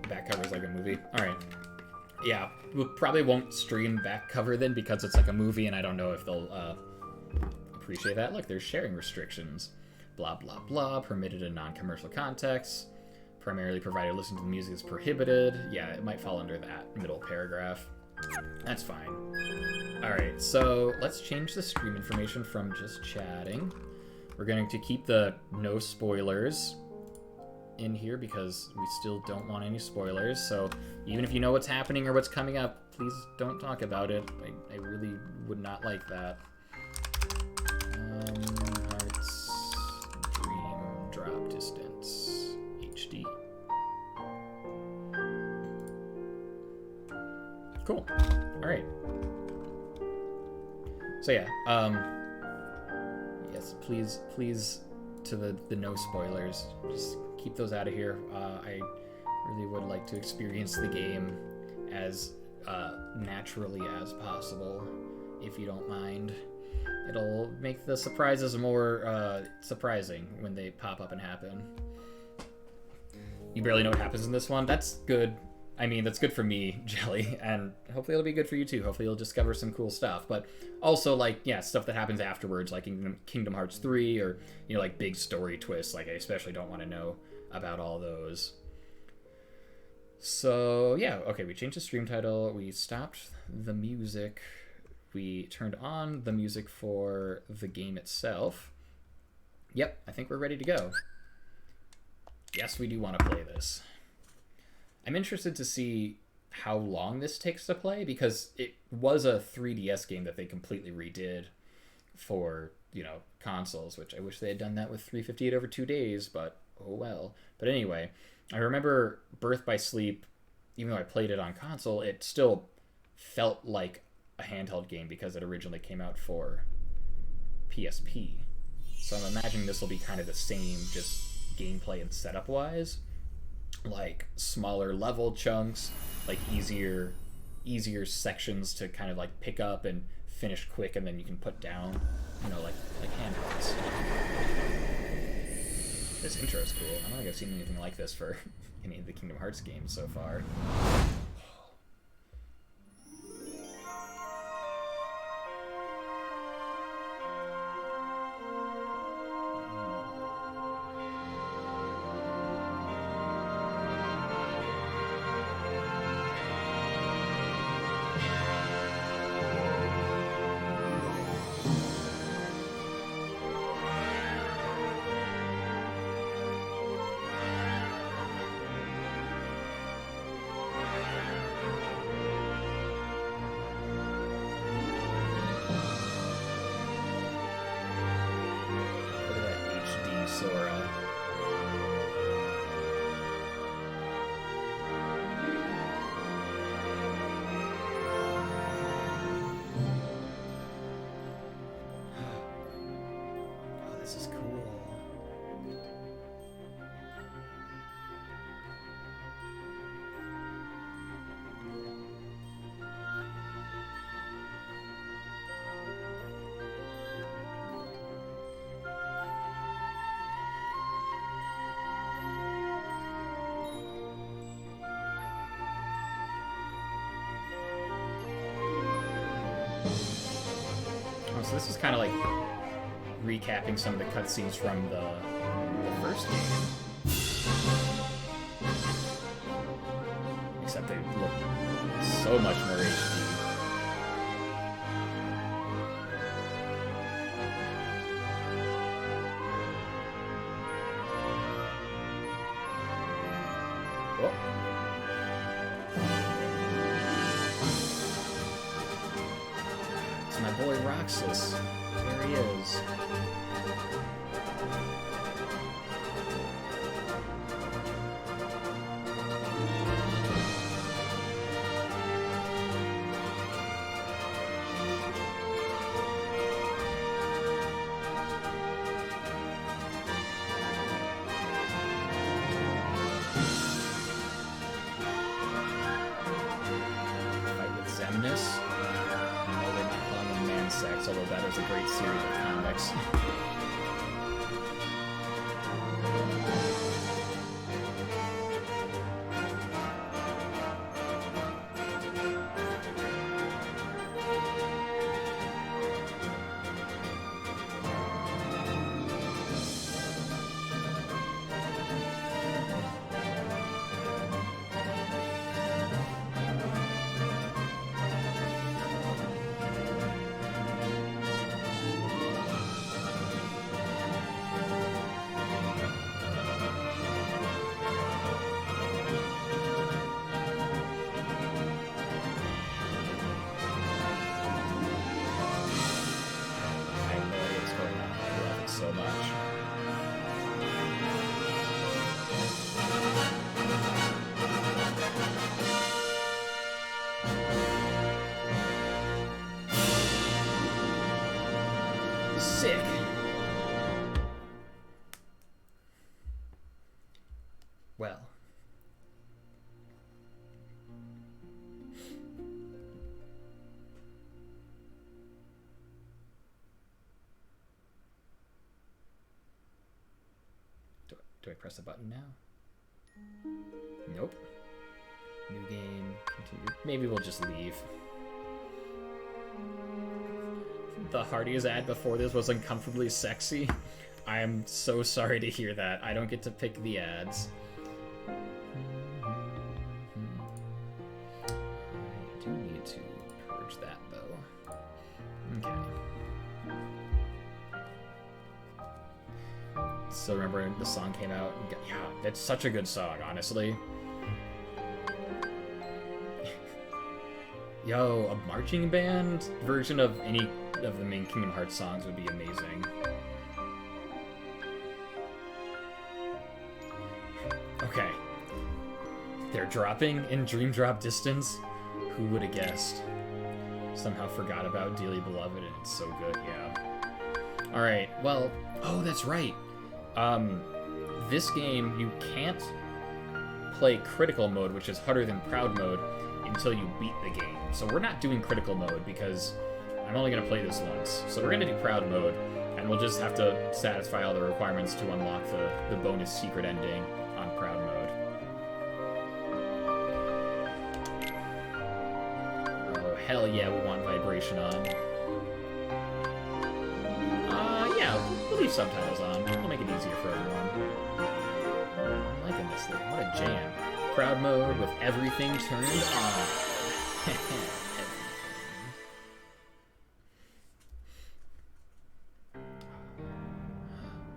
Speaker 1: Back cover's like a movie. Alright. Yeah, we probably won't stream back cover then, because it's like a movie, and I don't know if they'll appreciate that. Look, there's sharing restrictions. Blah, blah, blah. Permitted in non-commercial contexts. Primarily provided listening to the music is prohibited. Yeah, it might fall under that middle paragraph. That's fine. Alright, so let's change the stream information from just chatting. We're going to keep the no spoilers in here because we still don't want any spoilers. So even if you know what's happening or what's coming up, please don't talk about it. I really would not like that. Hearts, Dream, Drop Distance, HD. Cool. All right. So yeah, yes, please, to the no spoilers. Just keep those out of here. I really would like to experience the game as naturally as possible, if you don't mind. It'll make the surprises more surprising when they pop up and happen. You barely know what happens in this one? That's good. I mean, that's good for me, Jelly, and hopefully it'll be good for you too. Hopefully you'll discover some cool stuff, but also, like, yeah, stuff that happens afterwards, like in Kingdom Hearts 3, or, you know, like big story twists. Like, I especially don't want to know about all those. So, yeah, okay, we changed the stream title, we stopped the music, we turned on the music for the game itself. Yep, I think we're ready to go. Yes, we do want to play this. I'm interested to see how long this takes to play, because it was a 3DS game that they completely redid for, you know, consoles, which I wish they had done that with 358 over 2 days, but oh well. But anyway, I remember Birth by Sleep, even though I played it on console, it still felt like a handheld game because it originally came out for PSP. So I'm imagining this will be kind of the same, just gameplay and setup wise. Like smaller level chunks, like easier sections to kind of like pick up and finish quick, and then you can put down, you know, like handhelds. This intro is cool. I don't think I've seen anything like this for any of the Kingdom Hearts games so far. Oh, so this is kind of like recapping some of the cutscenes from the first game. Except they look so much more HD. Oh. It's my boy Roxas. There he is. Xemnas. Oh, they're not calling him Man-Sex, although that is a great series of comics. So much. Sick. Well. Do I press the button now? Nope. New game, continue. Maybe we'll just leave. The Hardy's ad before this was uncomfortably sexy. I am so sorry to hear that. I don't get to pick the ads. I do need to purge that, though. Okay. Still remember the song came out. Yeah, it's such a good song, honestly. Yo, a marching band version of any of the main Kingdom Hearts songs would be amazing. Okay. They're dropping in Dream Drop Distance. Who would have guessed? Somehow forgot about Dearly Beloved, and it's so good, yeah. Alright, well, oh, that's right. This game, you can't play critical mode, which is harder than proud mode, until you beat the game. So we're not doing critical mode because I'm only going to play this once. So we're going to do proud mode, and we'll just have to satisfy all the requirements to unlock the bonus secret ending on proud mode. Oh, hell yeah, we want vibration on. Yeah, we'll leave subtitles on. We'll make it easier for everyone. I'm liking this thing. What a jam. Proud mode with everything turned on.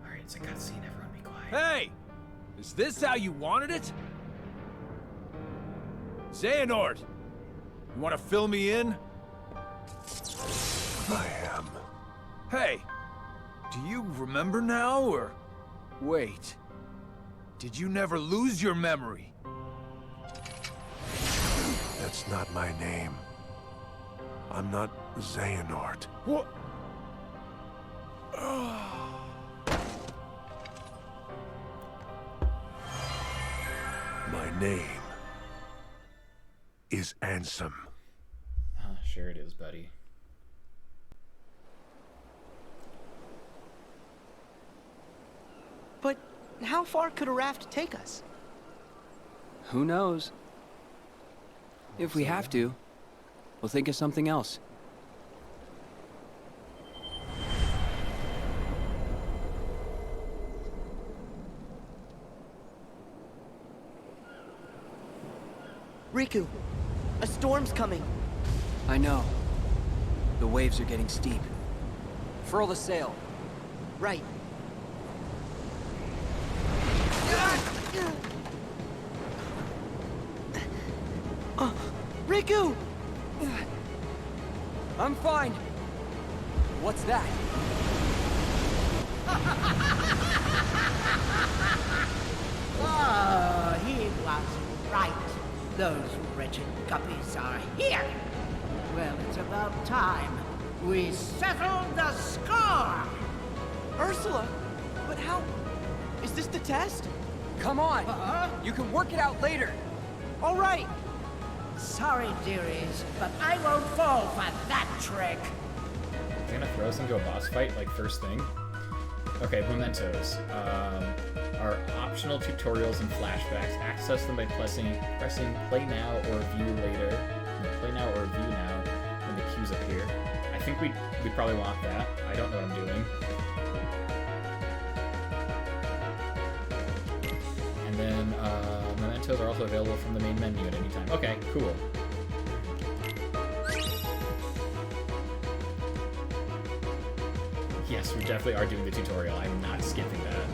Speaker 1: Alright, it's a cutscene. Everyone be quiet.
Speaker 2: Hey! Is this how you wanted it? Xehanort! You want to fill me in?
Speaker 3: I am.
Speaker 2: Hey! Do you remember now, or... Wait. Did you never lose your memory?
Speaker 3: That's not my name. I'm not Xehanort.
Speaker 2: What?
Speaker 3: My name is Ansem.
Speaker 1: Sure it is, buddy.
Speaker 4: But how far could a raft take us?
Speaker 5: Who knows? If we have to, we'll think of something else.
Speaker 4: Riku, a storm's coming.
Speaker 5: I know. The waves are getting steep. Furl the sail.
Speaker 4: Right. Riku!
Speaker 5: I'm fine. What's that?
Speaker 6: Oh, he was right. Those wretched guppies are here. Well, it's about time we settled the score.
Speaker 4: Ursula! But how... Is this the test?
Speaker 5: Come on. You can work it out later.
Speaker 4: All right.
Speaker 6: Sorry, dearies, but I won't fall for that trick.
Speaker 1: Is he gonna throw us into a boss fight, like, first thing? Okay, mementos. Are optional tutorials and flashbacks. Access them by pressing play now or view later. No, play now or view now when the cues appear. I think we probably want that. I don't know what I'm doing. And then mementos are also available from the main menu at any time. Okay, cool. Yes, we definitely are doing the tutorial. I'm not skipping that.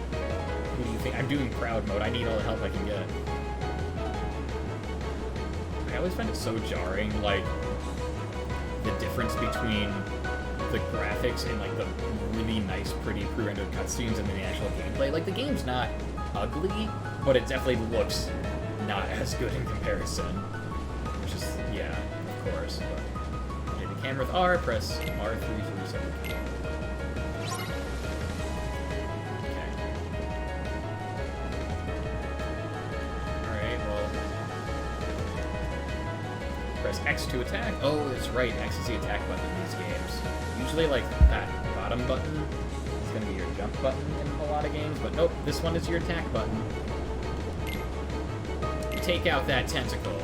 Speaker 1: Who do you think? I'm doing proud mode. I need all the help I can get. I always find it so jarring, like, the difference between the graphics and, like, the really nice, pretty pre-rendered cutscenes and then the actual gameplay. Like, the game's not ugly, but it definitely looks not as good in comparison. Which is, yeah, of course. But, okay, the camera with R, press R3 for reset. X to attack. Oh, that's right. X is the attack button in these games. Usually, like, that bottom button is going to be your jump button in a lot of games, but nope, this one is your attack button. Take out that tentacle.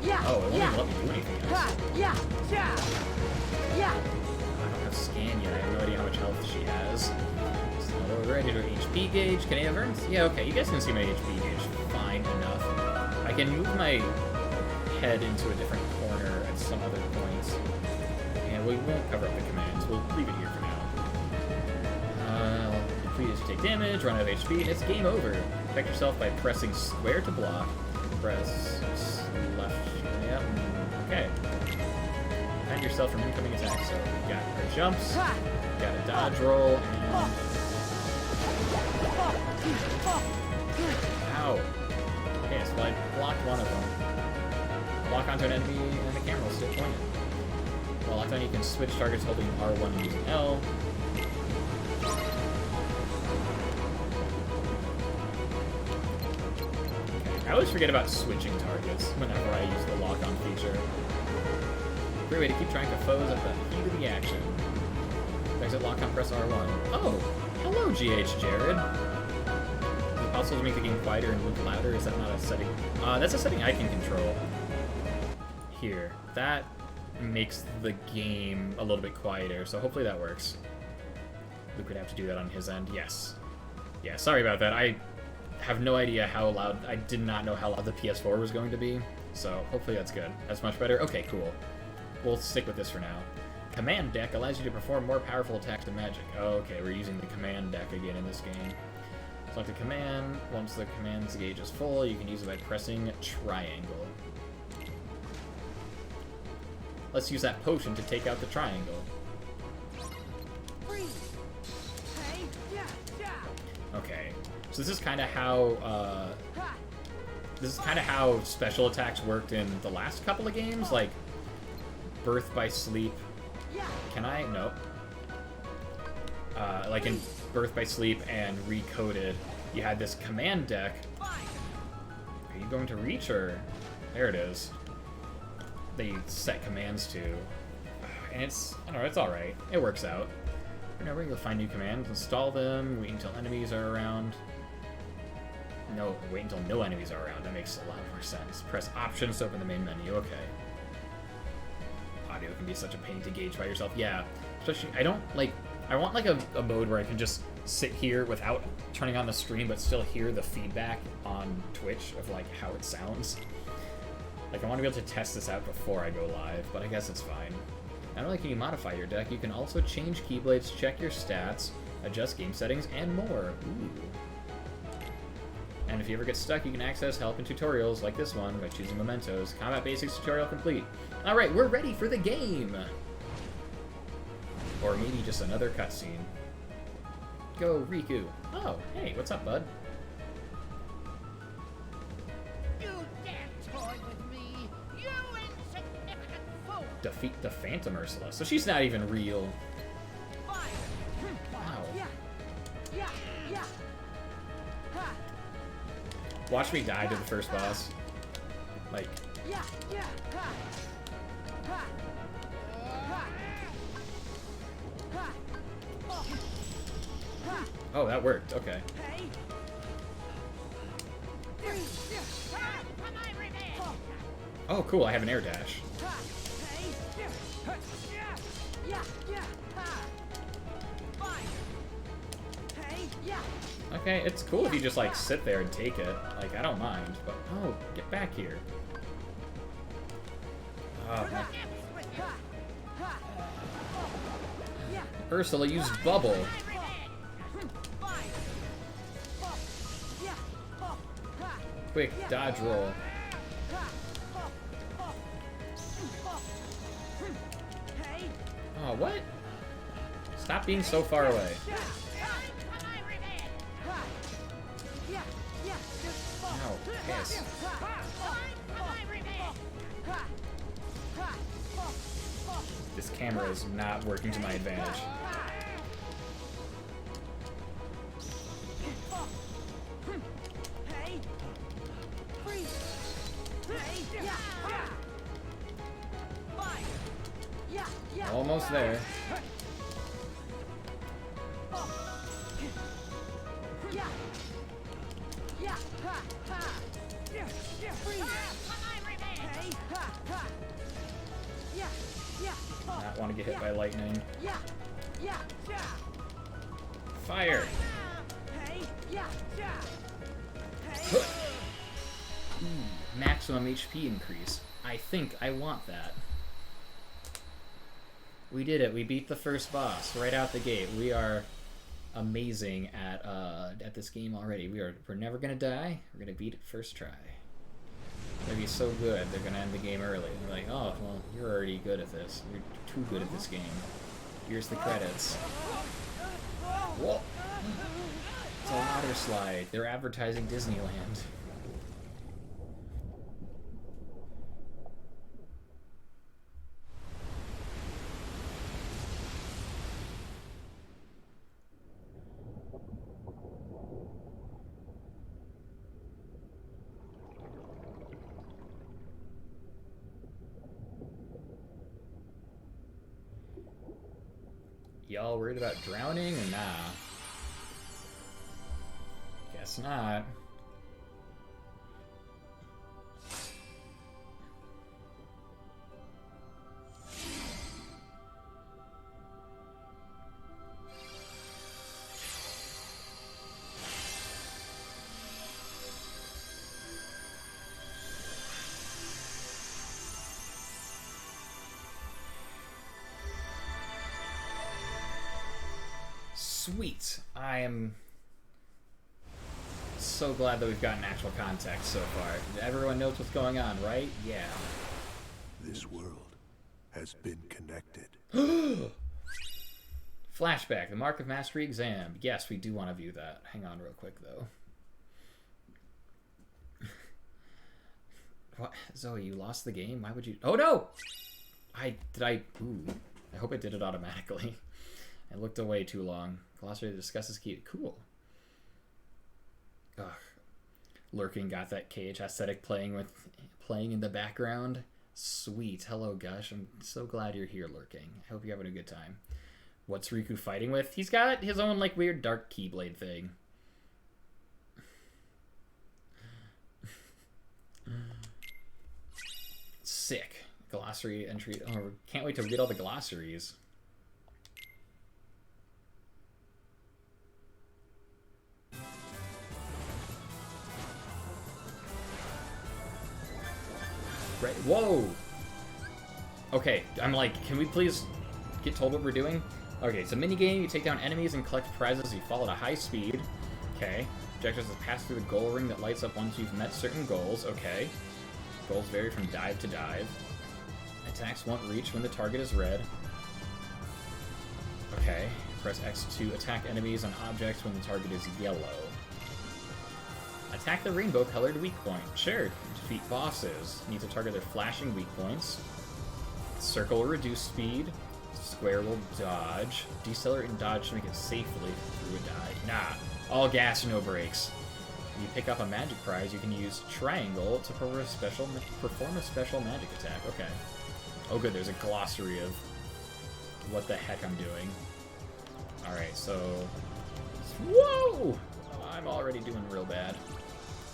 Speaker 6: Yeah.
Speaker 1: Oh, it won't even let me do anything else.
Speaker 6: Yeah.
Speaker 1: I don't have scan yet. I have no idea how much health she has. So we're ready to HP gauge. Can I have earns? Yeah, okay. You guys can see my HP gauge fine enough. I can move my head into a different corner at some other points. And we won't cover up the commands. We'll leave it here for now. Please take damage, run out of HP, and it's game over. Protect yourself by pressing square to block. Press left. Yep. Okay. Defend yourself from incoming attacks. So we got our jumps, got a dodge roll, and... Ow. Okay, so I blocked one of them. Lock onto an enemy, and the camera will stay pointed. While locked on, you can switch targets holding R1 and using L. Okay. I always forget about switching targets whenever I use the lock-on feature. Great way to keep track of foes at the heat of the action. Exit lock-on, press R1. Oh! Hello, GH Jared! Is it possible to make the game quieter and move louder? Is that not a setting? That's a setting I can control. Here. That makes the game a little bit quieter, so hopefully that works. Luke would have to do that on his end. Yes. Yeah, sorry about that. I have no idea how loud... I did not know how loud the PS4 was going to be, so hopefully that's good. That's much better? Okay, cool. We'll stick with this for now. Command deck allows you to perform more powerful attacks than magic. Okay, we're using the command deck again in this game. Select a command. Once the command's gauge is full, you can use it by pressing triangle. Let's use that potion to take out the triangle. Okay, so this is kind of how special attacks worked in the last couple of games, like Birth by Sleep. Can I? No. Like in Birth by Sleep and Recoded, you had this command deck. Are you going to reach, or there it is? They set commands to, and it's, I don't know, it's alright. It works out. Whenever you'll find new commands, install them, wait until enemies are around. No, wait until no enemies are around. That makes a lot more sense. Press options to open the main menu. Okay. Audio can be such a pain to gauge by yourself. Yeah, especially, I don't, like, I want, like, a mode where I can just sit here without turning on the stream, but still hear the feedback on Twitch of like how it sounds. Like I want to be able to test this out before I go live, but I guess it's fine. Not only can you modify your deck, you can also change keyblades, check your stats, adjust game settings, and more. Ooh. And if you ever get stuck, you can access help and tutorials like this one by choosing Mementos. Combat Basics tutorial complete. Alright, we're ready for the game! Or maybe just another cutscene. Go, Riku. Oh, hey, what's up, bud?
Speaker 6: You dare toy with me, you insignificant fool!
Speaker 1: Defeat the Phantom Ursula. So she's not even real.
Speaker 6: Fire!
Speaker 1: Wow.
Speaker 6: Yeah, yeah, yeah. Ha!
Speaker 1: Watch me die to the first boss. Like,
Speaker 6: Yeah, yeah, ha! Ha! Ha! Ha! Oh. Ha!
Speaker 1: oh, that worked. Okay.
Speaker 6: Hey! For my revenge!
Speaker 1: Oh, cool. I have an air dash.
Speaker 6: Ha! Hey! Yeah, yeah, ha! Fire! Hey! Yeah!
Speaker 1: Okay, it's cool if you just, like, sit there and take it. Like, I don't mind, but... Oh, get back here. Oh, man.
Speaker 6: Ha! Ha! Yeah!
Speaker 1: Ursula used bubble.
Speaker 6: Fire! Yeah! Ha!
Speaker 1: Quick dodge roll.
Speaker 6: Hey!
Speaker 1: Oh, what? Stop being so far away.
Speaker 6: Yeah! Yeah!
Speaker 1: Ow, piss. This camera is not working to my advantage.
Speaker 6: Hey! Freeze! Hey! Yeah! Fire! Yeah! Yeah!
Speaker 1: Almost there.
Speaker 6: Yeah! Yeah! Ha! Ha! Yeah! Yeah! Freeze! Hey! Ha! Ha! Yeah! Yeah!
Speaker 1: Not want to get hit by lightning.
Speaker 6: Yeah! Yeah! Yeah!
Speaker 1: Fire!
Speaker 6: Hey! Yeah! Yeah!
Speaker 1: Ooh,
Speaker 6: Hey!
Speaker 1: maximum HP increase. I think I want that. We did it. We beat the first boss right out the gate. We are amazing at this game already. We're never gonna die. We're gonna beat it first try. They're gonna be so good. They're gonna end the game early. They're like, oh well, you're already good at this. You're too good at this game. Here's the credits. Whoa! It's a water slide. They're advertising Disneyland. Y'all worried about drowning or nah? Guess not. Sweet. I am so glad that we've gotten actual context so far. Everyone knows what's going on, right? Yeah.
Speaker 3: This world has been connected.
Speaker 1: Flashback, the Mark of Mastery exam. Yes, we do want to view that. Hang on real quick, though. What? Zoe, you lost the game? Why would you... Oh, no! Ooh. I hope it did it automatically. I looked away too long. Glossary discusses key. Cool. Ugh. Lurking got that KH aesthetic playing in the background. Sweet. Hello, Gush. I'm so glad you're here, Lurking. I hope you're having a good time. What's Riku fighting with? He's got his own, like, weird dark keyblade thing. Sick. Glossary entry. Oh, can't wait to read all the glossaries. Right. Whoa! Okay, I'm like, can we please get told what we're doing? Okay, so minigame, you take down enemies and collect prizes. You fall at a high speed. Okay. Objectives is pass through the goal ring that lights up once you've met certain goals. Okay. Goals vary from dive to dive. Attacks won't reach when the target is red. Okay. Press X to attack enemies and objects when the target is yellow. Attack the rainbow-colored weak point. Sure. Defeat bosses. Need to target their flashing weak points. Circle will reduce speed. Square will dodge. Decelerate and dodge to make it safely through a dive. Nah. All gas, no brakes. When you pick up a magic prize, you can use triangle to perform a special magic attack. Okay. Oh good, there's a glossary of what the heck I'm doing. Alright, so... Whoa! I'm already doing real bad.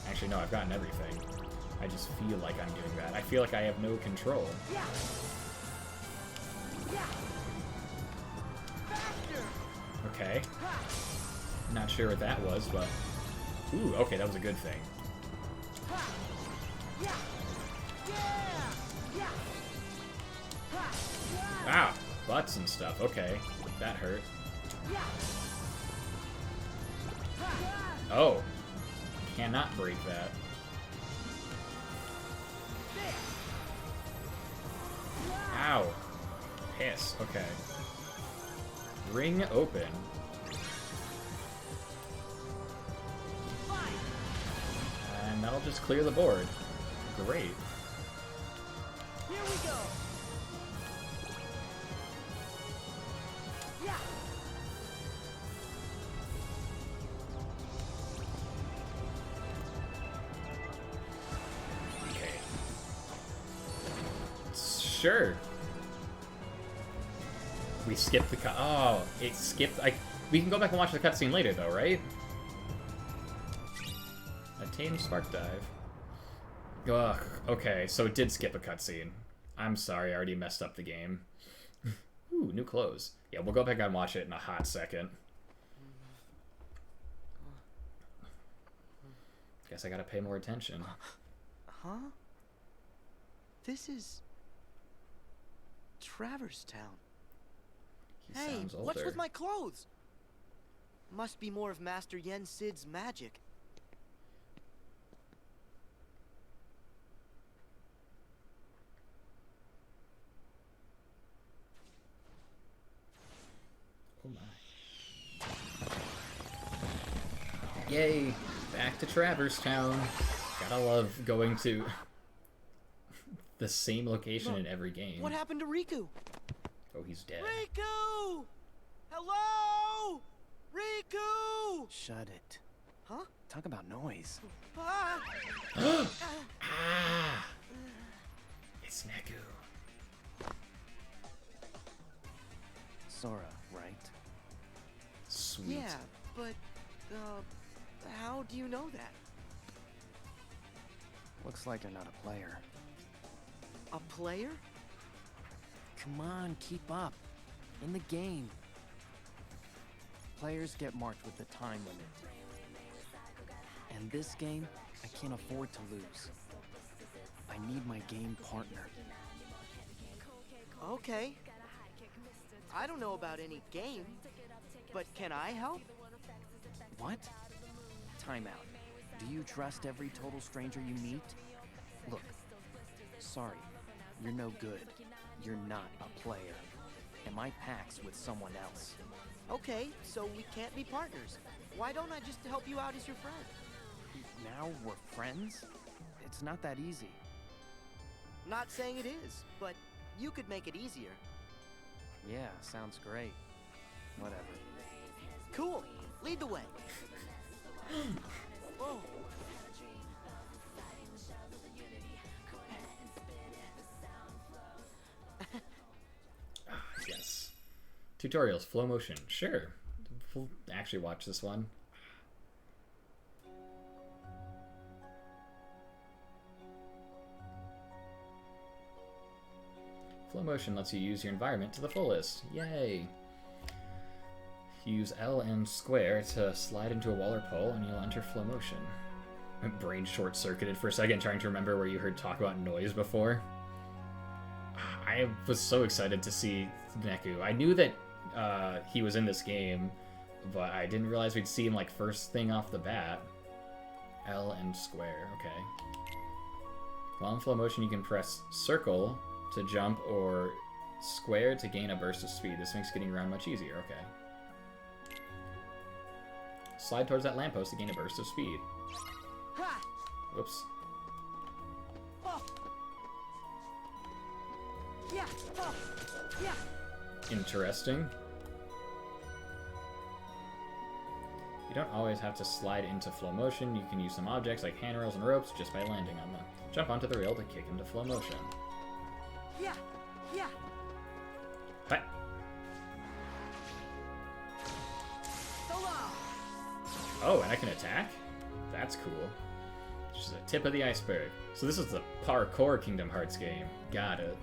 Speaker 1: Actually, no, I've gotten everything. I just feel like I'm doing bad. I feel like I have no control. Okay. Not sure what that was, but... Ooh, okay, that was a good thing. Ah! Butts and stuff. Okay. That hurt. Oh. Cannot break that. Ow. Piss. Okay. Ring open. And that'll just clear the board. Great.
Speaker 4: Here we go.
Speaker 1: Okay. Sure. We skipped the cut. Oh, it skipped. We can go back and watch the cutscene later, though, right? Attain Spark Dive. Ugh. Okay, so it did skip a cutscene. I'm sorry, I already messed up the game. Ooh, new clothes. Yeah, we'll go back and watch it in a hot second. Guess I gotta pay more attention.
Speaker 4: Huh? This is... Traverse Town.
Speaker 1: He
Speaker 4: Hey,
Speaker 1: sounds older.
Speaker 4: what's with my clothes? Must be more of Master Yen Sid's magic.
Speaker 1: Oh my. Yay! Back to Traverse Town. Gotta love going to the same location in every game.
Speaker 4: What happened to Riku?
Speaker 1: Oh, he's dead.
Speaker 4: Riku! Hello? Riku!
Speaker 5: Shut it.
Speaker 4: Huh?
Speaker 5: Talk about noise.
Speaker 4: Ah!
Speaker 1: Ah! It's Neku.
Speaker 5: Sora, right?
Speaker 1: Sweet.
Speaker 4: Yeah, but, how do you know that?
Speaker 5: Looks like you're not a player.
Speaker 4: A player?
Speaker 5: Come on, keep up. In the game. Players get marked with the time limit. And this game, I can't afford to lose. I need my game partner.
Speaker 4: Okay. I don't know about any game, but can I help?
Speaker 5: What? Time out. Do you trust every total stranger you meet? Look, sorry, you're no good. You're not a player. And my pack's with someone else.
Speaker 4: Okay, so we can't be partners. Why don't I just help you out as your friend?
Speaker 5: Now we're friends? It's not that easy.
Speaker 4: Not saying it is, but you could make it easier.
Speaker 5: Yeah, sounds great. Whatever.
Speaker 4: Cool. Lead the way. Whoa.
Speaker 1: Yes. Tutorials, flow motion. Sure. We'll actually watch this one. Flow motion lets you use your environment to the fullest. Yay! Use L and square to slide into a wall or pole and you'll enter flow motion. My brain short-circuited for a second, trying to remember where you heard talk about noise before. I was so excited to see Neku. I knew that he was in this game, but I didn't realize we'd see him like first thing off the bat. L and square, okay. While in flow motion, you can press circle to jump or square to gain a burst of speed. This makes getting around much easier, okay. Slide towards that lamppost to gain a burst of speed. Whoops. Interesting. You don't always have to slide into flow motion. You can use some objects like handrails and ropes just by landing on them. Jump onto the rail to kick into flow motion. Hi. Oh, and I can attack? That's cool. Just the tip of the iceberg. So this is the parkour Kingdom Hearts game. Got it.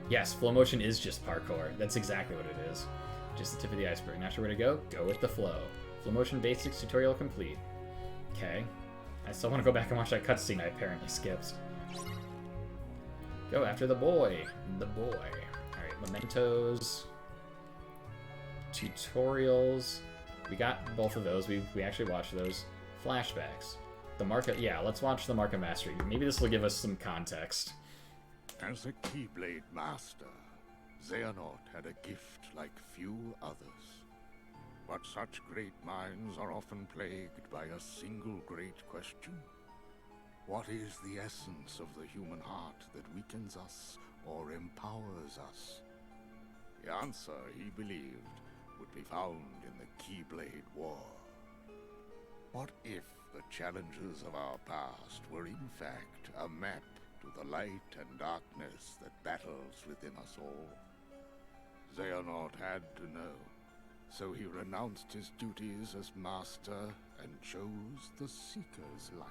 Speaker 1: Yes, flow motion is just parkour. That's exactly what it is. Just the tip of the iceberg. Not sure where to go? Go with the flow. Flow motion basics tutorial complete. Okay. I still want to go back and watch that cutscene I apparently skipped. Go after the boy. The boy. Alright, mementos. Tutorials. We got both of those. We actually watched those. Flashbacks. The mark of... Yeah, let's watch the Mark of Mastery. Maybe this will give us some context.
Speaker 3: As a Keyblade master, Xehanort had a gift like few others. But such great minds are often plagued by a single great question. What is the essence of the human heart that weakens us or empowers us? The answer, he believed, would be found in the Keyblade War. What if the challenges of our past were in fact a map to the light and darkness that battles within us all? Xehanort had to know, so he renounced his duties as master and chose the Seeker's life.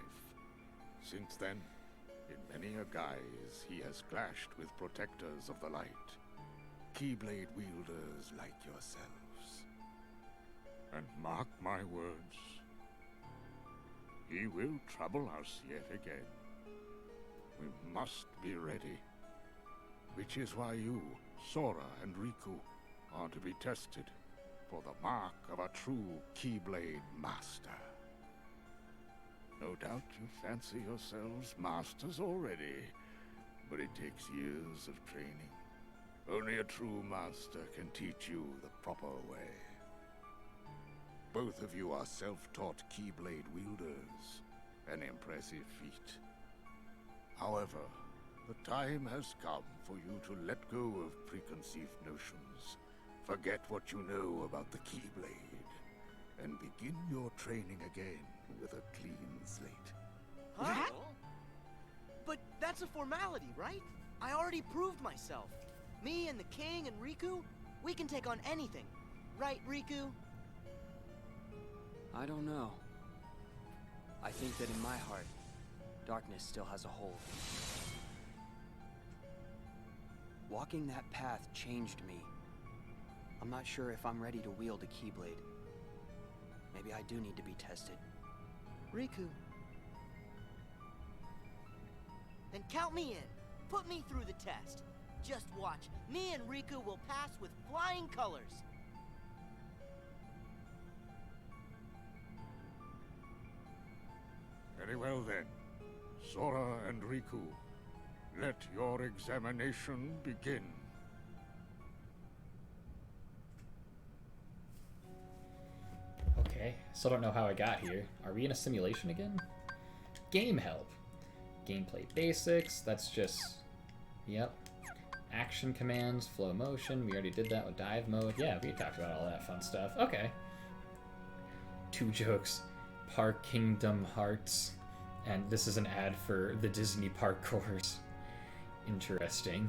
Speaker 3: Since then, in many a guise, he has clashed with protectors of the light, Keyblade wielders like yourselves. And mark my words, he will trouble us yet again. We must be ready. Which is why you, Sora and Riku, are to be tested for the mark of a true Keyblade master. No doubt you fancy yourselves masters already, but it takes years of training. Only a true master can teach you the proper way. Both of you are self-taught Keyblade wielders, an impressive feat. However, the time has come for you to let go of preconceived notions, forget what you know about the Keyblade, and begin your training again with a clean slate.
Speaker 4: Huh? But that's a formality, right? I already proved myself. Me and the King and Riku, we can take on anything. Right, Riku?
Speaker 5: I don't know. I think that in my heart, darkness still has a hold. Walking that path changed me. I'm not sure if I'm ready to wield a Keyblade. Maybe I do need to be tested.
Speaker 4: Riku. Then count me in. Put me through the test. Just watch. Me and Riku will pass with flying colors.
Speaker 3: Very well then. Sora and Riku, let your examination begin.
Speaker 1: Okay, still don't know how I got here. Are we in a simulation again? Game help. Gameplay basics, that's just... Yep. Action commands, flow motion, we already did that with dive mode. Yeah, we talked about all that fun stuff. Okay. 2 jokes. Park Kingdom Hearts. And this is an ad for the Disney Park course. Interesting.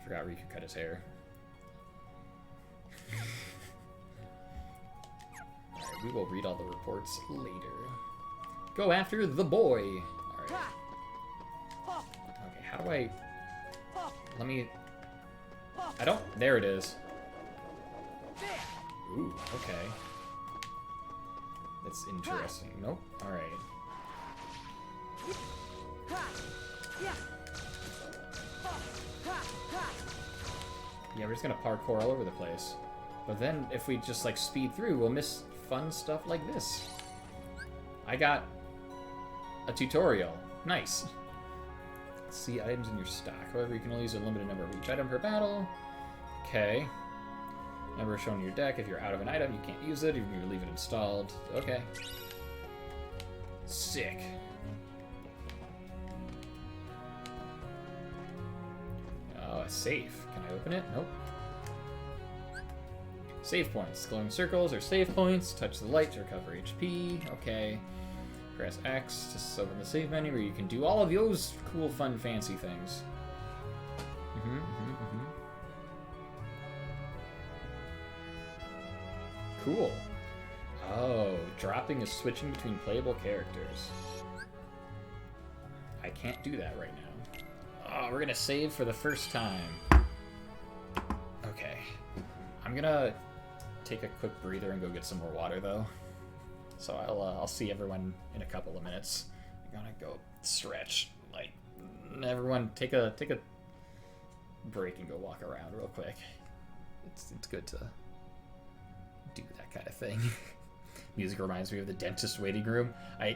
Speaker 1: Forgot Riku cut his hair. Alright, we will read all the reports later. Go after the boy! Alright. Okay, how do I... Let me... I don't... There it is. Ooh, okay. It's interesting. Nope. Alright. Yeah, we're just gonna parkour all over the place. But then, if we just, like, speed through, we'll miss fun stuff like this. I got a tutorial. Nice. See items in your stock. However, you can only use a limited number of each item per battle. Okay. Number shown in your deck. If you're out of an item, you can't use it. Even if you leave it installed. Okay. Sick. Oh, a safe. Can I open it? Nope. Save points. Glowing circles are save points. Touch the light to recover HP. Okay. Press X to open the save menu where you can do all of those cool, fun, fancy things. Cool. Oh, dropping is switching between playable characters. I can't do that right now. Oh, we're gonna save for the first time. Okay. I'm gonna take a quick breather and go get some more water, though. So I'll see everyone in a couple of minutes. I'm gonna go stretch. Like, everyone take a break and go walk around real quick. It's good to do that kind of thing. Music reminds me of the dentist waiting room.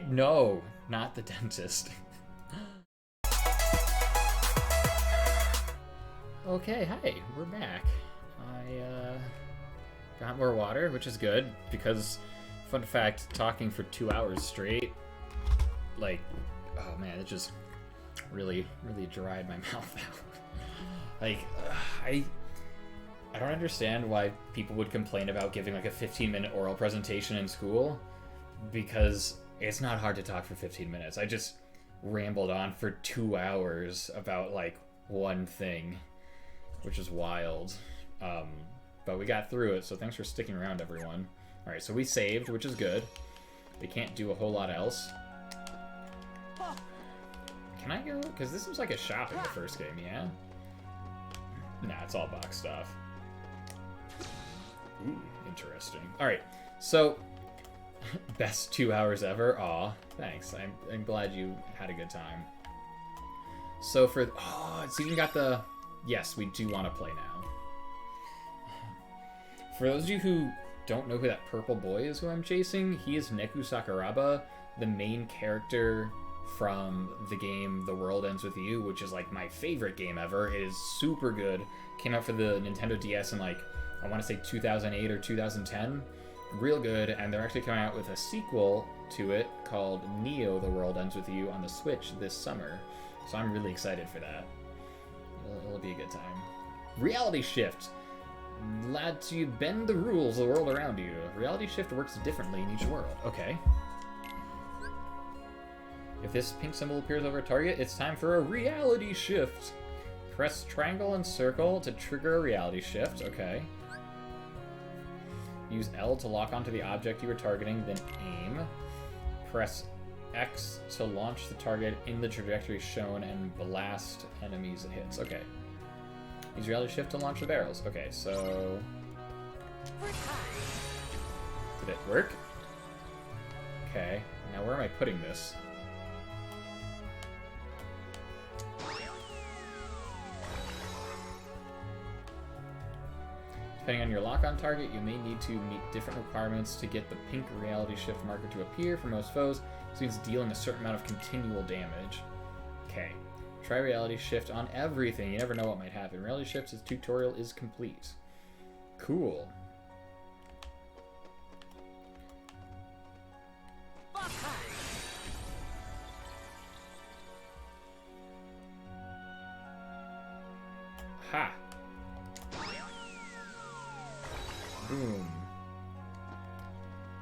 Speaker 1: No, not the dentist. Okay, hi, we're back. I got more water, which is good because, fun fact, talking for 2 hours straight, like, oh man, it just really dried my mouth out. Like, I don't understand why people would complain about giving like a 15-minute oral presentation in school, because it's not hard to talk for 15 minutes. I just rambled on for 2 hours about like one thing, which is wild. But we got through it, so thanks for sticking around, everyone. Alright, so we saved, which is good. We can't do a whole lot else. Can I go? Because this was like a shop in the first game, yeah? Nah, it's all box stuff. Ooh, interesting. Alright, so best 2 hours ever. Aw, thanks. I'm glad you had a good time. So for it's even got the yes, we do want to play now. For those of you who don't know who that purple boy is who I'm chasing, he is Neku Sakuraba, the main character from the game The World Ends With You, which is like my favorite game ever. It is super good. Came out for the Nintendo DS in like, I want to say 2008 or 2010. Real good, and they're actually coming out with a sequel to it called Neo The World Ends With You on the Switch this summer. So I'm really excited for that. It'll be a good time. Reality Shift. Lets you bend the rules of the world around you. Reality Shift works differently in each world. Okay. If this pink symbol appears over a target, it's time for a reality shift. Press triangle and circle to trigger a reality shift. Okay. Use L to lock onto the object you were targeting, then aim. Press X to launch the target in the trajectory shown and blast enemies it hits. Okay. Use reality shift to launch the barrels. Okay, so... Did it work? Okay. Now where am I putting this? Depending on your lock-on target, you may need to meet different requirements to get the pink reality shift marker to appear for most foes. This means dealing a certain amount of continual damage. Okay. Try reality shift on everything. You never know what might happen. Reality shift's tutorial is complete. Cool. Ha! Boom.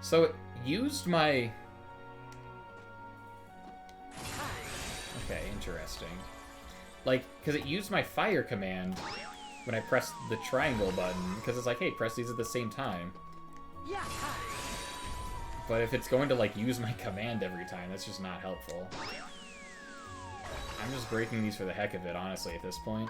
Speaker 1: So it used my... Okay, interesting. Like, because it used my fire command when I pressed the triangle button, because it's like, hey, press these at the same time. But if it's going to, like, use my command every time, that's just not helpful. I'm just breaking these for the heck of it, honestly, at this point.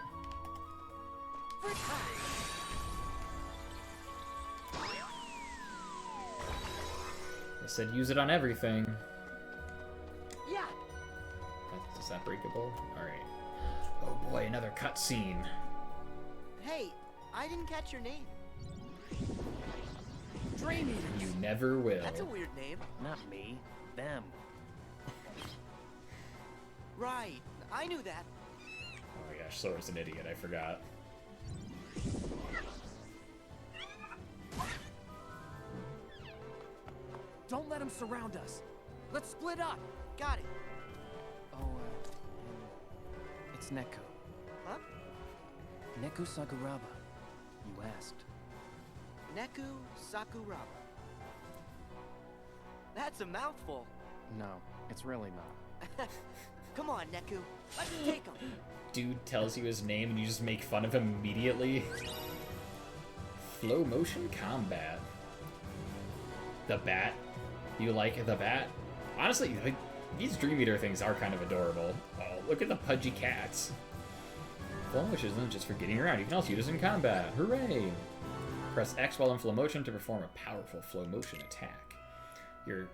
Speaker 1: I said use it on everything.
Speaker 4: Yeah.
Speaker 1: Is that breakable? Alright. Oh boy, another cutscene.
Speaker 4: Hey, I didn't catch your name.
Speaker 5: Dream Eaters.
Speaker 1: You never will.
Speaker 4: That's a weird name.
Speaker 5: Not me. Them.
Speaker 4: Right. I knew that.
Speaker 1: Oh my gosh, Sora's an idiot, I forgot.
Speaker 5: Don't let them surround us. Let's split up.
Speaker 4: Got it.
Speaker 5: Oh, it's Neko.
Speaker 4: Huh?
Speaker 5: Neku Sakuraba. You asked.
Speaker 4: Neku Sakuraba. That's a mouthful.
Speaker 5: No, it's really not.
Speaker 4: Come on, Neku. Let's take him.
Speaker 1: Dude tells you his name and you just make fun of him immediately. Flow motion combat. The bat. You like the bat? Honestly, like, these Dream Eater things are kind of adorable. Oh, look at the pudgy cats. Flow motion isn't just for getting around. You can also use it in combat. Hooray! Press X while in flow motion to perform a powerful flow motion attack. Your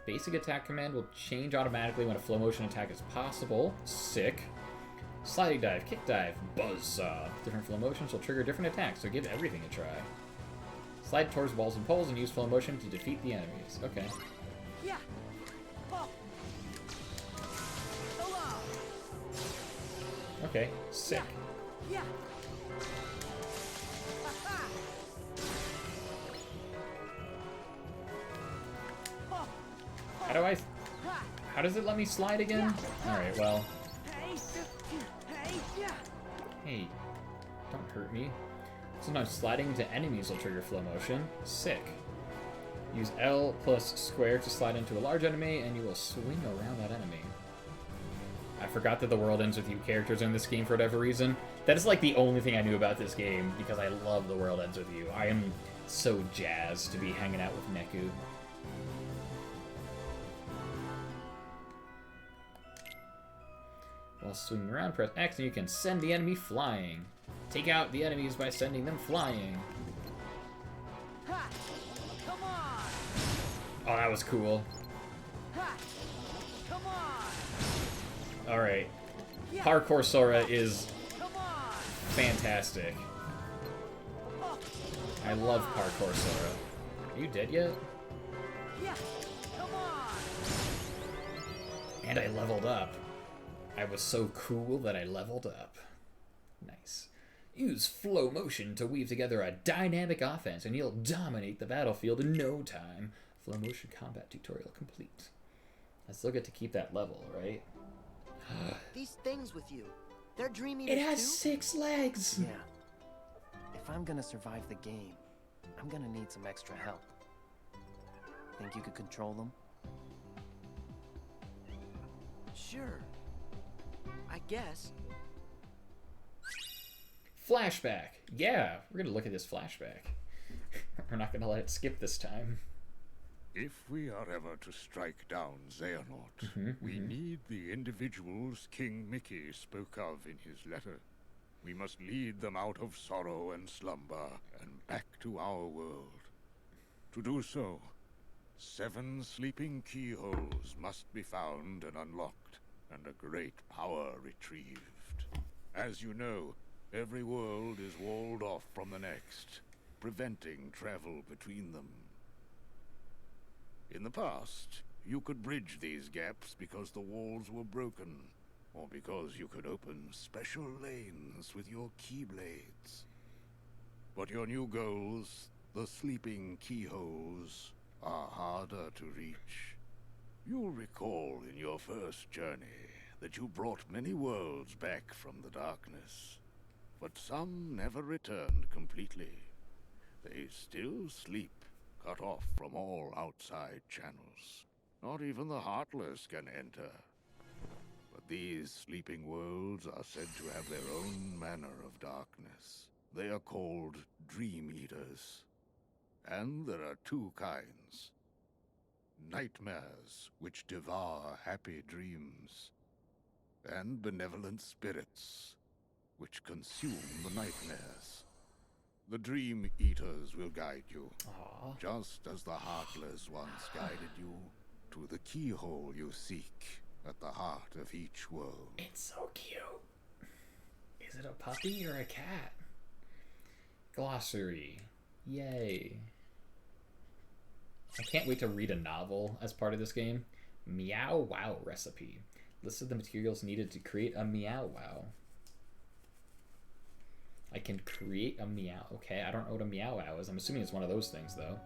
Speaker 1: basic attack command will change automatically when a flow motion attack is possible. Sick. Sliding dive, kick dive, buzzsaw. Different flow motions will trigger different attacks, so give everything a try. Slide towards walls and poles and use flow motion to defeat the enemies. Okay.
Speaker 4: Yeah. Oh. Hello.
Speaker 1: Okay, sick.
Speaker 4: Yeah.
Speaker 1: How does it let me slide again? Alright, well. Hey, don't hurt me. Sometimes sliding to enemies will trigger flow motion. Sick. Use L plus square to slide into a large enemy, and you will swing around that enemy. I forgot that the world ends with you characters in this game for whatever reason. That is like the only thing I knew about this game, because I love the world ends with you. I am so jazzed to be hanging out with Neku. While swinging around, press X and you can send the enemy flying. Take out the enemies by sending them flying.
Speaker 4: Ha! Come on!
Speaker 1: Oh, that was cool.
Speaker 4: Ha! Come on!
Speaker 1: Alright. Parkour Sora is
Speaker 4: Come on!
Speaker 1: fantastic. I love Parkour Sora. Are you dead yet?
Speaker 4: Yeah! Come on!
Speaker 1: And I leveled up. I was so cool that I leveled up. Nice. Use flow motion to weave together a dynamic offense and you'll dominate the battlefield in no time. Flow motion combat tutorial complete. I still get to keep that level, right?
Speaker 4: These things with you, they're Dream
Speaker 1: It
Speaker 4: Eaters
Speaker 1: has
Speaker 4: too?
Speaker 1: 6 legs!
Speaker 5: Yeah. If I'm gonna survive the game, I'm gonna need some extra help. Think you could control them?
Speaker 4: Sure. I guess.
Speaker 1: Flashback. Yeah, we're gonna look at this flashback. We're not gonna let it skip this time.
Speaker 3: If we are ever to strike down Xehanort, we need the individuals King Mickey spoke of in his letter. We must lead them out of sorrow and slumber and back to our world. To do so, 7 sleeping keyholes must be found and unlocked, and a great power retrieved. As you know, every world is walled off from the next, preventing travel between them. In the past, you could bridge these gaps because the walls were broken, or because you could open special lanes with your keyblades. But your new goals, the sleeping keyholes, are harder to reach. You'll recall in your first journey that you brought many worlds back from the darkness, but some never returned completely. They still sleep, cut off from all outside channels. Not even the Heartless can enter. But these sleeping worlds are said to have their own manner of darkness. They are called Dream Eaters. And there are 2 kinds. Nightmares, which devour happy dreams. And benevolent spirits, which consume the nightmares. The Dream Eaters will guide you,
Speaker 1: Aw.
Speaker 3: just as the Heartless once guided you to the keyhole you seek at the heart of each world.
Speaker 1: It's so cute. Is it a puppy or a cat? Glossary. Yay. I can't wait to read a novel as part of this game. Meow Wow recipe. List of the materials needed to create a Meow Wow. I can create a meow. Okay, I don't know what a Meow Wow is. I'm assuming it's one of those things, though.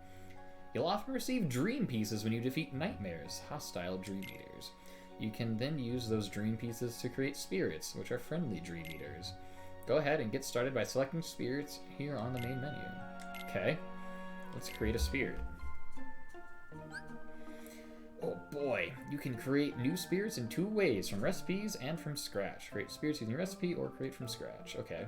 Speaker 1: You'll often receive dream pieces when you defeat nightmares, hostile dream eaters. You can then use those dream pieces to create spirits, which are friendly dream eaters. Go ahead and get started by selecting spirits here on the main menu. Okay, let's create a spirit. Oh boy, you can create new spirits in 2 ways, from recipes and from scratch. Create spirits using recipe or create from scratch. Okay.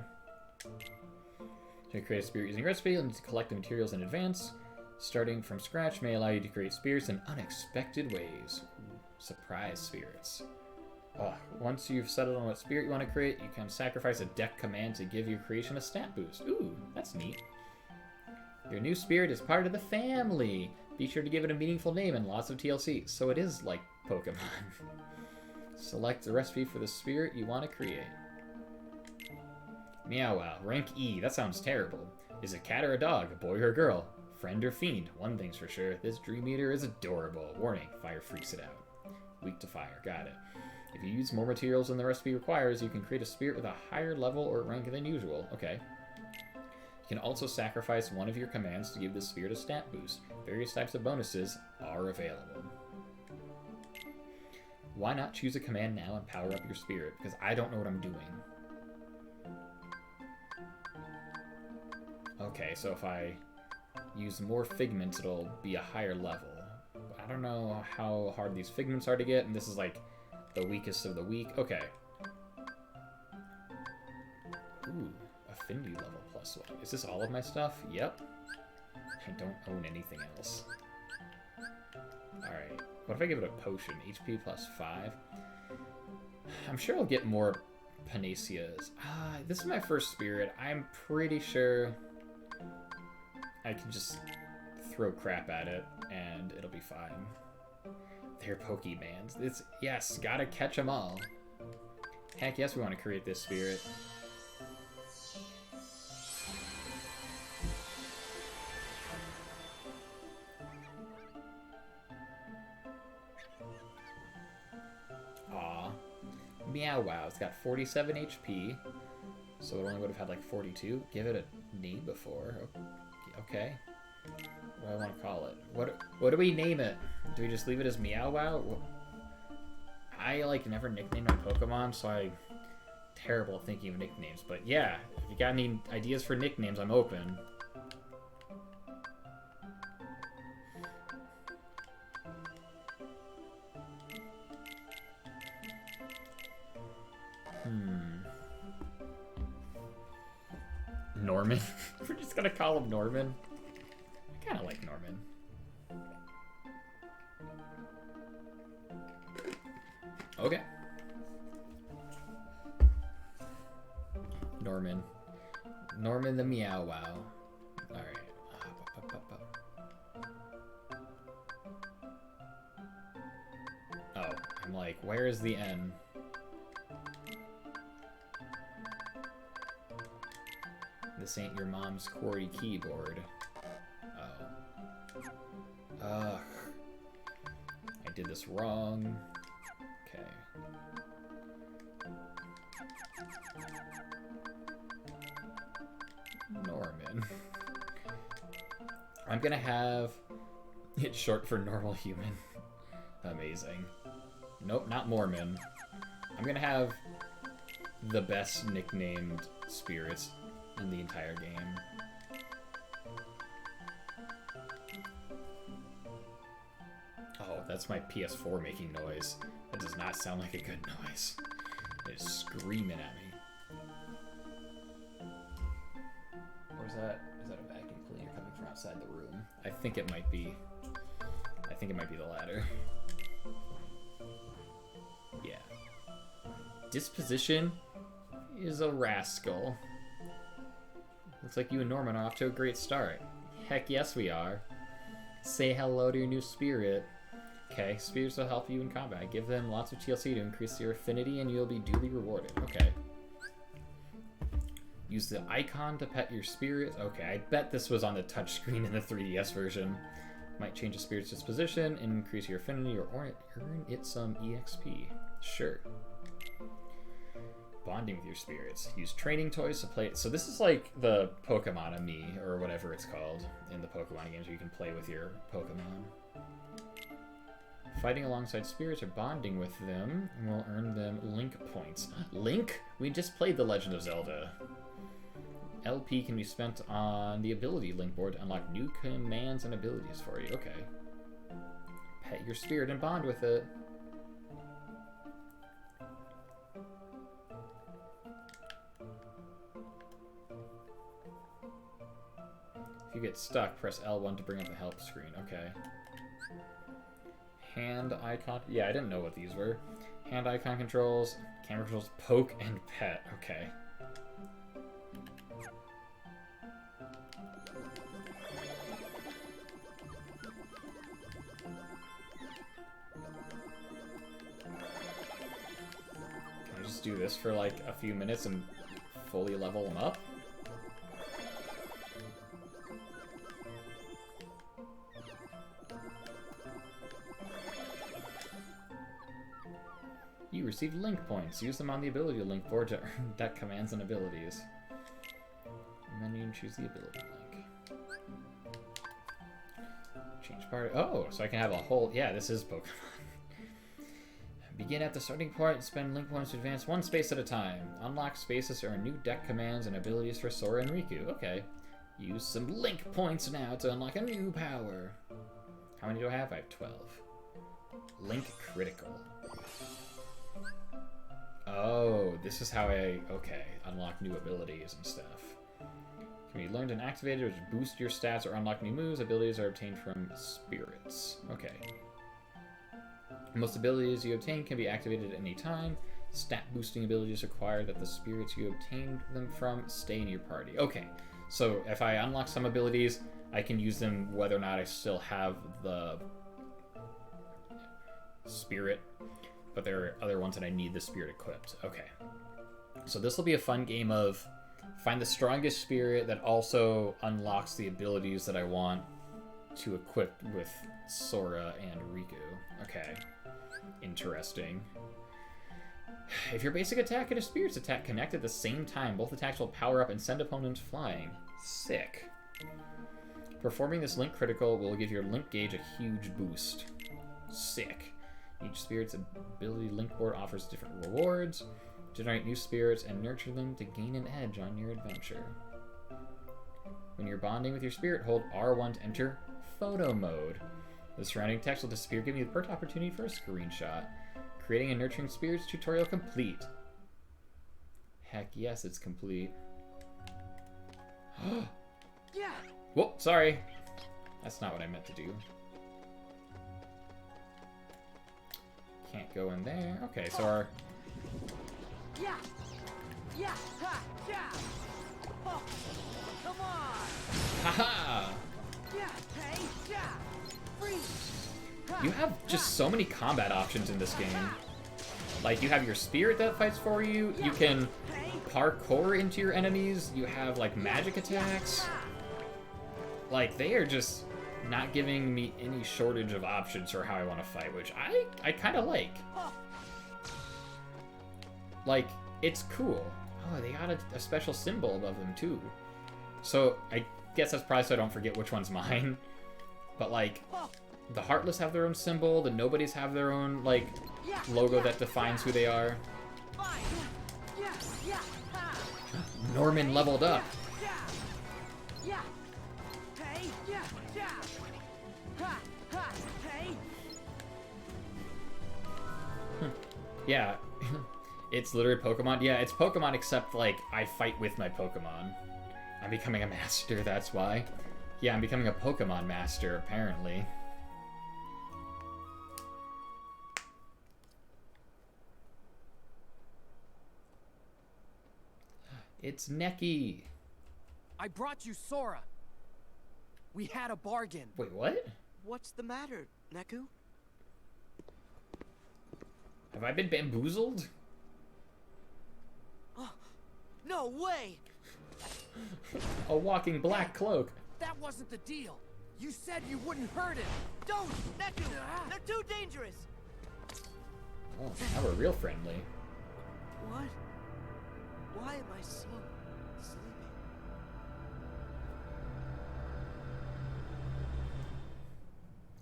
Speaker 1: To create a spirit using recipe, you'll need to collect the materials in advance. Starting from scratch may allow you to create spirits in unexpected ways. Ooh, surprise spirits. Once you've settled on what spirit you want to create, you can sacrifice a deck command to give your creation a stat boost. Ooh, that's neat. Your new spirit is part of the family. Be sure to give it a meaningful name and lots of TLC, so it is like Pokemon. Select the recipe for the spirit you want to create. Meow Wow, rank E. That sounds terrible. Is it cat or a dog, a boy or a girl? Friend or fiend? One thing's for sure, this Dream Eater is adorable. Warning, fire freaks it out. Weak to fire, got it. If you use more materials than the recipe requires, you can create a spirit with a higher level or rank than usual. Okay. You can also sacrifice one of your commands to give the spirit a stat boost. Various types of bonuses are available. Why not choose a command now and power up your spirit? Because I don't know what I'm doing. Okay, so if I use more figments, it'll be a higher level. I don't know how hard these figments are to get, and this is like the weakest of the weak. Okay. Ooh, affinity level +1. Is this all of my stuff? Yep. I don't own anything else. Alright. What if I give it a potion? HP +5. I'm sure I'll get more Panaceas. This is my first spirit. I'm pretty sure I can just throw crap at it and it'll be fine. They're Pokemans. Yes, gotta catch them all. Heck yes, we want to create this spirit. Aw. Meow Wow. It's got 47 HP. So it only would have had like 42. Give it a name before. Okay. What do I want to call it? What do we name it? Do we just leave it as Meow Wow? I like never nicknamed my Pokemon, so I'm terrible at thinking of nicknames. But yeah, if you got any ideas for nicknames, I'm open. Norman. We're just gonna call him Norman. I kind of like Norman. Okay. Norman. Norman the Meow Wow. Alright. Oh, I'm like, where is the N? This ain't your mom's QWERTY keyboard. Oh. Ugh. I did this wrong. Okay. Norman. I'm gonna have it short for normal human. Amazing. Nope, not Mormon. I'm gonna have the best nicknamed spirits in the entire game. Oh, that's my PS4 making noise. That does not sound like a good noise. It's screaming at me. Or is that a vacuum cleaner coming from outside the room? I think it might be. I think it might be the latter. Yeah. Disposition is a rascal. Looks like you and Norman are off to a great start. Heck yes we are. Say hello to your new spirit. Okay, spirits will help you in combat. Give them lots of TLC to increase your affinity and you'll be duly rewarded. Okay. Use the icon to pet your spirit. Okay, I bet this was on the touchscreen in the 3DS version. Might change a spirit's disposition, increase your affinity, or earn it some EXP. Sure. Bonding with your spirits. Use training toys to play. So this is like the Pokemon of me, or whatever it's called in the Pokemon games where you can play with your Pokemon. Fighting alongside spirits or bonding with them will earn them Link points. Link? We just played The Legend of Zelda. LP can be spent on the ability link board to unlock new commands and abilities for you. Okay. Pet your spirit and bond with it. If you get stuck, press L1 to bring up the help screen. Okay. Hand icon. Yeah, I didn't know what these were. Hand icon controls, camera controls, poke, and pet. Okay. Do this for like a few minutes and fully level them up. You received link points. Use them on the ability link board to earn deck commands and abilities. And then you can choose the ability link. Change party. Oh, so I can have a whole. Yeah, this is Pokemon. Begin at the starting point and spend link points to advance one space at a time. Unlock spaces to earn new deck commands and abilities for Sora and Riku. Okay. Use some link points now to unlock a new power. How many do I have? I have 12. Link critical. Oh, this is how I, okay, unlock new abilities and stuff. Can be learned and activated, which boost your stats or unlock new moves. Abilities are obtained from spirits. Okay. Most abilities you obtain can be activated at any time. Stat boosting abilities require that the spirits you obtained them from stay in your party. Okay, so if I unlock some abilities, I can use them whether or not I still have the spirit, but there are other ones that I need the spirit equipped. Okay, so this will be a fun game of find the strongest spirit that also unlocks the abilities that I want to equip with Sora and Riku. Okay. Interesting. If your basic attack and a spirit's attack connect at the same time, both attacks will power up and send opponents flying. Sick. Performing this link critical will give your link gauge a huge boost. Sick. Each spirit's ability link board offers different rewards. Generate new spirits and nurture them to gain an edge on your adventure. When you're bonding with your spirit, hold R1 to enter photo mode. The surrounding text will disappear, giving you the perfect opportunity for a screenshot. Creating a nurturing spirits tutorial complete. Heck yes, it's complete.
Speaker 4: Yeah.
Speaker 1: Whoa, sorry. That's not what I meant to do. Can't go in there. Okay, so our...
Speaker 4: Yeah. Yeah. Ha. Yeah. Oh. Come on.
Speaker 1: Haha!
Speaker 4: Yeah. Hey. Yeah.
Speaker 1: You have just so many combat options in this game. Like, you have your spirit that fights for you, you can parkour into your enemies, you have, like, magic attacks. Like, they are just not giving me any shortage of options for how I want to fight, which I kind of like. Like, it's cool. Oh, they got a special symbol above them, too. So, I guess that's probably so I don't forget which one's mine. But, like, the Heartless have their own symbol, the Nobodies have their own, like, logo that defines who they are. Norman leveled up. Yeah, it's literally Pokemon. Yeah, it's Pokemon except, like, I fight with my Pokemon. I'm becoming a master, that's why. Yeah, I'm becoming a Pokemon master, apparently. It's Neki.
Speaker 5: I brought you Sora. We had a bargain.
Speaker 1: Wait, what?
Speaker 4: What's the matter, Neku?
Speaker 1: Have I been bamboozled?
Speaker 4: Oh, no way!
Speaker 1: A walking black cloak.
Speaker 5: That wasn't the deal. You said you wouldn't hurt him.
Speaker 4: Don't! Neku! They're too dangerous!
Speaker 1: Oh, now we're real friendly.
Speaker 4: What? Why am I so sleepy?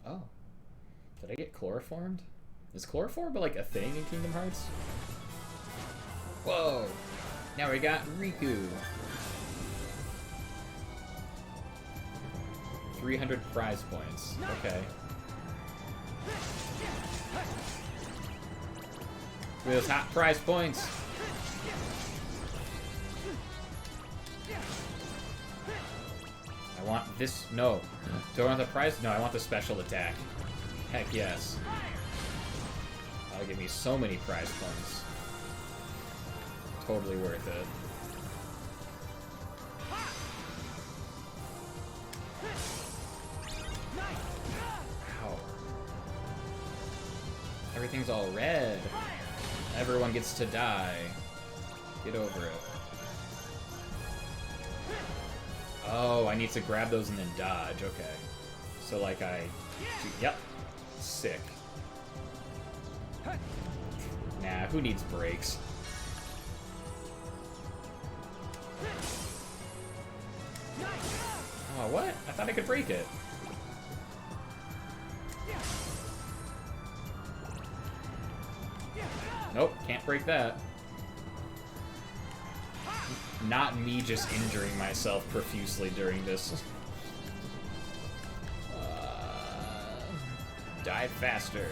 Speaker 1: Oh. Did I get chloroformed? Is chloroform like a thing in Kingdom Hearts? Whoa! Now we got Riku. 300 prize points. Okay. Look at those hot prize points. I want this. No. Do I want the prize? No, I want the special attack. Heck yes. That'll give me so many prize points. Totally worth it. Ow. Everything's all red. Everyone gets to die. Get over it. Oh, I need to grab those and then dodge. Okay. So, like, Yep. Sick. Nah, who needs brakes? Oh, what? I thought I could break it. Nope, can't break that. Not me just injuring myself profusely during this. Die faster.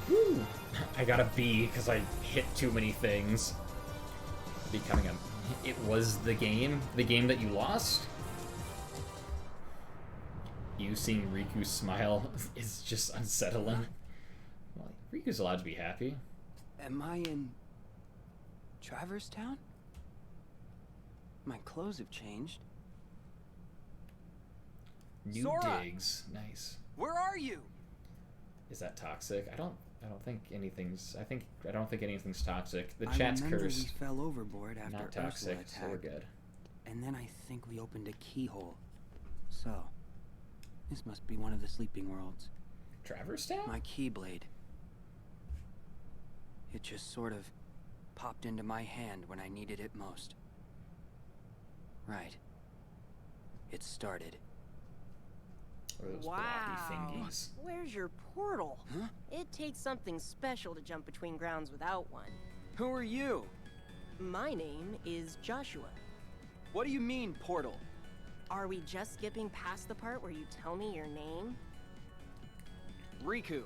Speaker 1: Woo! I got a B because I hit too many things. Becoming a... It was the game? The game that you lost? You seeing Riku smile is just unsettling. Well, Riku's allowed to be happy.
Speaker 5: Am I in Traverse Town? My clothes have changed.
Speaker 1: New
Speaker 5: Sora!
Speaker 1: digs. Nice.
Speaker 5: Where are you?
Speaker 1: Is that toxic? I don't think anything's toxic. The
Speaker 5: I
Speaker 1: chat's
Speaker 5: remember
Speaker 1: cursed.
Speaker 5: we fell overboard after
Speaker 1: Not
Speaker 5: Ursula
Speaker 1: toxic,
Speaker 5: attacked,
Speaker 1: so we're good.
Speaker 5: and then I think we opened a keyhole. So, this must be one of the sleeping worlds.
Speaker 1: Traverse Town?
Speaker 5: My keyblade. It just sort of popped into my hand when I needed it most. Right. It started.
Speaker 1: Or those
Speaker 7: Wow.
Speaker 1: blocky thingies.
Speaker 7: Where's your portal?
Speaker 5: Huh?
Speaker 7: It takes something special to jump between grounds without one.
Speaker 5: Who are you?
Speaker 7: My name is Joshua.
Speaker 5: What do you mean, portal?
Speaker 7: Are we just skipping past the part where you tell me your name?
Speaker 5: Riku.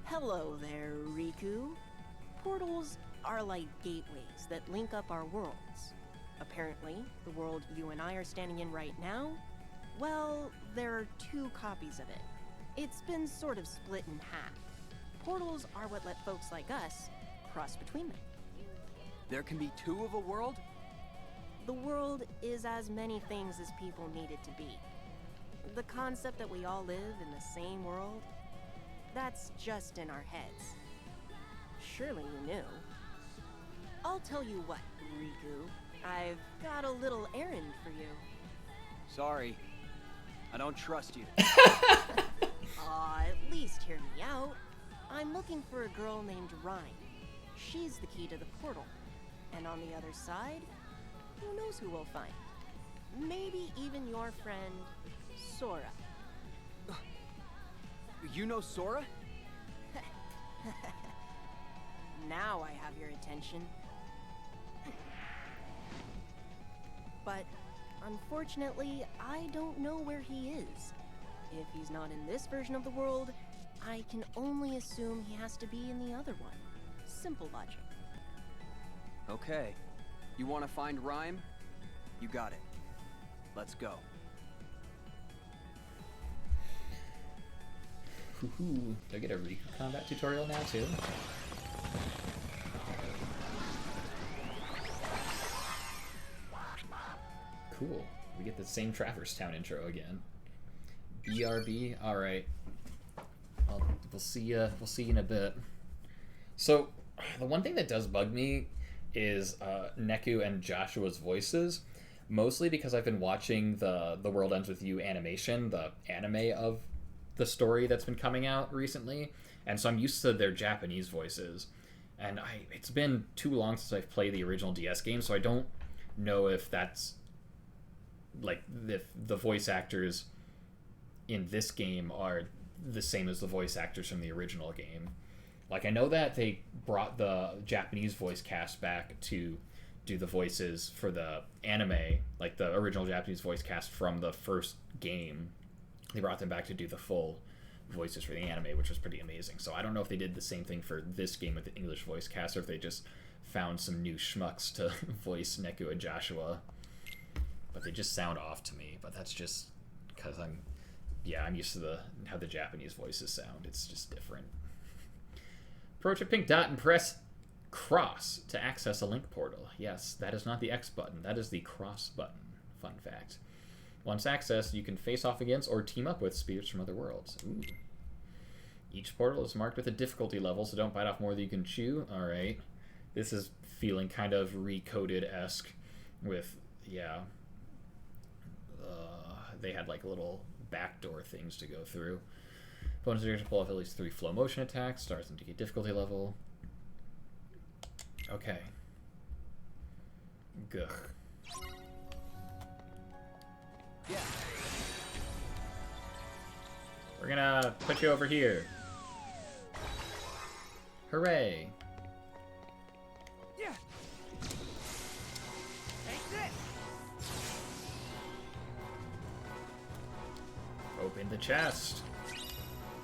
Speaker 7: Hello there, Riku. Portals are like gateways that link up our worlds. Apparently, the world you and I are standing in right now, well, there are two copies of it. It's been sort of split in half. Portals are what let folks like us cross between them.
Speaker 5: There can be two of a world?
Speaker 7: The world is as many things as people need it to be. The concept that we all live in the same world, that's just in our heads. Surely you knew. I'll tell you what, Riku. I've got a little errand for you.
Speaker 5: Sorry. I don't trust you.
Speaker 7: At least hear me out. I'm looking for a girl named Rhyme. She's the key to the portal. And on the other side, who knows who we'll find? Maybe even your friend, Sora.
Speaker 5: You know Sora?
Speaker 7: Now I have your attention. But unfortunately, I don't know where he is. If he's not in this version of the world, I can only assume he has to be in the other one. Simple logic.
Speaker 5: Okay. You want to find Rhyme? You got it. Let's go.
Speaker 1: Do I get a Riku combat tutorial now too? Cool. We get the same Traverse Town intro again. BRB. All right. Well, we'll see you. We'll see you in a bit. So, the one thing that does bug me is Neku and Joshua's voices, mostly because I've been watching the World Ends With You animation, the anime of the story that's been coming out recently, and so I'm used to their Japanese voices. And it's been too long since I've played the original DS game, so I don't know if that's like if the voice actors in this game are the same as the voice actors from the original game. Like, I know that they brought the Japanese voice cast back to do the voices for the anime, like the original Japanese voice cast from the first game. They brought them back to do the full voices for the anime, which was pretty amazing. So I don't know if they did the same thing for this game with the English voice cast, or if they just found some new schmucks to voice Neku and Joshua. But they just sound off to me. But that's just because I'm used to how the Japanese voices sound. It's just different. Approach a pink dot and press cross to access a link portal. Yes, that is not the X button. That is the cross button. Fun fact. Once accessed, you can face off against or team up with spirits from other worlds. Ooh. Each portal is marked with a difficulty level, so don't bite off more than you can chew. Alright. This is feeling kind of Recoded-esque with, yeah. They had like little backdoor things to go through. Opponents are going to pull off at least 3 flow motion attacks. Starts them to get difficulty level. Okay. Gugh.
Speaker 5: Yeah.
Speaker 1: We're gonna put you over here. Hooray.
Speaker 5: Yeah. Take this.
Speaker 1: Open the chest.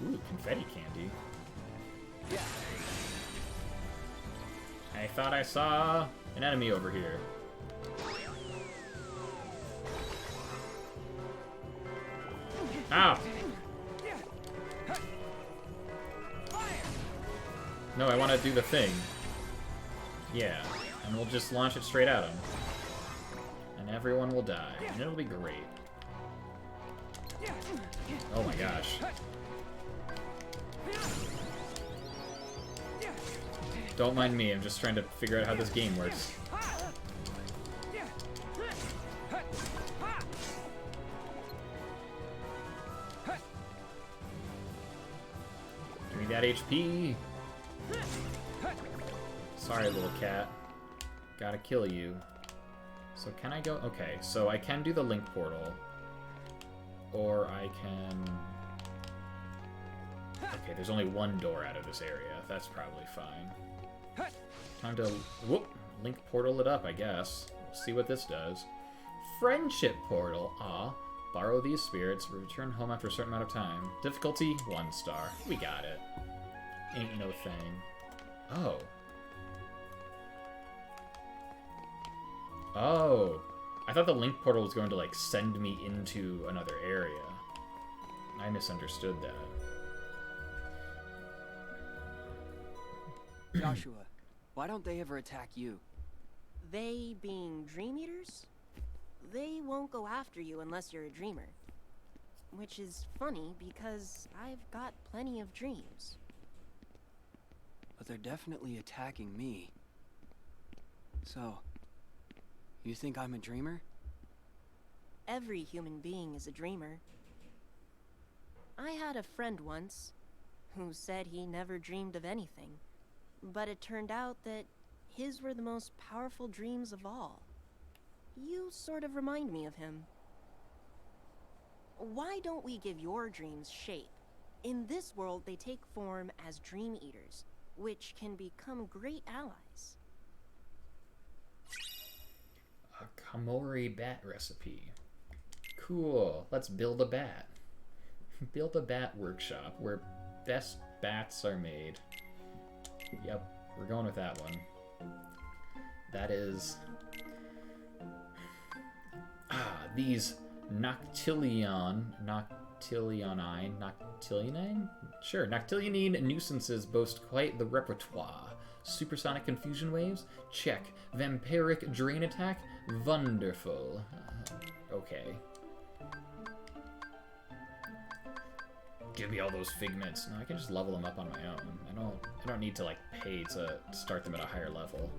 Speaker 1: Ooh, confetti candy.
Speaker 5: Yeah.
Speaker 1: I thought I saw an enemy over here. Ow! No, I want to do the thing. Yeah, and we'll just launch it straight at him. And everyone will die, and it'll be great. Oh my gosh. Don't mind me, I'm just trying to figure out how this game works. Give me that HP! Sorry, little cat. Gotta kill you. So can I go? Okay, so I can do the link portal. Or I can... Okay, there's only one door out of this area. That's probably fine. Time to... Whoop! Link portal it up, I guess. We'll see what this does. Friendship portal. Aw. Borrow these spirits. Return home after a certain amount of time. Difficulty, 1 star. We got it. Ain't no thing. Oh. Oh. I thought the link portal was going to, like, send me into another area. I misunderstood that.
Speaker 5: Joshua, why don't they ever attack you?
Speaker 7: They being Dream Eaters? They won't go after you unless you're a dreamer. Which is funny because I've got plenty of dreams.
Speaker 5: But they're definitely attacking me. So, you think I'm a dreamer?
Speaker 7: Every human being is a dreamer. I had a friend once who said he never dreamed of anything, but it turned out that his were the most powerful dreams of all. You sort of remind me of him. Why don't we give your dreams shape? In this world, they take form as Dream Eaters, which can become great allies.
Speaker 1: A Kamori bat recipe. Cool. Let's build a bat. Build a bat workshop where best bats are made. Yep, we're going with that one. That is... these Noctilionii, Noctilionine? Sure, Noctilionine nuisances boast quite the repertoire. Supersonic confusion waves? Check. Vampiric drain attack? Wonderful. Okay. Give me all those figments. No, I can just level them up on my own. I don't need to like pay to start them at a higher level.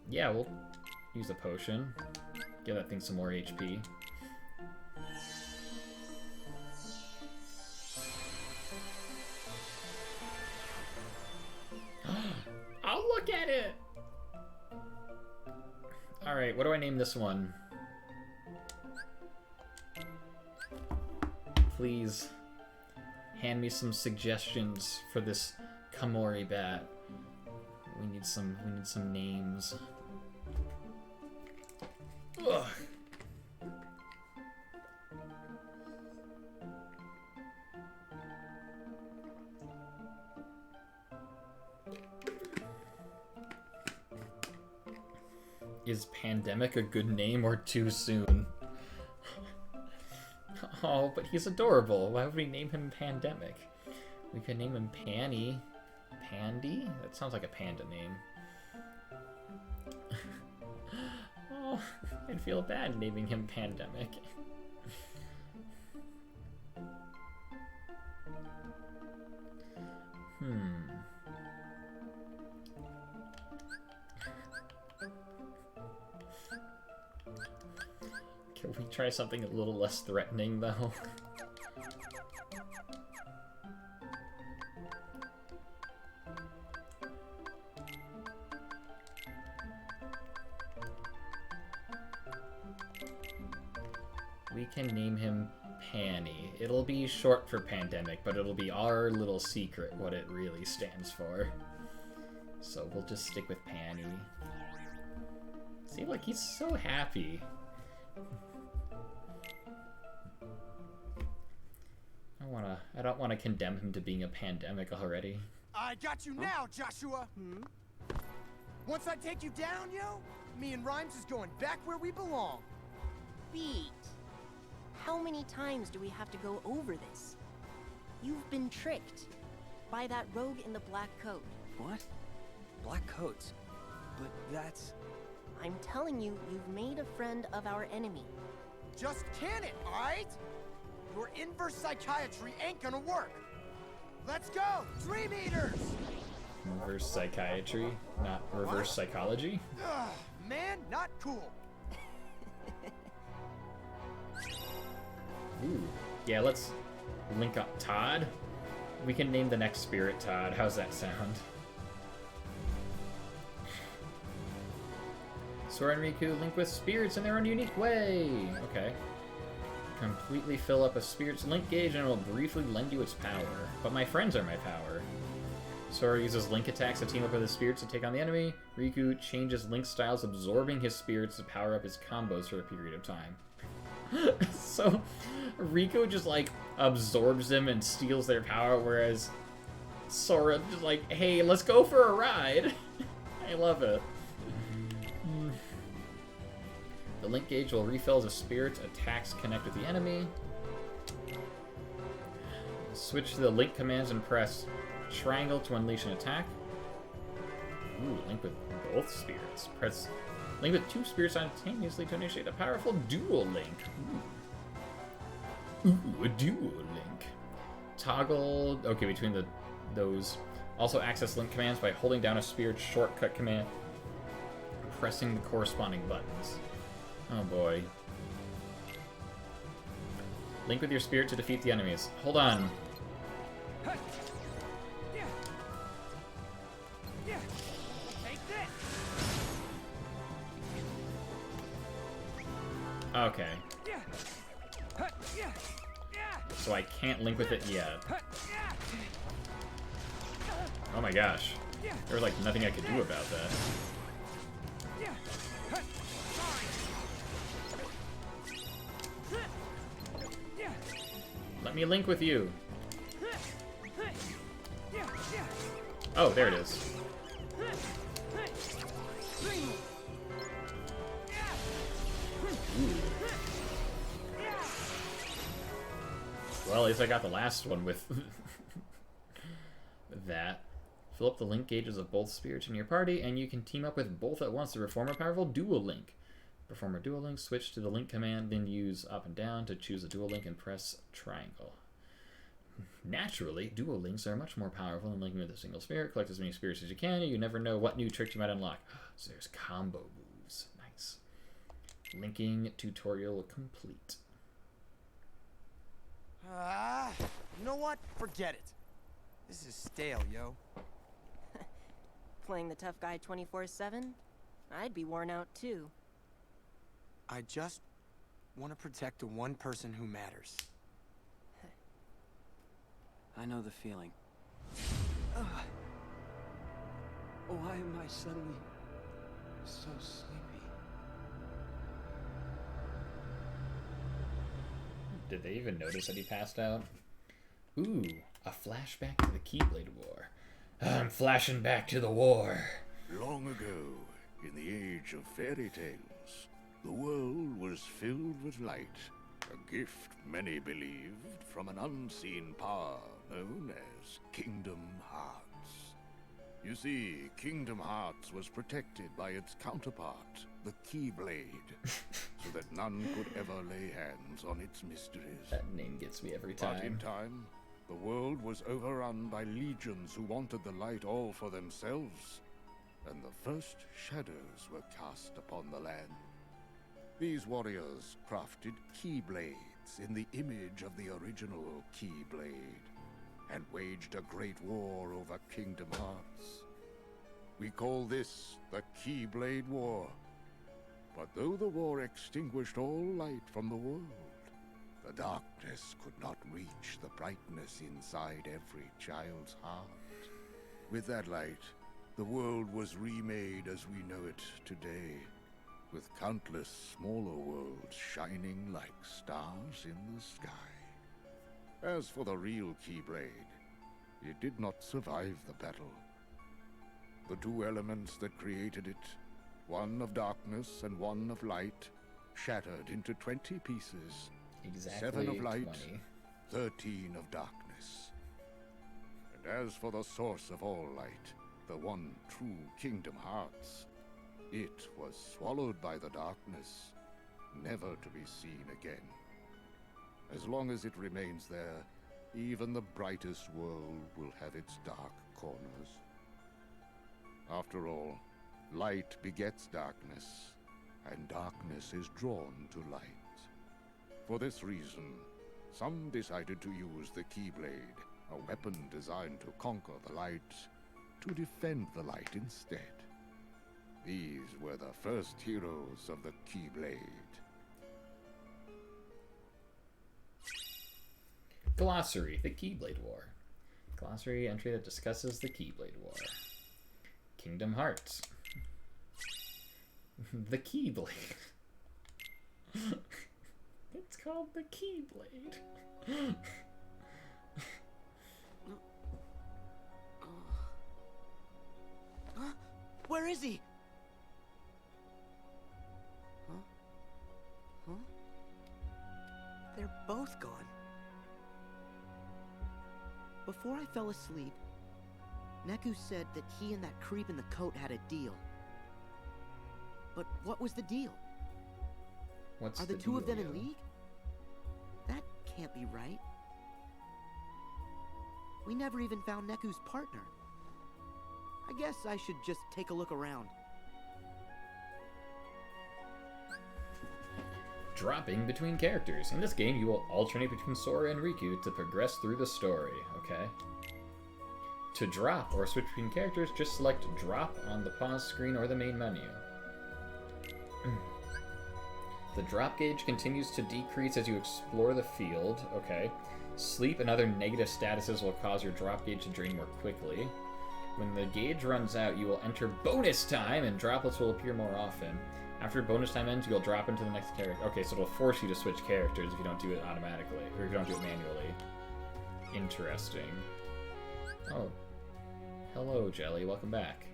Speaker 1: Yeah, we'll use a potion. Give that thing some more HP. I'll look at it! Alright, what do I name this one? Please hand me some suggestions for this Kamori bat. We need some names. Ugh. Is Pandemic a good name or too soon? Oh, but he's adorable. Why would we name him Pandemic? We could name him Panny. Pandy? That sounds like a panda name. Oh, I'd feel bad naming him Pandemic. Can we try something a little less threatening, though? We can name him Panny. It'll be short for Pandemic, but it'll be our little secret what it really stands for. So we'll just stick with Panny. See, look, he's so happy. I don't wanna condemn him to being a pandemic already.
Speaker 8: I got you now, Joshua! Once I take you down, yo, me and Rhymes is going back where we belong.
Speaker 7: Beat. How many times do we have to go over this? You've been tricked by that rogue in the black coat.
Speaker 5: What? Black coats? But that's...
Speaker 7: I'm telling you, you've made a friend of our enemy.
Speaker 8: Just can it, alright? Your inverse psychiatry ain't gonna work. Let's go! Dream Eaters!
Speaker 1: Reverse psychiatry, not reverse psychology?
Speaker 8: Ugh, man, not cool.
Speaker 1: Ooh. Yeah, let's link up Todd. We can name the next spirit Todd. How's that sound? Sora and Riku link with spirits in their own unique way. Okay. Completely fill up a spirit's link gauge and it will briefly lend you its power. But my friends are my power. Sora uses link attacks to team up with his spirits to take on the enemy. Riku changes link styles, absorbing his spirits to power up his combos for a period of time. So, Riku just, like, absorbs them and steals their power, whereas Sora just like, hey, let's go for a ride. I love it. The link gauge will refill as a spirit's attacks connect with the enemy. Switch to the link commands and press triangle to unleash an attack. Ooh, link with both spirits. Press link with two spirits simultaneously to initiate a powerful dual link. Ooh, a dual link. Toggle, okay, between those. Also access link commands by holding down a spirit's shortcut command, pressing the corresponding buttons. Oh boy. Link with your spirit to defeat the enemies. Hold on. Okay. So I can't link with it yet. Oh my gosh. There was like nothing I could do about that. Let me link with you. Oh, there it is. Ooh. Well, at least I got the last one with that. Fill up the link gauges of both spirits in your party, and you can team up with both at once to perform a powerful dual link. Perform a dual link, switch to the link command, then use up and down to choose a dual link and press triangle. Naturally, dual links are much more powerful than linking with a single spirit. Collect as many spirits as you can, and you never know what new tricks you might unlock. So there's combo moves. Nice. Linking tutorial complete.
Speaker 8: You know what? Forget it. This is stale, yo.
Speaker 7: Playing the tough guy 24/7? I'd be worn out too.
Speaker 8: I just want to protect the one person who matters.
Speaker 5: I know the feeling.
Speaker 8: Why am I suddenly so sleepy?
Speaker 1: Did they even notice that he passed out? Ooh, a flashback to the Keyblade War. I'm flashing back to the war.
Speaker 3: Long ago, in the age of fairy tales, the world was filled with light, a gift many believed from an unseen power known as Kingdom Hearts. You see, Kingdom Hearts was protected by its counterpart, the Keyblade, so that none could ever lay hands on its mysteries.
Speaker 1: That name gets me every time.
Speaker 3: But in time, the world was overrun by legions who wanted the light all for themselves, and the first shadows were cast upon the land. These warriors crafted Keyblades in the image of the original Keyblade, and waged a great war over Kingdom Hearts. We call this the Keyblade War. But though the war extinguished all light from the world, the darkness could not reach the brightness inside every child's heart. With that light, the world was remade as we know it today, with countless smaller worlds shining like stars in the sky. As for the real Keyblade, it did not survive the battle. The two elements that created it, one of darkness and one of light, shattered into 20 pieces.
Speaker 1: Exactly
Speaker 3: 7 of light,
Speaker 1: 20.
Speaker 3: 13 of darkness. And as for the source of all light, the one true Kingdom Hearts, it was swallowed by the darkness, never to be seen again. As long as it remains there, even the brightest world will have its dark corners. After all, light begets darkness, and darkness is drawn to light. For this reason, some decided to use the Keyblade, a weapon designed to conquer the light, to defend the light instead. These were the first heroes of the Keyblade.
Speaker 1: Glossary, the Keyblade War. Glossary entry that discusses the Keyblade War. Kingdom Hearts. The Keyblade. It's called the Keyblade.
Speaker 4: Where is he? Huh? They're both gone. Before I fell asleep, Neku said that he and that creep in the coat had a deal. But what was the deal? Are the two of them in league? That can't be right. We never even found Neku's partner. I guess I should just take a look around.
Speaker 1: Dropping between characters. In this game, you will alternate between Sora and Riku to progress through the story, okay? To drop or switch between characters, just select Drop on the pause screen or the main menu. The drop gauge continues to decrease as you explore the field, okay? Sleep and other negative statuses will cause your drop gauge to drain more quickly. When the gauge runs out, you will enter bonus time, and droplets will appear more often. After bonus time ends, you'll drop into the next character. Okay, so it'll force you to switch characters if you don't do it automatically, or if you don't do it manually. Interesting. Oh. Hello, Jelly. Welcome back.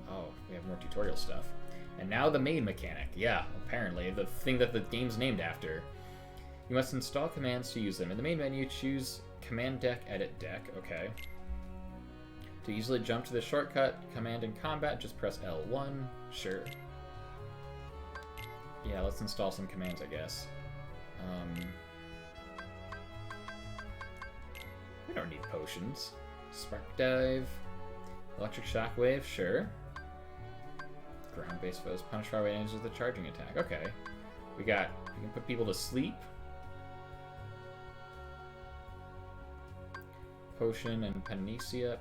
Speaker 1: Oh, we have more tutorial stuff. And now the main mechanic. Yeah, apparently. The thing that the game's named after. You must install commands to use them. In the main menu, choose Command Deck, Edit Deck. Okay. To easily jump to the shortcut command in combat, just press L1. Sure. Yeah, let's install some commands, I guess. We don't need potions. Spark Dive. Electric Shockwave, sure. Ground-based foes punish far away enemies with a charging attack. Okay. We can put people to sleep. Potion and Panacea?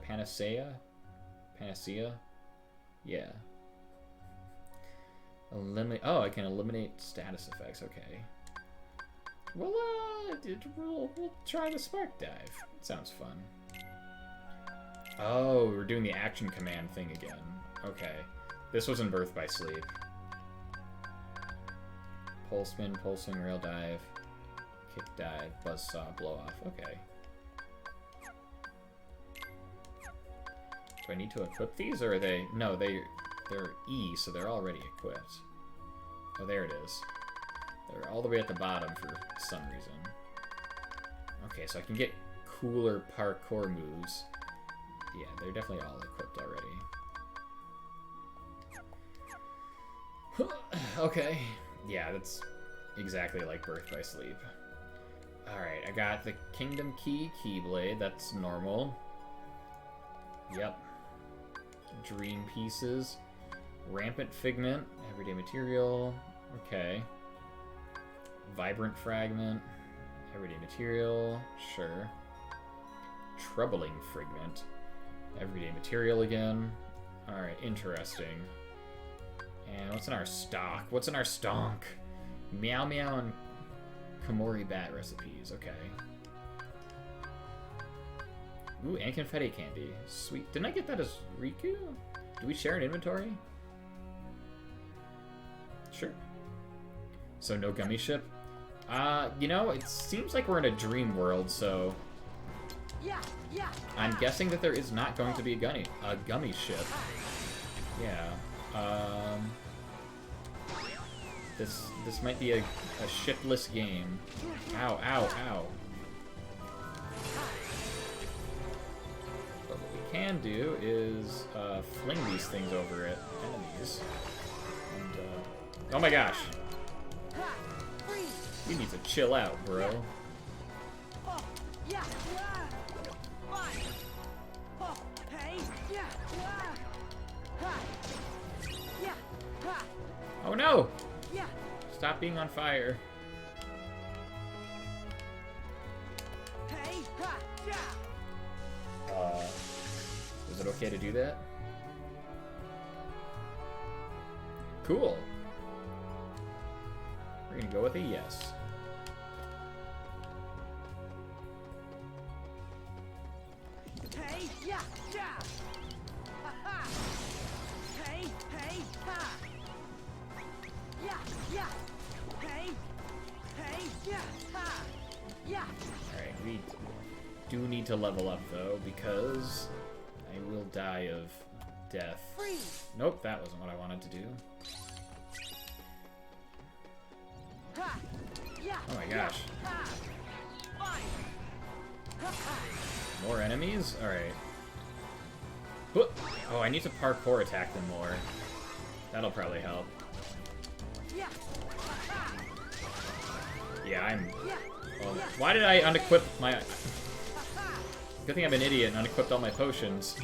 Speaker 1: Yeah. Oh, I can eliminate status effects, okay. Well, we'll try the Spark Dive. Sounds fun. Oh, we're doing the action command thing again. Okay. This was in Birth by Sleep. Pole spin, pole swing, rail dive, kick dive, buzzsaw, blow off. Okay. Do I need to equip these, or are they... No, they're E, so they're already equipped. Oh, there it is. They're all the way at the bottom for some reason. Okay, so I can get cooler parkour moves. Yeah, they're definitely all equipped already. Okay. Yeah, that's exactly like Birth by Sleep. Alright, I got the Kingdom Key Keyblade. That's normal. Yep. Dream Pieces. Rampant Figment. Everyday Material. Okay. Vibrant Fragment. Everyday Material. Sure. Troubling Fragment. Everyday Material again. Alright, interesting. And what's in our stock? What's in our stonk? Meow Meow and Komori Bat recipes. Okay. Ooh, and confetti candy. Sweet. Didn't I get that as Riku? Do we share an inventory? Sure. So no gummy ship? You know, it seems like we're in a dream world, so... I'm guessing that there is not going to be a gummy ship. Yeah. This might be a shipless game. Ow, ow, ow. But what we can do is fling these things over at enemies. And, oh my gosh! You need to chill out, bro. Oh no! Stop being on fire. Is it okay to do that? Cool. We're gonna go with a yes. Alright, we do need to level up though, because I will die of death. Nope, that wasn't what I wanted to do. Oh my gosh. More enemies? Alright. Oh, I need to parkour attack them more. That'll probably help. Yeah, I'm... Well, why did I unequip my... Good thing I'm an idiot and unequipped all my potions.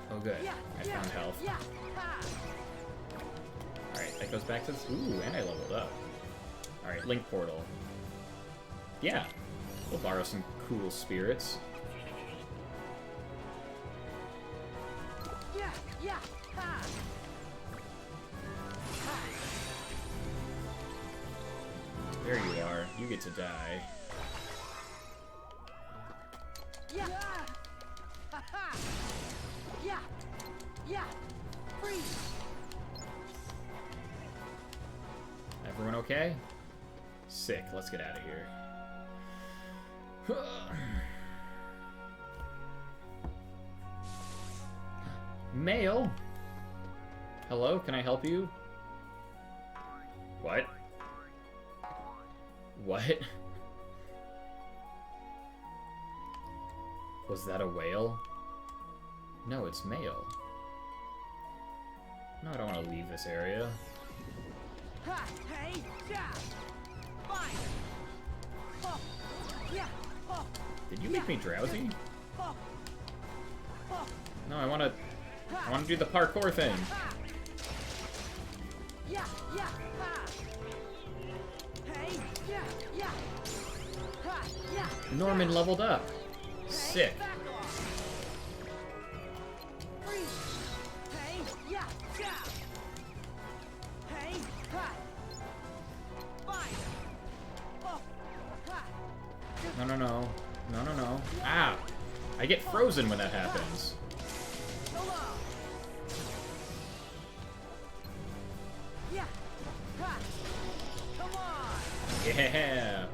Speaker 1: Oh good, I found health. Alright, that goes back to this. Ooh, and I leveled up. Alright, Link Portal. Yeah, we'll borrow some cool spirits. There you are. You get to die. Everyone okay? Sick. Let's get out of here. Mail? Hello, can I help you? What? What? Was that a whale? No, it's mail. No, I don't want to leave this area. Did you make me drowsy? No, I want to do the parkour thing. Norman leveled up. Sick. No, no, no. No, no, no. Ah! I get frozen when that happens. Yeah!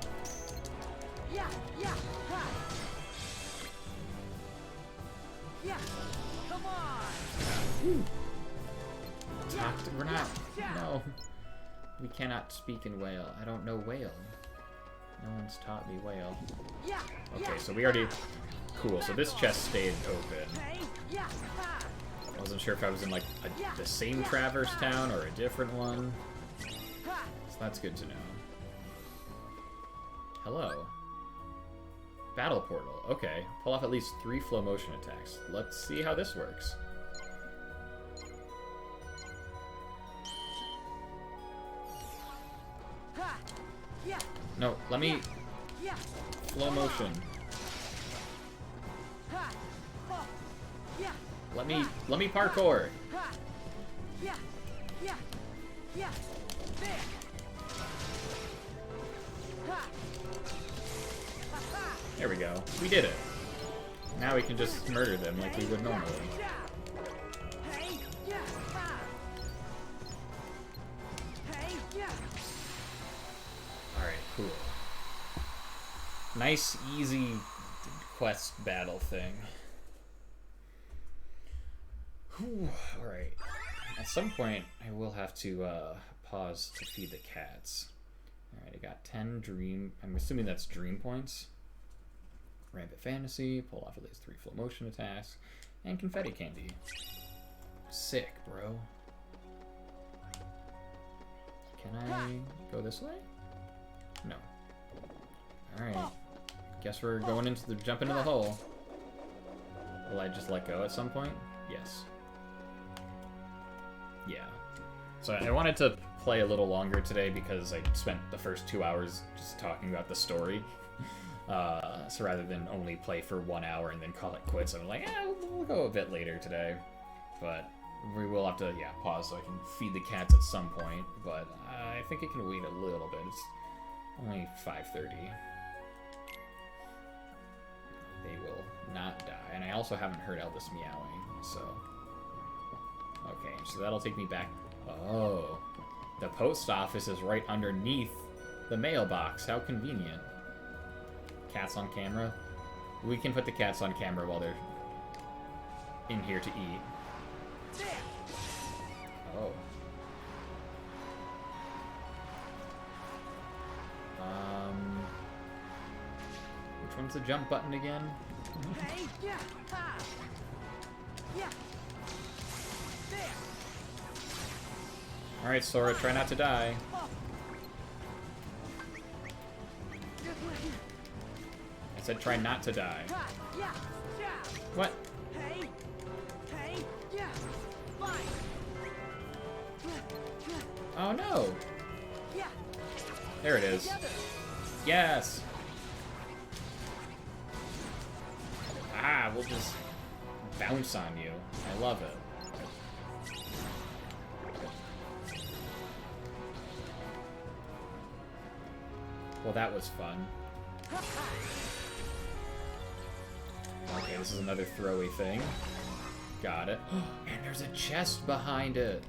Speaker 1: We're not. No. We cannot speak in whale. I don't know whale. No one's taught me whale. Okay, so we already... Cool, so this chest stayed open. I wasn't sure if I was in, like, the same Traverse town or a different one. So that's good to know. Hello. Battle portal. Okay. Pull off at least 3 flow motion attacks. Let's see how this works. No, let me... Flow motion. Let me parkour. There we go. We did it. Now we can just murder them like we would normally. Alright, cool. Nice, easy quest battle thing. Alright. At some point, I will have to pause to feed the cats. Alright, I got 10 dream... I'm assuming that's dream points. Rampant Fantasy, pull off at least 3 flow motion attacks, and confetti candy. Sick, bro. Can I go this way? No. Alright. Guess we're going into the... jump into the hole. Will I just let go at some point? Yes. Yeah. So I wanted to play a little longer today because I spent the first 2 hours just talking about the story. So rather than only play for 1 hour and then call it quits, I'm like, we'll go a bit later today. But we will have to, pause so I can feed the cats at some point. But I think it can wait a little bit. It's only 5:30. They will not die. And I also haven't heard Elvis meowing, so... Okay, so that'll take me back... Oh. The post office is right underneath the mailbox. How convenient. Cats on camera. We can put the cats on camera while they're in here to eat. Oh. Which one's the jump button again? Alright, Sora, try not to die. I said try not to die. What? Oh no! There it is. Yes! Ah, we'll just bounce on you. I love it. Well, that was fun. Okay, this is another throwy thing. Got it. And there's a chest behind it.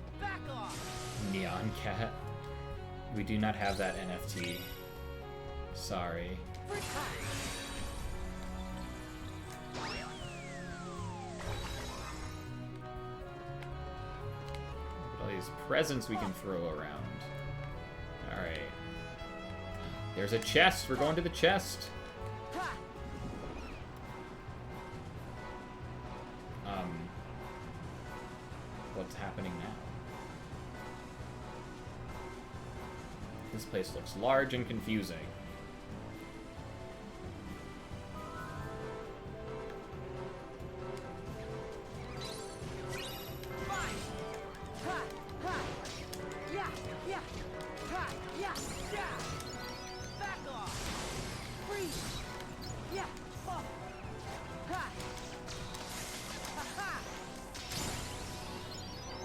Speaker 1: Neon Cat. We do not have that NFT. Sorry. There's presents we can throw around. Alright. There's a chest. We're going to the chest. What's happening now? This place looks large and confusing.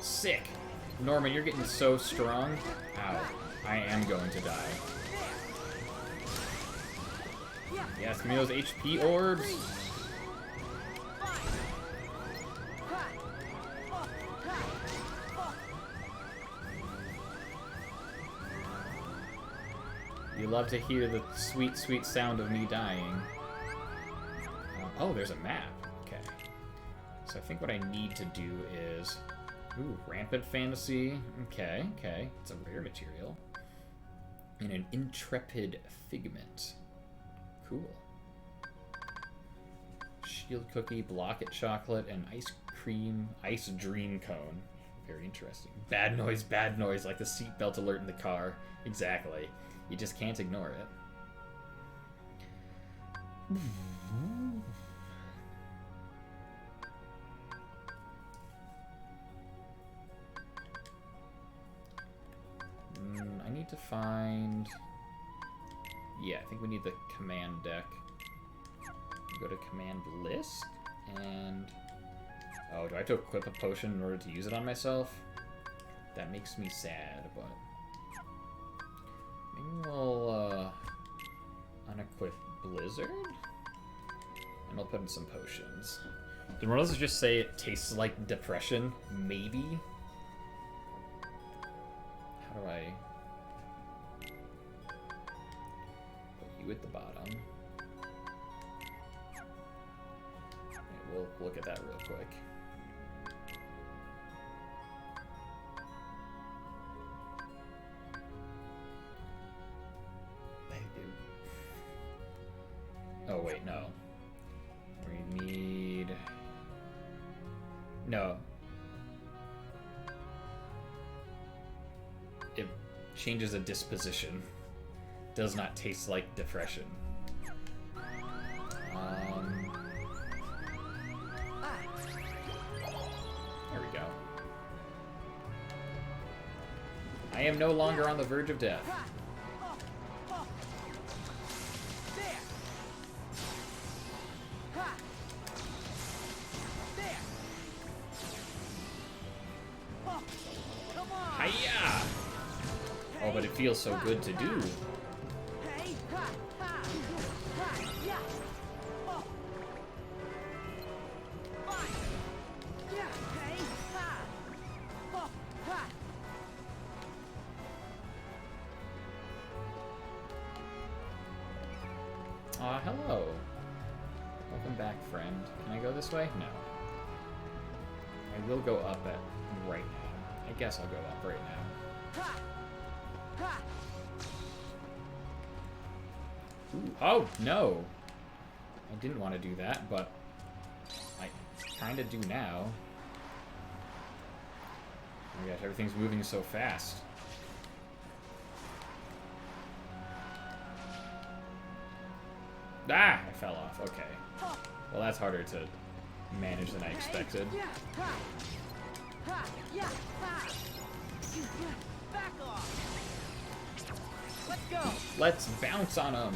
Speaker 1: Sick. Norman, you're getting so strong. Ow. I am going to die. Yes, give me those HP orbs. You love to hear the sweet, sweet sound of me dying. Oh, there's a map. Okay. So I think what I need to do is... Ooh, rampant fantasy. Okay, okay. It's a rare material. And an intrepid figment. Cool. Shield cookie, blocket chocolate, and ice dream cone. Very interesting. Bad noise, like the seatbelt alert in the car. Exactly. You just can't ignore it. I need to find... Yeah, I think we need the command deck. Go to command list, and... Oh, do I have to equip a potion in order to use it on myself? That makes me sad, but... Maybe we'll, unequip Blizzard? And we'll put in some potions. Did one of those just say it tastes like depression? Maybe? How do I... Put you at the bottom. Okay, we'll look at that real quick. Oh, wait, no. We need... No. It changes a disposition. Does not taste like depression. There we go. I am no longer on the verge of death. Hiya! Oh, but it feels so good to do. Hello. Welcome back, friend. Can I go this way? No. I will go up at right now. I guess I'll go up right now. Ooh, oh, no! I didn't want to do that, but I kind of do now. Oh my gosh, everything's moving so fast. Ah! I fell off. Okay. Well, that's harder to manage than I expected.
Speaker 8: Back off. Let's go.
Speaker 1: Let's bounce on them.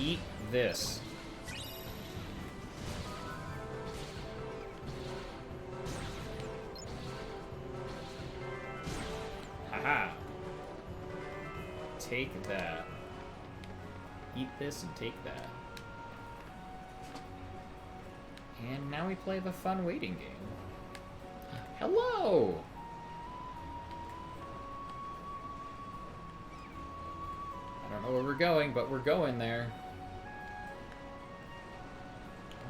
Speaker 1: Eat this. Haha. Take that. Eat this and take that. And now we play the fun waiting game. Hello! I don't know where we're going, but we're going there.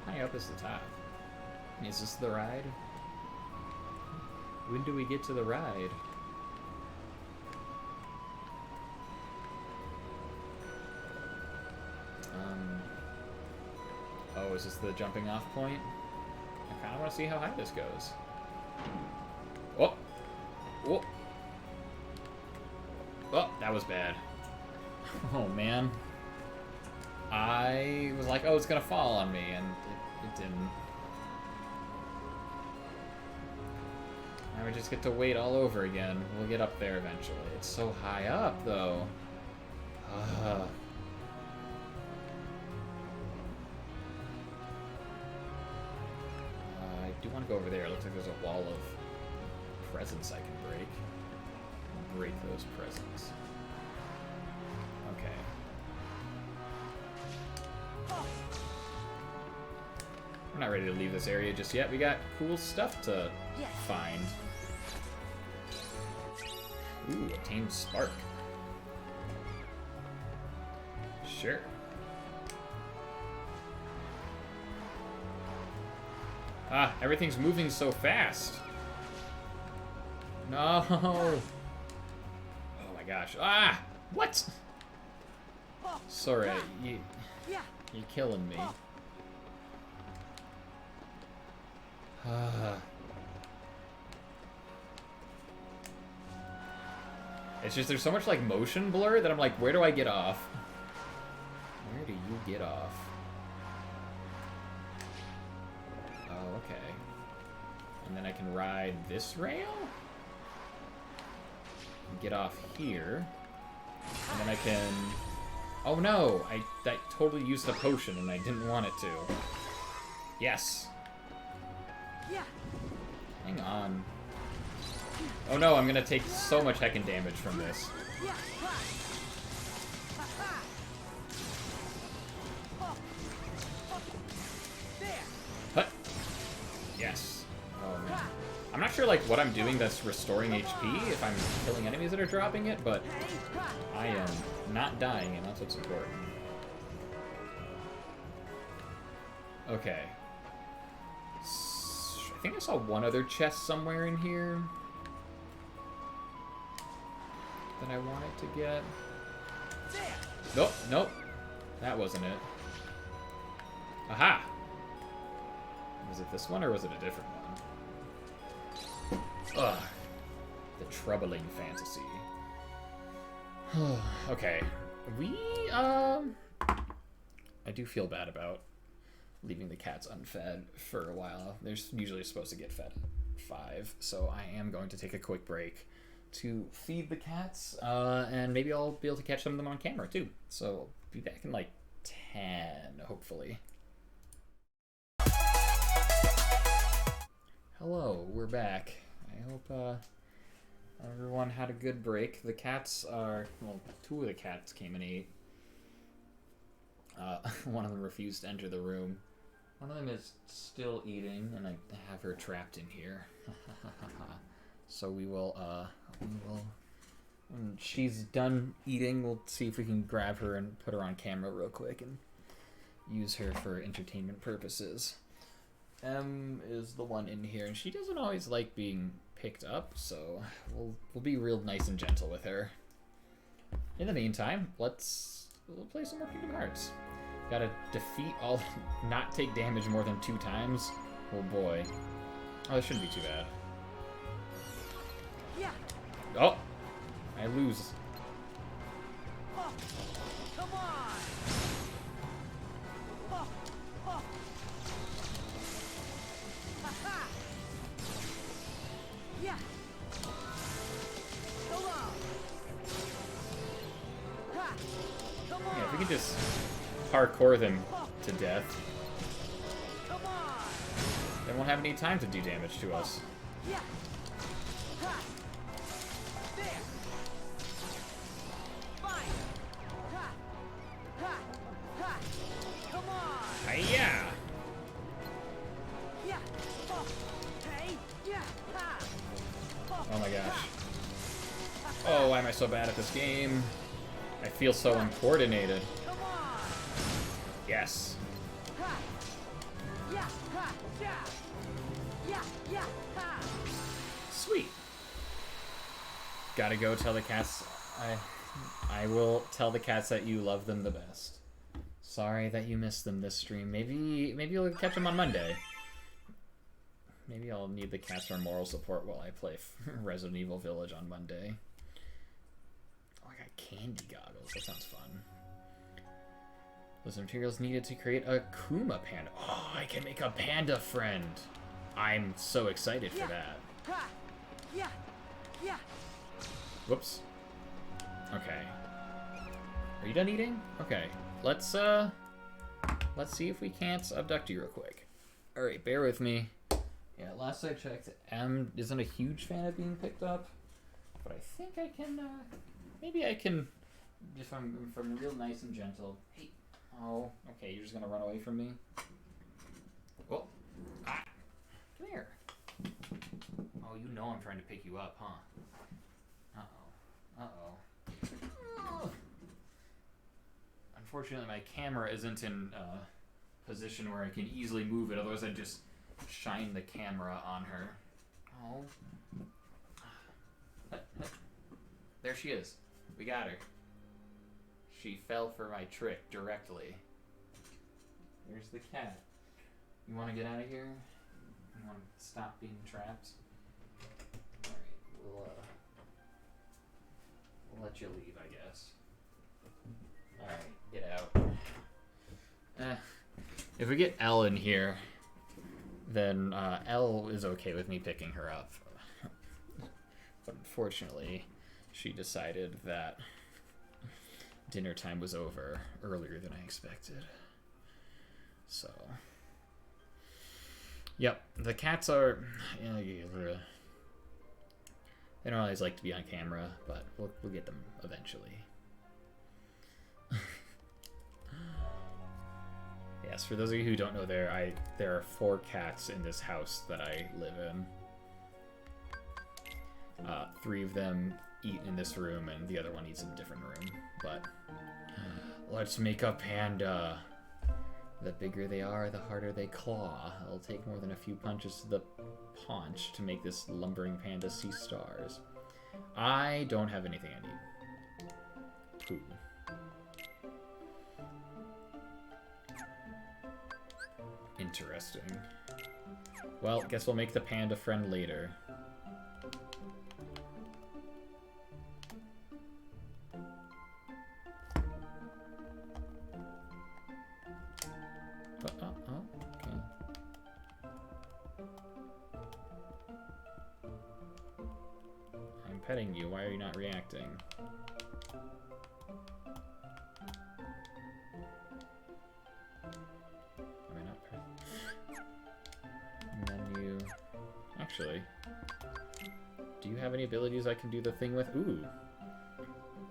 Speaker 1: How high up is the top? Is this the ride? When do we get to the ride? Oh, is this the jumping off point? I kind of want to see how high this goes. Oh! Oh! Oh, that was bad. Oh, man. I was like, oh, it's gonna fall on me, and it didn't. Now we just get to wait all over again. We'll get up there eventually. It's so high up, though. I do want to go over there. It looks like there's a wall of presents I can break. I'll break those presents. Okay. We're not ready to leave this area just yet. We got cool stuff to find. Ooh, obtained spark. Sure. Ah, everything's moving so fast. No. Oh my gosh. Ah! What? Sorry, you're killing me. It's just there's so much like motion blur that I'm like, where do I get off? Where do you get off? Oh, okay. And then I can ride this rail? Get off here. And then I can... Oh no! I totally used the potion and I didn't want it to. Yes! Hang on. Oh no, I'm gonna take so much heckin' damage from this. Hut. Yes. Oh man. I'm not sure like what I'm doing that's restoring HP, if I'm killing enemies that are dropping it, but I am not dying, and that's what's important. Okay. I think I saw one other chest somewhere in here that I wanted to get. Nope, nope. That wasn't it. Aha! Was it this one or was it a different one? Ugh. The troubling fantasy. Okay. I do feel bad about leaving the cats unfed for a while. They're usually supposed to get fed at 5, so I am going to take a quick break to feed the cats, and maybe I'll be able to catch some of them on camera too. So I'll be back in like 10, hopefully. Hello, we're back. I hope everyone had a good break. The cats are, well, 2 of the cats came and ate. One of them refused to enter the room. One of them is still eating, and I have her trapped in here. So we will, when she's done eating, we'll see if we can grab her and put her on camera real quick and use her for entertainment purposes. M is the one in here, and she doesn't always like being picked up, so we'll be real nice and gentle with her. In the meantime, we'll play some more Kingdom Hearts. Gotta defeat all, not take damage more than 2 times. Oh boy. Oh, this shouldn't be too bad. Oh! I lose.
Speaker 8: Come on! Yeah. Come on. Come on.
Speaker 1: Yeah, if we can just parkour them to death, they won't have any time to do damage to us.
Speaker 8: Yeah. There. Fine. Come on.
Speaker 1: Hiya!
Speaker 8: Yeah. Hey. Yeah.
Speaker 1: Oh my gosh. Oh, why am I so bad at this game? I feel so uncoordinated.
Speaker 8: Come on.
Speaker 1: Yes.
Speaker 8: Yeah. Yeah. Yeah.
Speaker 1: Sweet. Gotta go tell the cats. I will tell the cats that you love them the best. Sorry that you missed them this stream. Maybe you'll catch them on Monday. Maybe I'll need the cats for moral support while I play Resident Evil Village on Monday. Oh, I got candy goggles. That sounds fun. Those materials needed to create a Kuma panda. Oh, I can make a panda friend. I'm so excited for that. Whoops. Okay. Are you done eating? Okay. Let's see if we can't abduct you real quick. All right, bear with me. Yeah, last I checked, M isn't a huge fan of being picked up, but I think I can. Maybe I can, if I'm real nice and gentle. Hey. Oh, okay. You're just gonna run away from me. Well, come here. Oh, you know I'm trying to pick you up, huh? Uh-oh. Unfortunately, my camera isn't in a position where I can easily move it. Otherwise, I'd just shine the camera on her. Oh. There she is. We got her. She fell for my trick directly. There's the cat. You want to get out of here? You want to stop being trapped? Alright, we'll let you leave, I guess. Alright, get out. If we get Elle in here, then Elle is okay with me picking her up. But unfortunately, she decided that dinner time was over earlier than I expected. So, yep, the cats are, they don't always like to be on camera, but we'll get them eventually. Yes, for those of you who don't know, there are 4 cats in this house that I live in. 3 of them eat in this room, and the other one eats in a different room. But let's make a panda. The bigger they are, the harder they claw. It'll take more than a few punches to the paunch to make this lumbering panda see stars. I don't have anything I need. Poo. Interesting. Well, guess we'll make the panda friend later. Okay. I'm petting you. Why are you not reacting? Menu. Actually, do you have any abilities I can do the thing with? Ooh.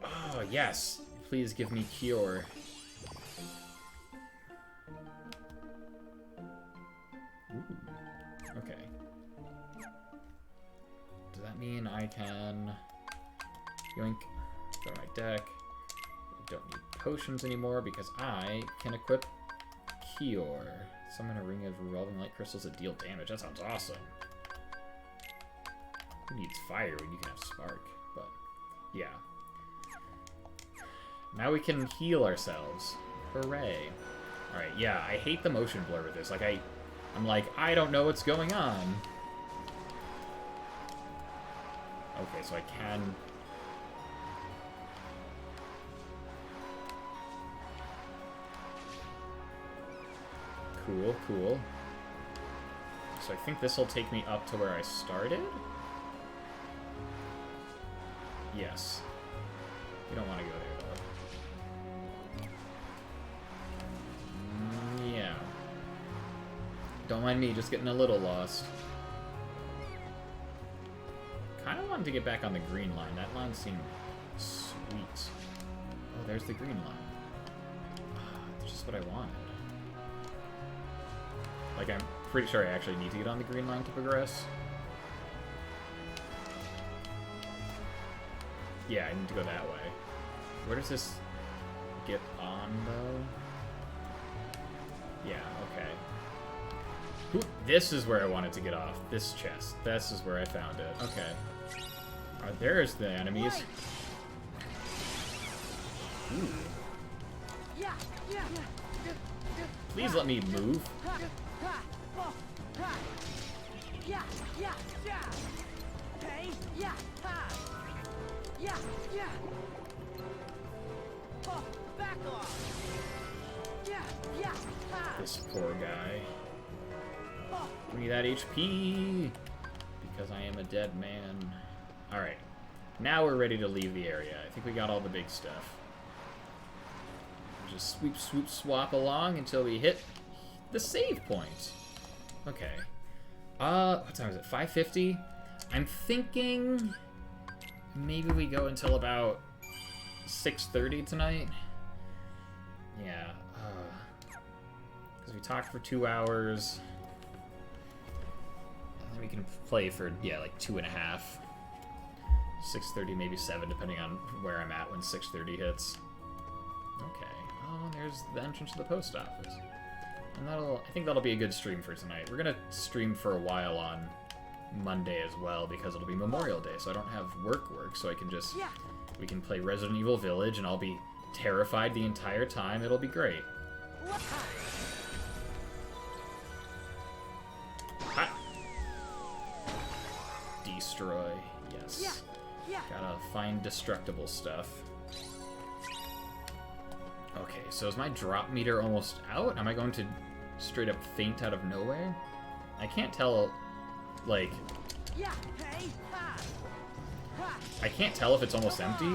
Speaker 1: Oh, yes. Please give me cure. Ooh. Okay. Does that mean I can yoink, go to my deck? I don't need potions anymore because I can equip Cure. Summon a ring of revolving light crystals that deal damage. That sounds awesome. Who needs fire when you can have spark? But yeah. Now we can heal ourselves. Hooray. Alright, yeah, I hate the motion blur with this. Like I'm like, I don't know what's going on. Okay, so I can. Cool, cool. So I think this will take me up to where I started? Yes. We don't want to go there, though. Yeah. Don't mind me, just getting a little lost. Kind of wanted to get back on the green line. That line seemed sweet. Oh, there's the green line. That's just what I wanted. Like, I'm pretty sure I actually need to get on the green line to progress. Yeah, I need to go that way. Where does this get on, though? Yeah, okay. This is where I wanted to get off. This chest. This is where I found it. Okay. Alright, there's the enemies. Ooh. Please let me move. This poor guy. Give me that HP! Because I am a dead man. Alright. Now we're ready to leave the area. I think we got all the big stuff. Just swoop, swoop, swap along until we hit the save point. Okay. What time is it? 5:50? I'm thinking maybe we go until about 6:30 tonight. Yeah. Because we talked for 2 hours. And then we can play for, yeah, like 2.5. 6:30, maybe 7, depending on where I'm at when 6:30 hits. Okay. Oh, there's the entrance to the post office. And I think that'll be a good stream for tonight. We're gonna stream for a while on Monday as well, because it'll be Memorial Day, so I don't have work, so I can just, we can play Resident Evil Village, and I'll be terrified the entire time. It'll be great. Ha! Destroy, yes. Gotta find destructible stuff. Okay, so is my drop meter almost out? Am I going to straight up faint out of nowhere? I can't tell, like... I can't tell if it's almost empty.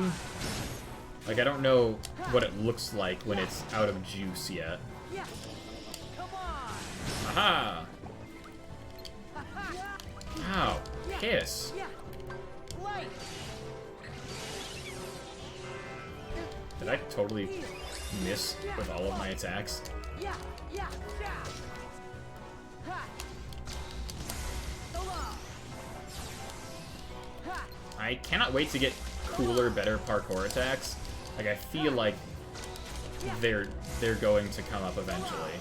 Speaker 1: Like, I don't know what it looks like when it's out of juice yet. Aha! Ow, piss. Did I totally miss with all of my attacks? I cannot wait to get cooler, better parkour attacks. Like, I feel like they're going to come up eventually.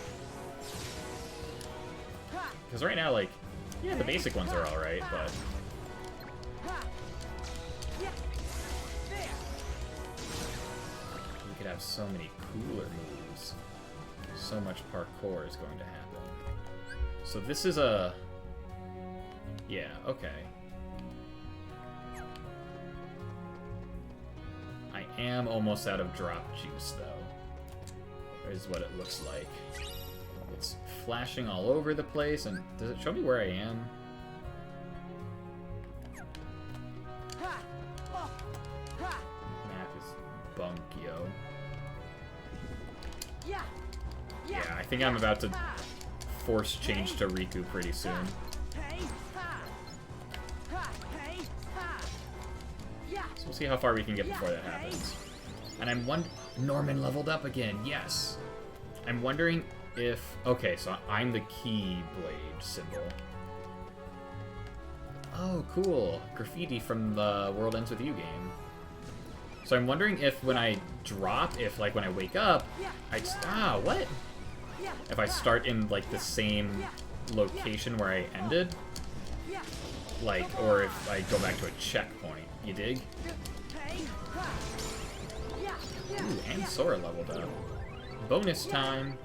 Speaker 1: Because right now, like, yeah, the basic ones are alright, but... we could have so many cooler moves. So much parkour is going to happen. So this is a... yeah, okay. I am almost out of drop juice, though. Is what it looks like. It's flashing all over the place, and does it show me where I am? Map is bunk, yo. Yeah, I think I'm about to force change to Riku pretty soon. So we'll see how far we can get before that happens. And I'm Norman leveled up again, yes! I'm wondering if... okay, so I'm the Keyblade symbol. Oh, cool. Graffiti from the World Ends With You game. So I'm wondering if when I drop, if, like, when I wake up, what? If I start in, like, the same location where I ended? Like, or if I go back to a checkpoint. You dig? Ooh, and Sora leveled up. Bonus time!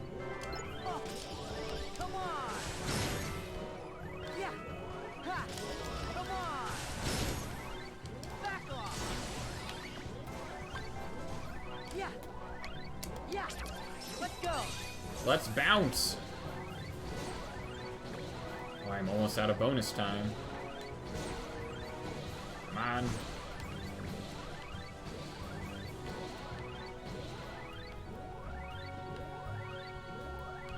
Speaker 1: Let's bounce! Oh, I'm almost out of bonus time. Come on.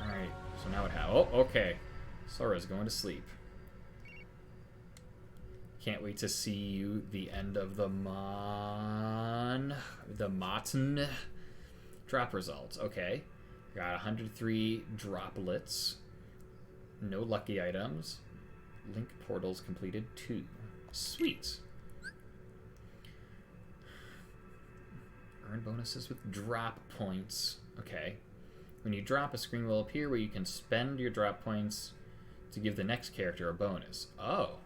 Speaker 1: Alright, so now it oh, okay. Sora's going to sleep. Can't wait to see you the end of the Motten drop results. Okay. Got 103 droplets. No lucky items. Link portals completed 2. Sweet. Earn bonuses with drop points. Okay. When you drop, a screen will appear where you can spend your drop points to give the next character a bonus. Oh,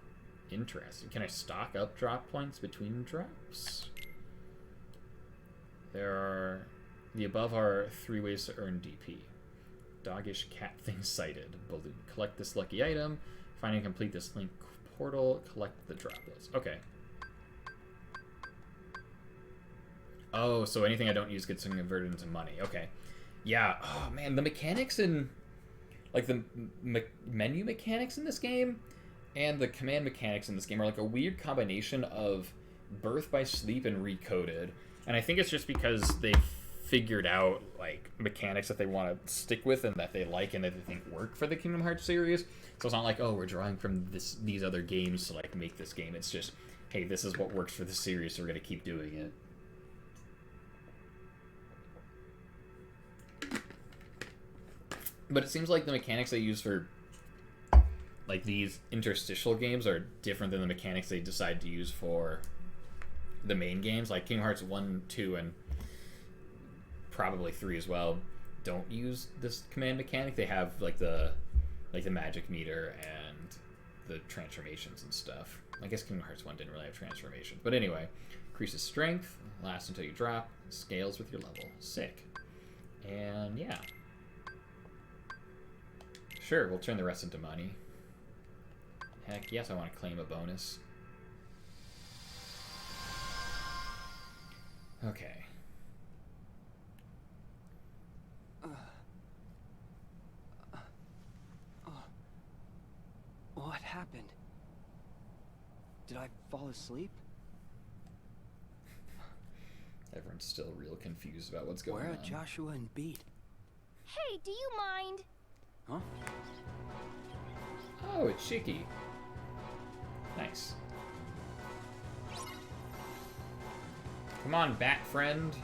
Speaker 1: interesting. Can I stock up drop points between drops? The above are 3 ways to earn DP. Doggish cat thing sighted. Balloon. Collect this lucky item. Find and complete this link portal. Collect the droplets. Okay. Oh, so anything I don't use gets converted into money. Okay. Yeah. Oh, man. The mechanics in... Like, the menu mechanics in this game and the command mechanics in this game are like a weird combination of Birth by Sleep and Recoded. And I think it's just because they figured out, like, mechanics that they want to stick with and that they like and that they think work for the Kingdom Hearts series. So it's not like, oh, we're drawing from these other games to, like, make this game. It's just, hey, this is what works for the series, so we're going to keep doing it. But it seems like the mechanics they use for, like, these interstitial games are different than the mechanics they decide to use for the main games. Like, Kingdom Hearts 1, 2, and probably 3 as well don't use this command mechanic. They have, like the magic meter and the transformations and stuff. I guess Kingdom Hearts 1 didn't really have transformations. But anyway, increases strength, lasts until you drop, scales with your level. Sick. And, yeah. Sure, we'll turn the rest into money. Heck yes, I want to claim a bonus. Okay.
Speaker 5: What happened? Did I fall asleep?
Speaker 1: Everyone's still real confused about what's going on.
Speaker 5: Where are Joshua and Beat?
Speaker 9: Hey, do you mind?
Speaker 5: Huh?
Speaker 1: Oh, it's Shiki. Nice. Come on, bat friend.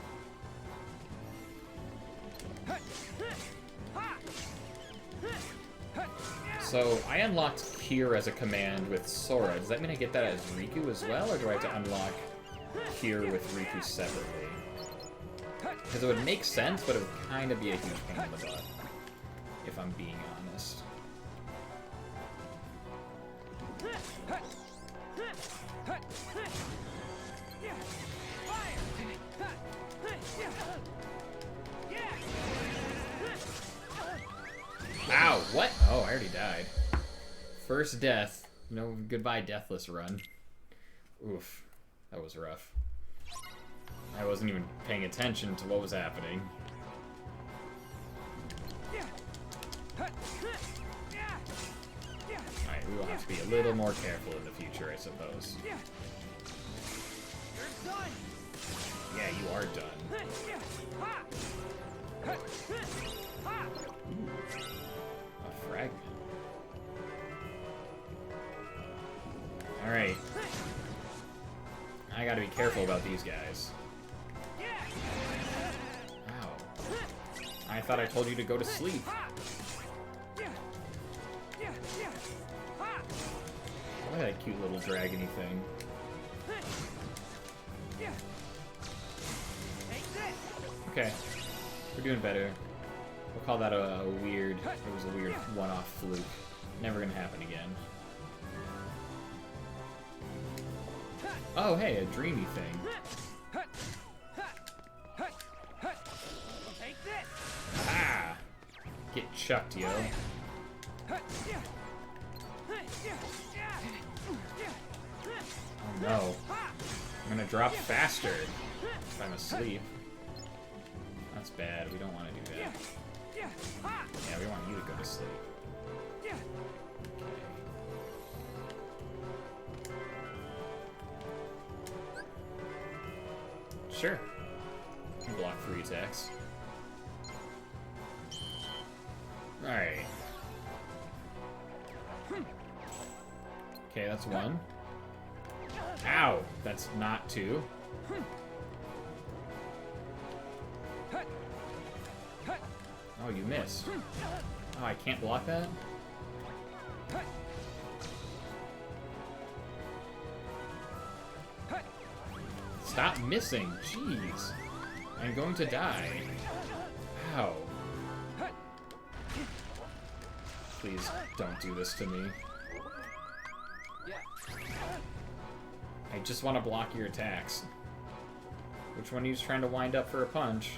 Speaker 1: So, I unlocked Cure as a command with Sora. Does that mean I get that as Riku as well, or do I have to unlock Cure with Riku separately? Because it would make sense, but it would kind of be a huge pain in the butt, if I'm being honest. Ow, what? Oh, I already died. First death. No goodbye deathless run. Oof. That was rough. I wasn't even paying attention to what was happening. Alright, we will have to be a little more careful in the future, I suppose. Yeah, you are done. Ooh. A fragment. Alright. I gotta be careful about these guys. Ow. I thought I told you to go to sleep. Look at that cute little dragony thing. Okay. We're doing better. We'll call that a weird... It was a weird one-off fluke. Never gonna happen again. Oh, hey, a dreamy thing. Ah! Get chucked, yo. Oh no. I'm gonna drop faster if I'm asleep. That's bad. We don't want to do that. Yeah, we want you to go to sleep. Okay. Sure. Block 3 attacks. Alright. Okay, that's 1. Ow! That's not 2. Oh, you missed. Oh, I can't block that? Stop missing! Jeez! I'm going to die. Ow. Please don't do this to me. I just want to block your attacks. Which one are you trying to wind up for a punch?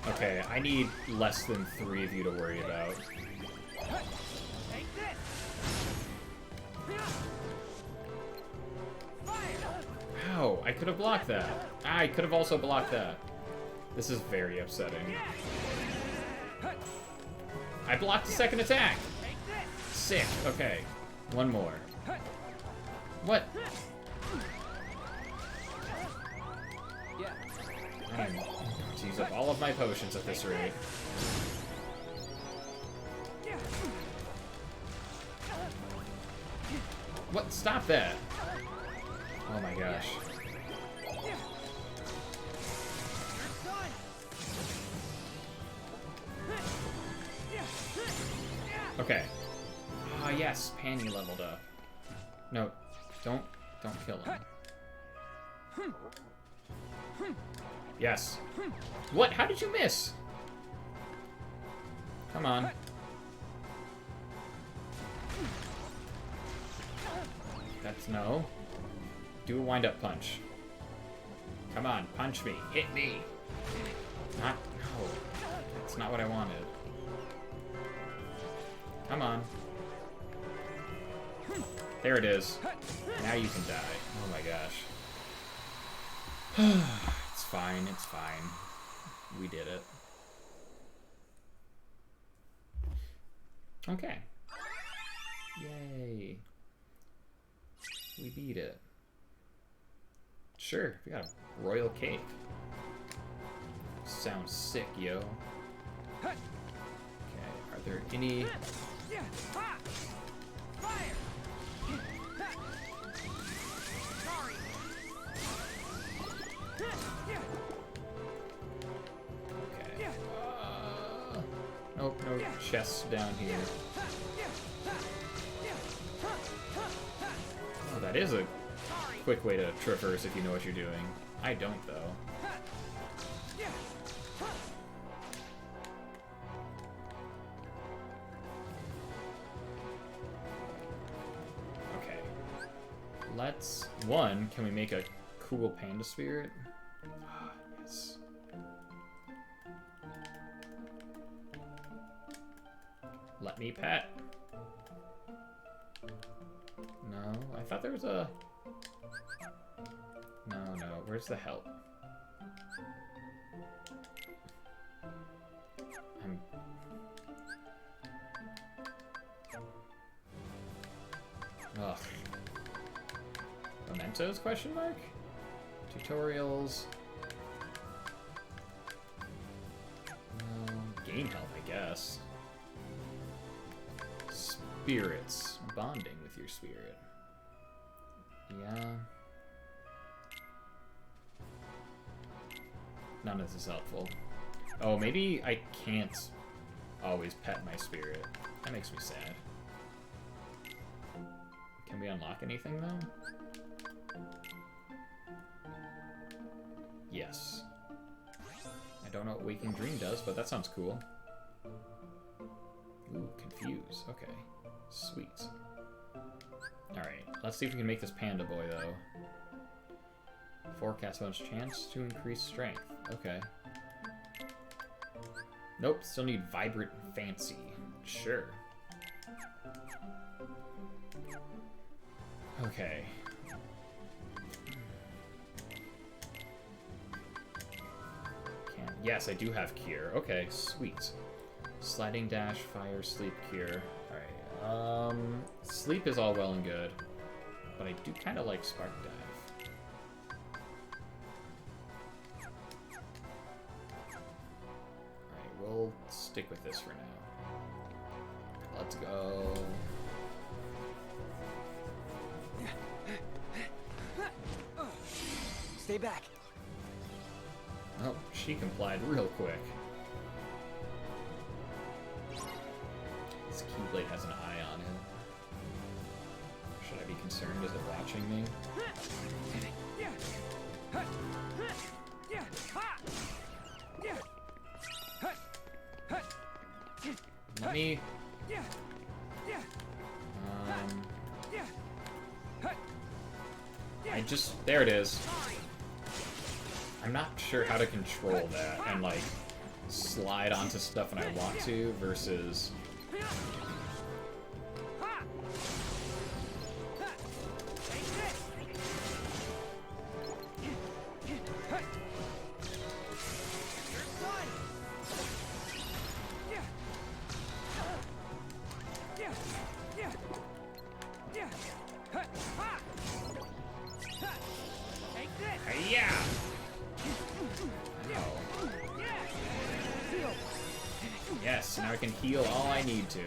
Speaker 1: Okay, I need less than 3 of you to worry about. Ow, I could have blocked that. I could have also blocked that. This is very upsetting. I blocked the second attack! Sick, okay. One more. What? I'm going to use up all of my potions at this rate. What? Stop that! Oh my gosh. Okay. Ah, yes, Panny leveled up. No, don't kill him. Yes. What? How did you miss? Come on. That's no. Do a wind-up punch. Come on, punch me. Hit me. Not... No. That's not what I wanted. Come on. There it is. Now you can die. Oh my gosh. It's fine, it's fine. We did it. Okay. Yay. We beat it. Sure, we got a royal cake. Sounds sick, yo. Okay, are there any... Okay. Nope, no chests down here. Oh, that is a quick way to traverse if you know what you're doing. I don't, though. Okay. Let's... One, can we make a cool panda spirit? Ah, yes. Let me pet. No, I thought there was a... No, where's the help? Ugh. Mementos, question mark? Tutorials. Gain health, I guess. Spirits. Bonding with your spirit. Yeah. None of this is helpful. Oh, maybe I can't always pet my spirit. That makes me sad. Can we unlock anything, though? Yes. I don't know what Waking Dream does, but that sounds cool. Ooh, Confuse. Okay. Sweet. Alright, let's see if we can make this panda boy, though. Forecast bonus chance to increase strength. Okay. Nope, still need Vibrant Fancy. Sure. Okay. Yes, I do have Cure. Okay, sweet. Sliding Dash, Fire, Sleep, Cure. Alright, Sleep is all well and good, but I do kind of like Spark Dive. Alright, we'll stick with this for now. Let's go.
Speaker 5: Stay back.
Speaker 1: Oh, she complied real quick. This Keyblade has an eye on it. Should I be concerned? Is it watching me? Let me... I just... There it is. I'm not sure how to control that and, like, slide onto stuff when I want to versus... Yes, now I can heal all I need to.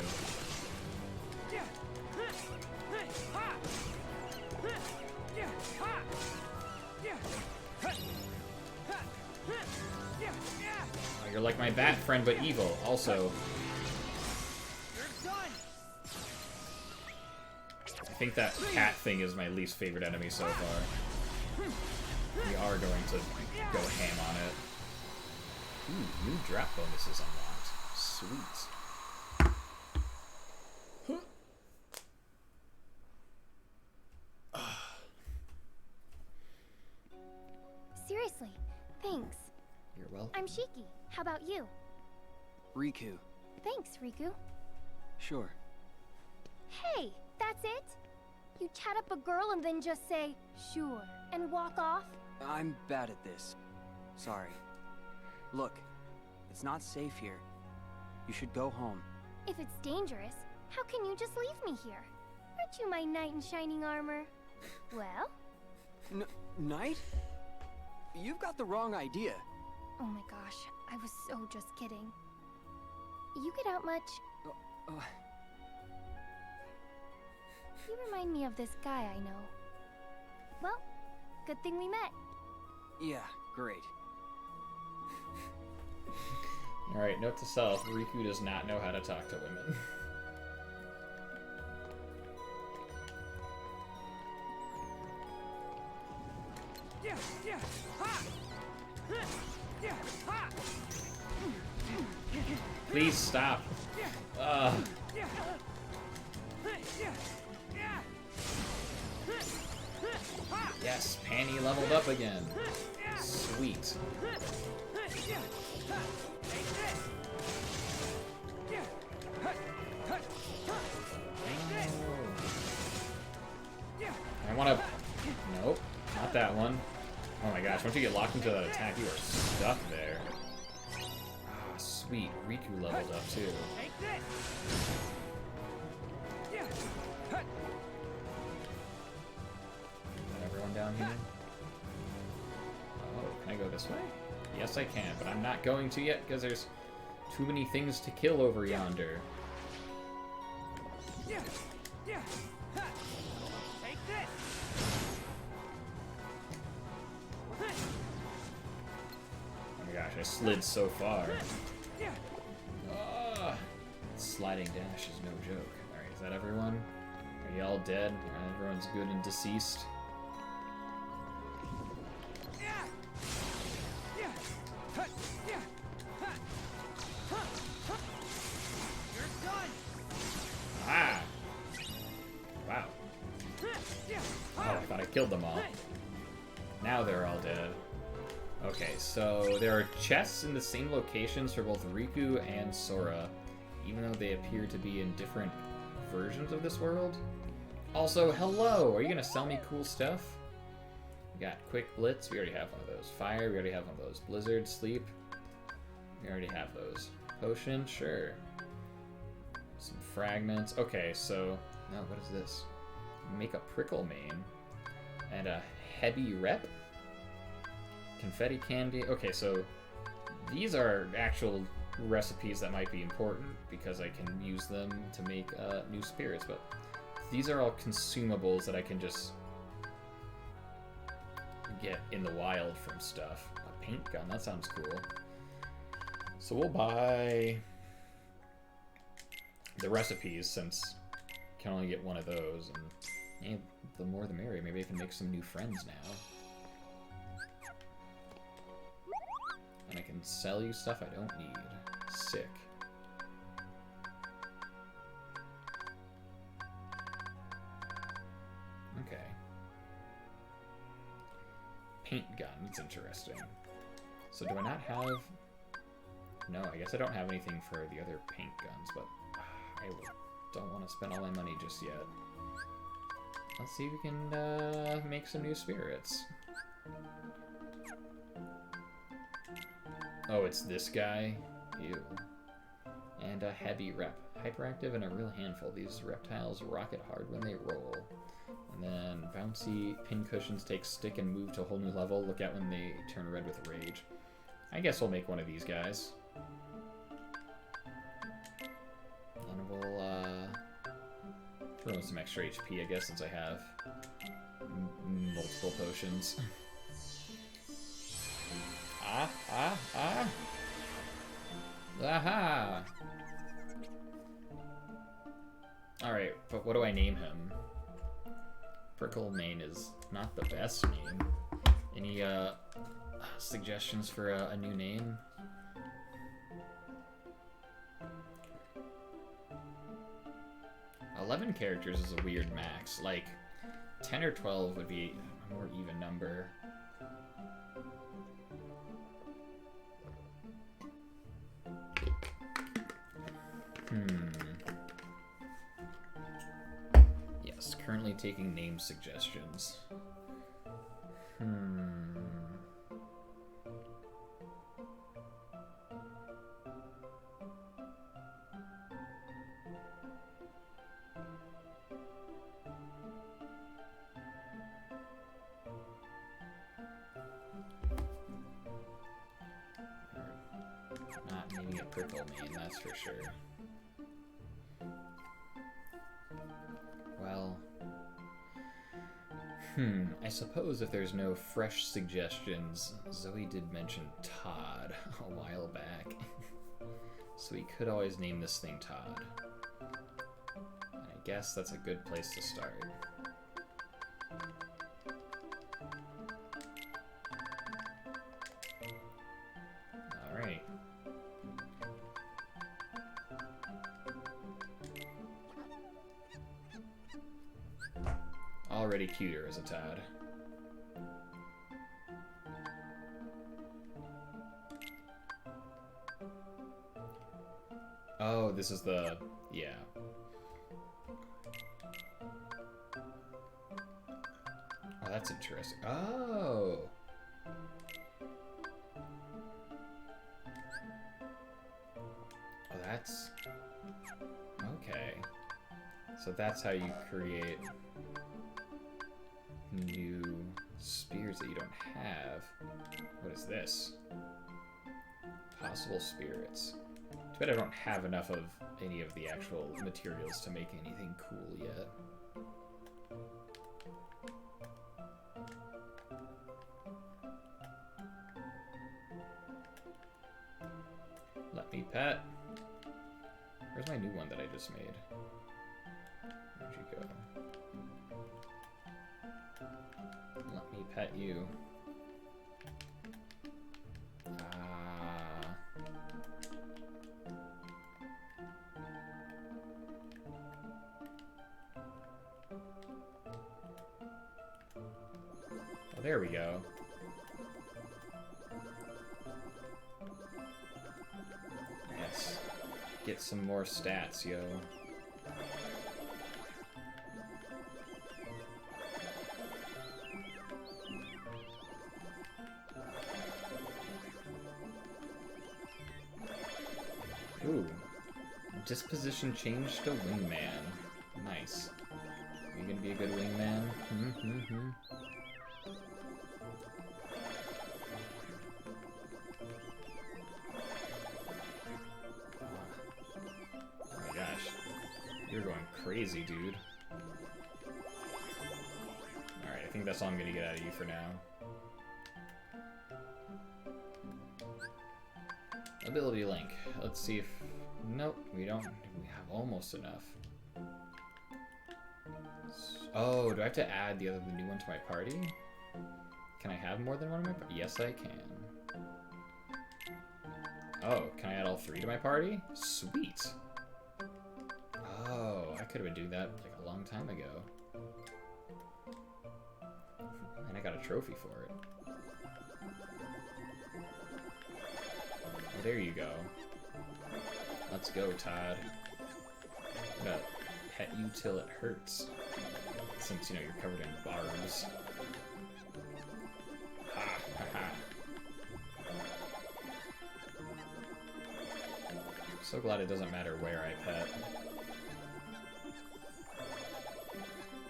Speaker 1: Oh, you're like my bad friend, but evil, also. I think that cat thing is my least favorite enemy so far. We are going to go ham on it. Ooh, new drop bonuses unlocked. Sweet.
Speaker 9: Seriously, thanks.
Speaker 1: You're welcome.
Speaker 9: I'm Shiki. How about you?
Speaker 5: Riku.
Speaker 9: Thanks, Riku.
Speaker 5: Sure.
Speaker 9: Hey, that's it? You chat up a girl and then just say, sure, and walk off?
Speaker 5: I'm bad at this. Sorry. Look, it's not safe here. You should go home.
Speaker 9: If it's dangerous, how can you just leave me here? Aren't you my knight in shining armor? Well?
Speaker 5: Knight? You've got the wrong idea.
Speaker 9: Oh my gosh, I was so just kidding. You get out much? You remind me of this guy I know. Well, good thing we met.
Speaker 5: Yeah, great.
Speaker 1: Alright, note to self, Riku does not know how to talk to women. Please stop. Yes, Panny leveled up again. Sweet. I want to... Nope, not that one. Oh my gosh, once you get locked into that attack, you are stuck there. Ah, sweet. Riku leveled up too. Is that everyone down here? Oh, can I go this way? Yes, I can, but I'm not going to yet because there's too many things to kill over yonder. Oh my gosh, I slid so far. Sliding dash is no joke. Alright, is that everyone? Are y'all dead? Everyone's good and deceased. Ah! Wow. Oh, I thought I killed them all. Now they're all dead. Okay, so there are chests in the same locations for both Riku and Sora, even though they appear to be in different versions of this world. Also, hello! Are you gonna sell me cool stuff? We got Quick Blitz, we already have one of those. Fire, we already have one of those. Blizzard, Sleep, we already have those. Potion, sure. Some fragments. Okay, so... No, what is this? Make a prickle mane. And a heavy rep? Confetti candy. Okay, so these are actual recipes that might be important because I can use them to make new spirits, but these are all consumables that I can just get in the wild from stuff. A paint gun, that sounds cool. So we'll buy the recipes since I can only get one of those, and the more the merrier. Maybe I can make some new friends now. And I can sell you stuff I don't need. Sick. paint gun. It's interesting. So do I not have... No, I guess I don't have anything for the other paint guns, but I don't want to spend all my money just yet. Let's see if we can make some new spirits. Oh, it's this guy? Ew. And a heavy rep. Hyperactive and a real handful. These reptiles rocket hard when they roll. And then bouncy pincushions take stick and move to a whole new level. Look out when they turn red with rage. I guess we'll make one of these guys. And we'll throw in some extra HP, I guess, since I have multiple potions. Aha! Alright, but what do I name him? Prickle Mane is not the best name. Any suggestions for a new name? $11 characters is a weird max. Like, 10 or 12 would be a more even number. Yes, currently taking name suggestions. Not naming it Prickle Mane, that's for sure. Well, I suppose if there's no fresh suggestions, Zoe did mention Todd a while back. So we could always name this thing Todd. And I guess that's a good place to start. Alright. Already cuter as a Todd. Oh, this is the... yeah. Oh, that's interesting. Oh! Oh, that's... okay. So that's how you create new spears that you don't have. What is this? Possible spirits. Too bad I don't have enough of any of the actual materials to make anything cool yet. Let me pet. Where's my new one that I just made? Where'd you go? Let me pet you. Oh, there we go. Yes. Get some more stats, yo. Ooh. Disposition change to wingman. Nice. Are you gonna be a good wingman? Oh my gosh. You're going crazy, dude. Alright, I think that's all I'm gonna get out of you for now. Ability link. Let's see if... nope, we don't. We have almost enough. Oh, do I have to add the new one to my party? Can I have more than one in my party? Yes, I can. Oh, can I add all 3 to my party? Sweet. Oh, I could have been doing that like a long time ago. And I got a trophy for it. Well, there you go. Let's go, Todd. I'm gonna pet you till it hurts. Since, you know, you're covered in barbs. Ha, ha, ha. So glad it doesn't matter where I pet.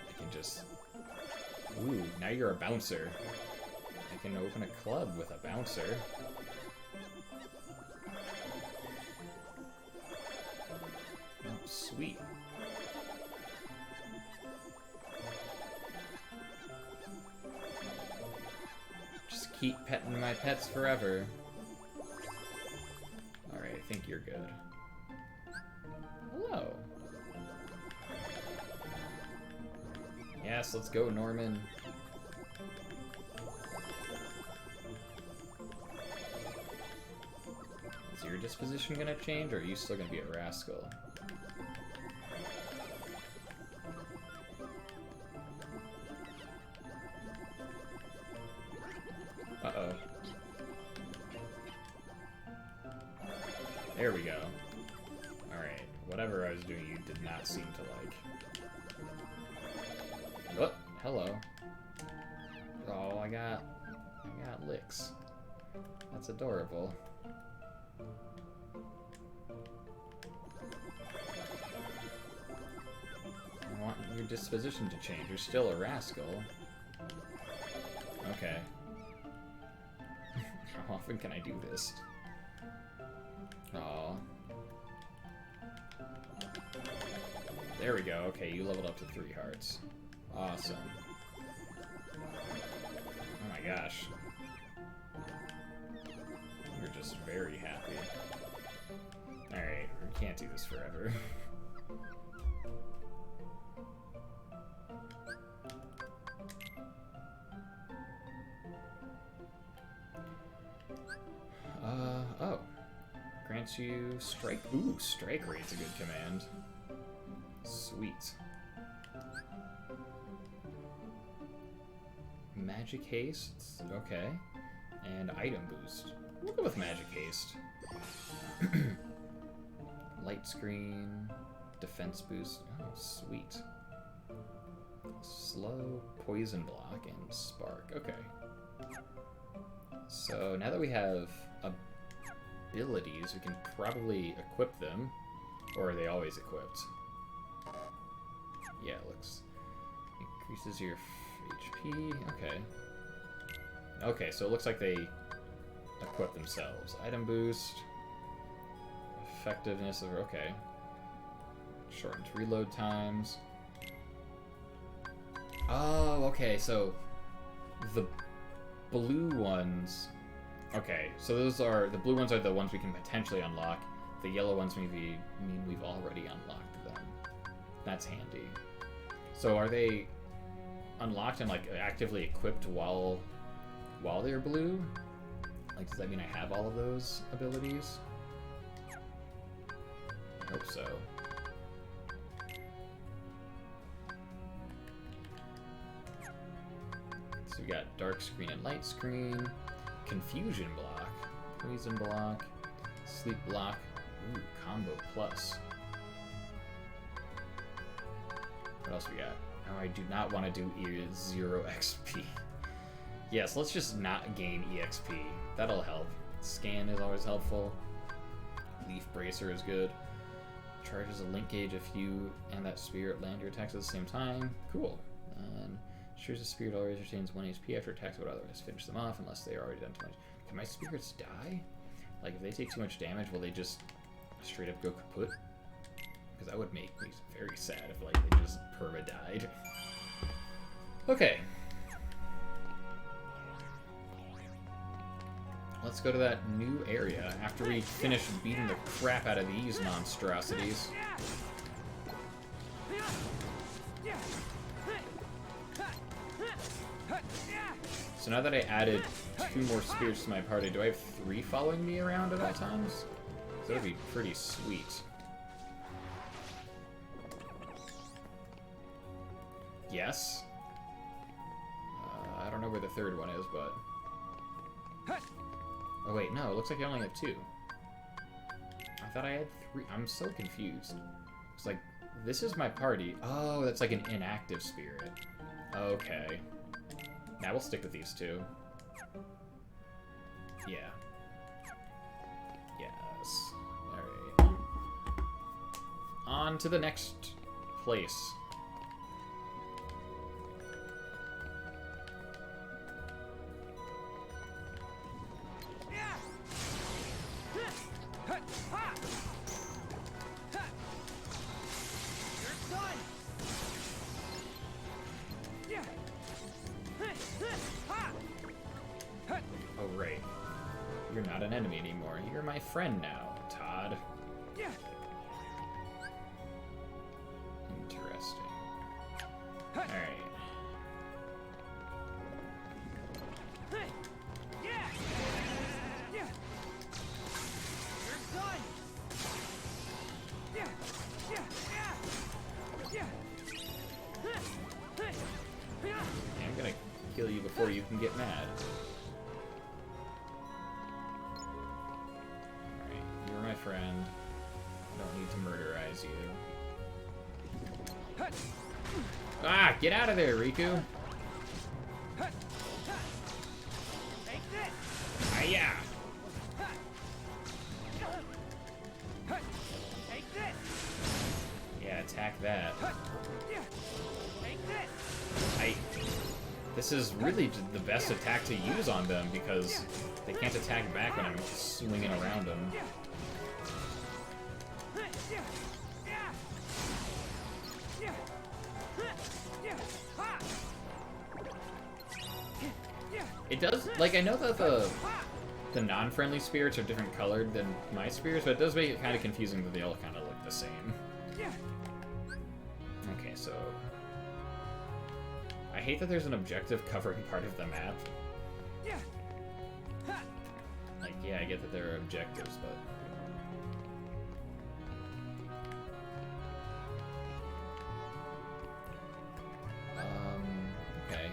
Speaker 1: I can just... Ooh, now you're a bouncer. I can open a club with a bouncer. Oh, sweet. Just keep petting my pets forever. Alright, I think you're good. Hello. Yes, let's go, Norman. Is your disposition gonna change, or are you still gonna be a rascal? Uh-oh. There we go. Alright, whatever I was doing you did not seem to like. Oh, hello. Oh, I got licks. That's adorable. I want your disposition to change. You're still a rascal. Okay. How often can I do this? Aww. There we go. Okay, you leveled up to 3 hearts. Awesome. Oh my gosh. You're just very happy. Alright, we can't do this forever. Oh. Grants you strike. Ooh, strike rate's a good command. Sweet. Magic haste, okay. And item boost. We'll go with magic haste. Light screen, defense boost. Oh, sweet. Slow, poison block, and spark. Okay. So now that we have abilities, we can probably equip them. Or are they always equipped? Yeah, it looks... Increases your HP. Okay. Okay, so it looks like they equip themselves. Item boost. Effectiveness of... Okay. Shortened reload times. Oh, okay, so... The blue ones... Okay, so those are... The blue ones are the ones we can potentially unlock. The yellow ones maybe mean we've already unlocked them. That's handy. So are they unlocked and like actively equipped while they're blue? Like, does that mean I have all of those abilities? I hope so. So we got dark screen and light screen, confusion block, poison block, sleep block, ooh, combo plus. What else we got? Oh, I do not want to do 0 XP. Yes, let's just not gain EXP. That'll help. Scan is always helpful. Leaf Bracer is good. Charges a link gauge if you and that spirit land your attacks at the same time. Cool. And ensures the spirit always retains 1 HP after attacks would otherwise finish them off unless they are already done too much. Can my spirits die? Like, if they take too much damage, will they just straight up go kaput? Because that would make me very sad if, like, they just perma-died. Okay. Let's go to that new area after we finish beating the crap out of these monstrosities. So now that I added 2 more spirits to my party, do I have 3 following me around at all times? That would be pretty sweet. Yes. know where the third one is, but... Oh wait, no, it looks like I only have 2. I thought I had 3. I'm so confused. It's like, this is my party. Oh, that's like an inactive spirit. Okay. Now we'll stick with these 2. Yeah. Yes. Alright. On to the next place. Oh, right. You're not an enemy anymore. You're my friend now, Todd. Interesting. Alright. I'm gonna kill you before you can get mad. Alright, you're my friend. I don't need to murderize you. Ah, get out of there, Riku! Hiya! Yeah, attack that. This is really the best attack to use on them because they can't attack back when I'm swinging around them. It does, like, I know that the non-friendly spirits are different colored than my spirits, but it does make it kind of confusing that they all kind of look the same. Okay, so... I hate that there's an objective covering part of the map. Like, yeah, I get that there are objectives, but... okay.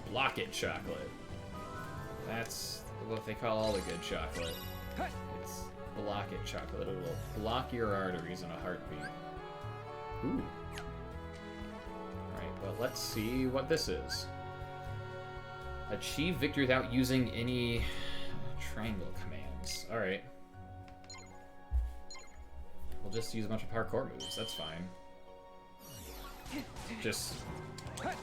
Speaker 1: Block it, chocolate. That's what they call all the good chocolate. It's block it, chocolate. It will block your arteries in a heartbeat. Ooh. Alright, well, let's see what this is. Achieve victory without using any triangle commands. Alright. We'll just use a bunch of parkour moves. That's fine. Just... Alright,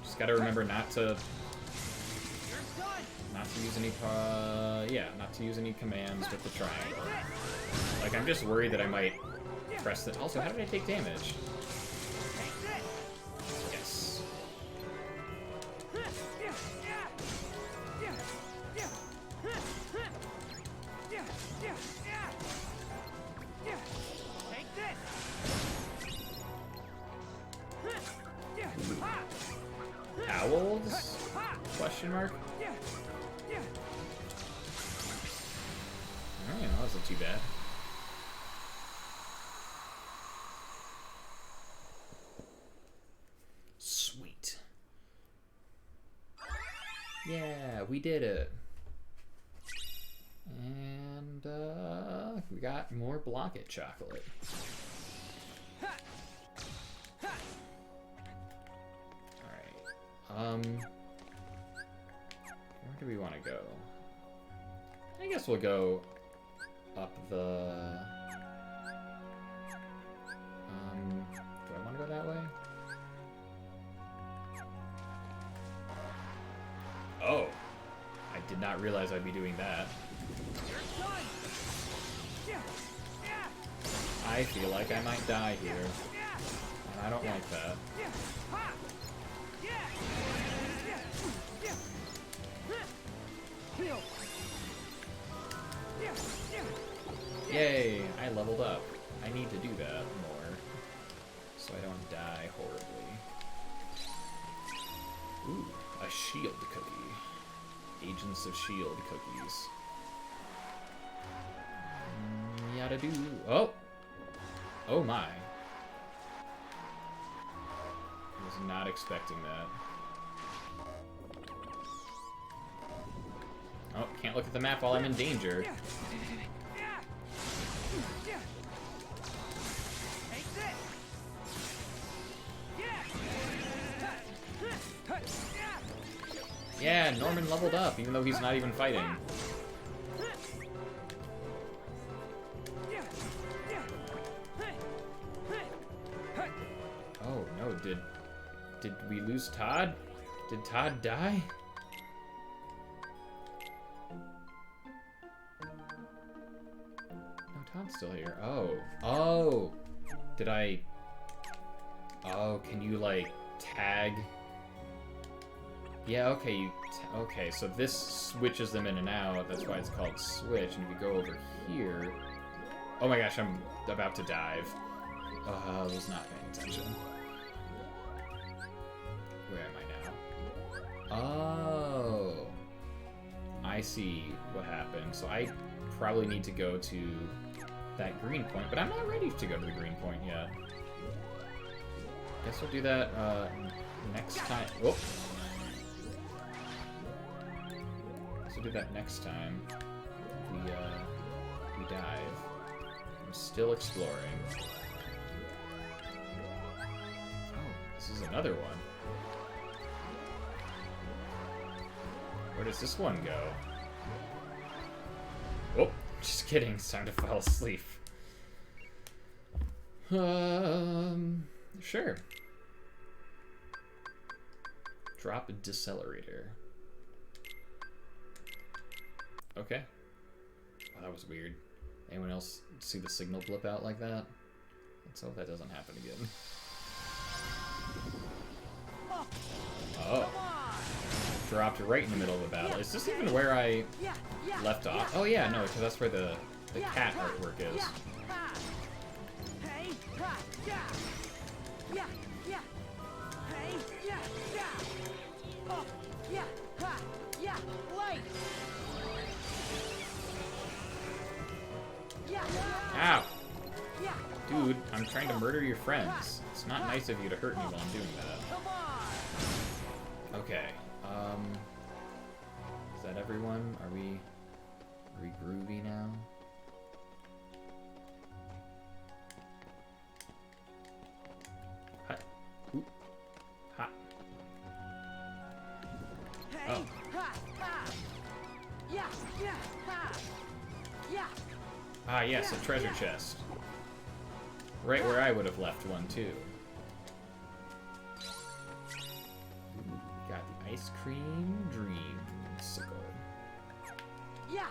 Speaker 1: just gotta remember not to use any, not to use any commands with the triangle. Like, I'm just worried that I might press the... Also, how did I take damage? Yes. Owls? Question mark? Alright, that wasn't too bad. Sweet. Yeah, we did it. And, we got more block it chocolate. Alright, where do we want to go? I guess we'll go up the... do I want to go that way? Oh! I did not realize I'd be doing that. I feel like I might die here. And I don't like that. Yay! I leveled up. I need to do that more. so I don't die horribly. Ooh, a shield cookie. Agents of Shield cookies. Yada do. Oh! Oh my. I was not expecting that. Oh, can't look at the map while I'm in danger. Yeah, Norman leveled up, even though he's not even fighting. Oh no, did we lose Todd? Did Todd die? No, Todd's still here. Oh. Oh! Did I... Oh, can you, like, tag... Yeah, okay, okay, so this switches them in and out. That's why it's called switch. And if you go over here... Oh my gosh, I'm about to dive. I was not paying attention. Where am I now? Oh. I see what happened. So I probably need to go to that green point, but I'm not ready to go to the green point yet. Guess we'll do that next time. Whoop. We'll do that next time. We dive. I'm still exploring. Oh, this is another one. Where does this one go? Oh, just kidding. It's time to fall asleep. Sure. Drop a decelerator. Okay. Wow, that was weird. Anyone else see the signal blip out like that? Let's hope that doesn't happen again. Oh. Dropped right in the middle of the battle. Is this even where I left off? Oh yeah, no, because that's where the cat artwork is. Ow! Dude, I'm trying to murder your friends. It's not nice of you to hurt me while I'm doing that. Okay, is that everyone? Are we groovy now? Hot. Ooh. Hot. Oh. Ah, yes, a treasure chest. Right where I would have left one, too. Ooh, got the ice cream dreamsicle. Can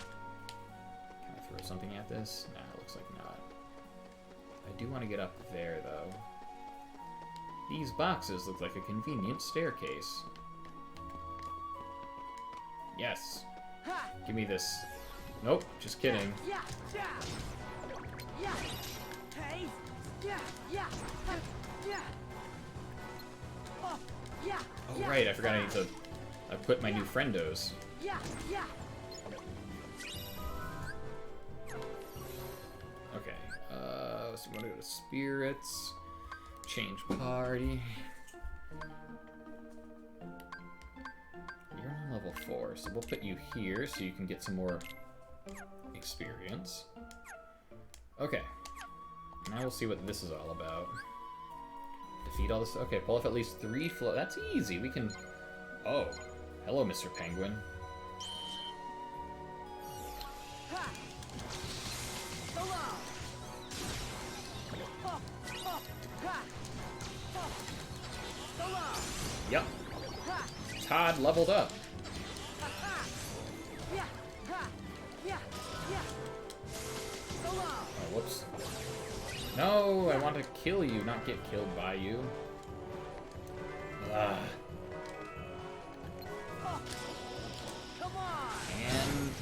Speaker 1: I throw something at this? Nah, looks like not. I do want to get up there, though. These boxes look like a convenient staircase. Yes. Give me this. Nope, just kidding. Oh right, I forgot I need to equip my new friendos. Okay, so we want to go to spirits, change party. You're on level 4, so we'll put you here so you can get some more experience. Okay. Now we'll see what this is all about. Defeat all this. Okay, pull off at least 3 flow. That's easy. We can. Oh. Hello, Mr. Penguin. Yep. Todd leveled up. Oh, whoops. No, I want to kill you, not get killed by you. Ugh. And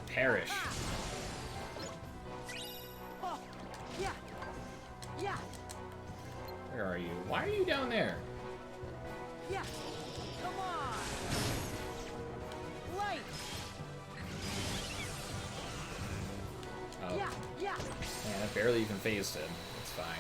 Speaker 1: perish. Where Why are you down there?
Speaker 8: Yeah. Come on. Light.
Speaker 1: Oh.
Speaker 8: Yeah. Yeah.
Speaker 1: Man, that barely even phased him. It's fine.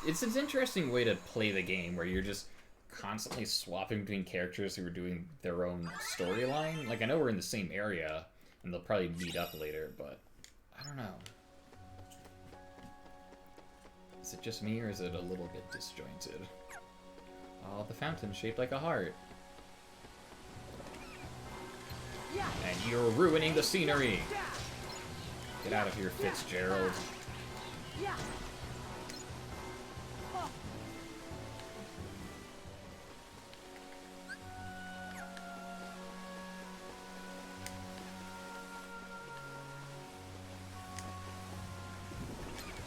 Speaker 1: It's an interesting way to play the game where you're just constantly swapping between characters who are doing their own storyline. Like, I know we're in the same area and they'll probably meet up later, but I don't know. Is it just me or is it a little bit disjointed? Oh, the fountain's shaped like a heart. And you're ruining the scenery! Get out of here, Fitzgerald.
Speaker 8: Yeah.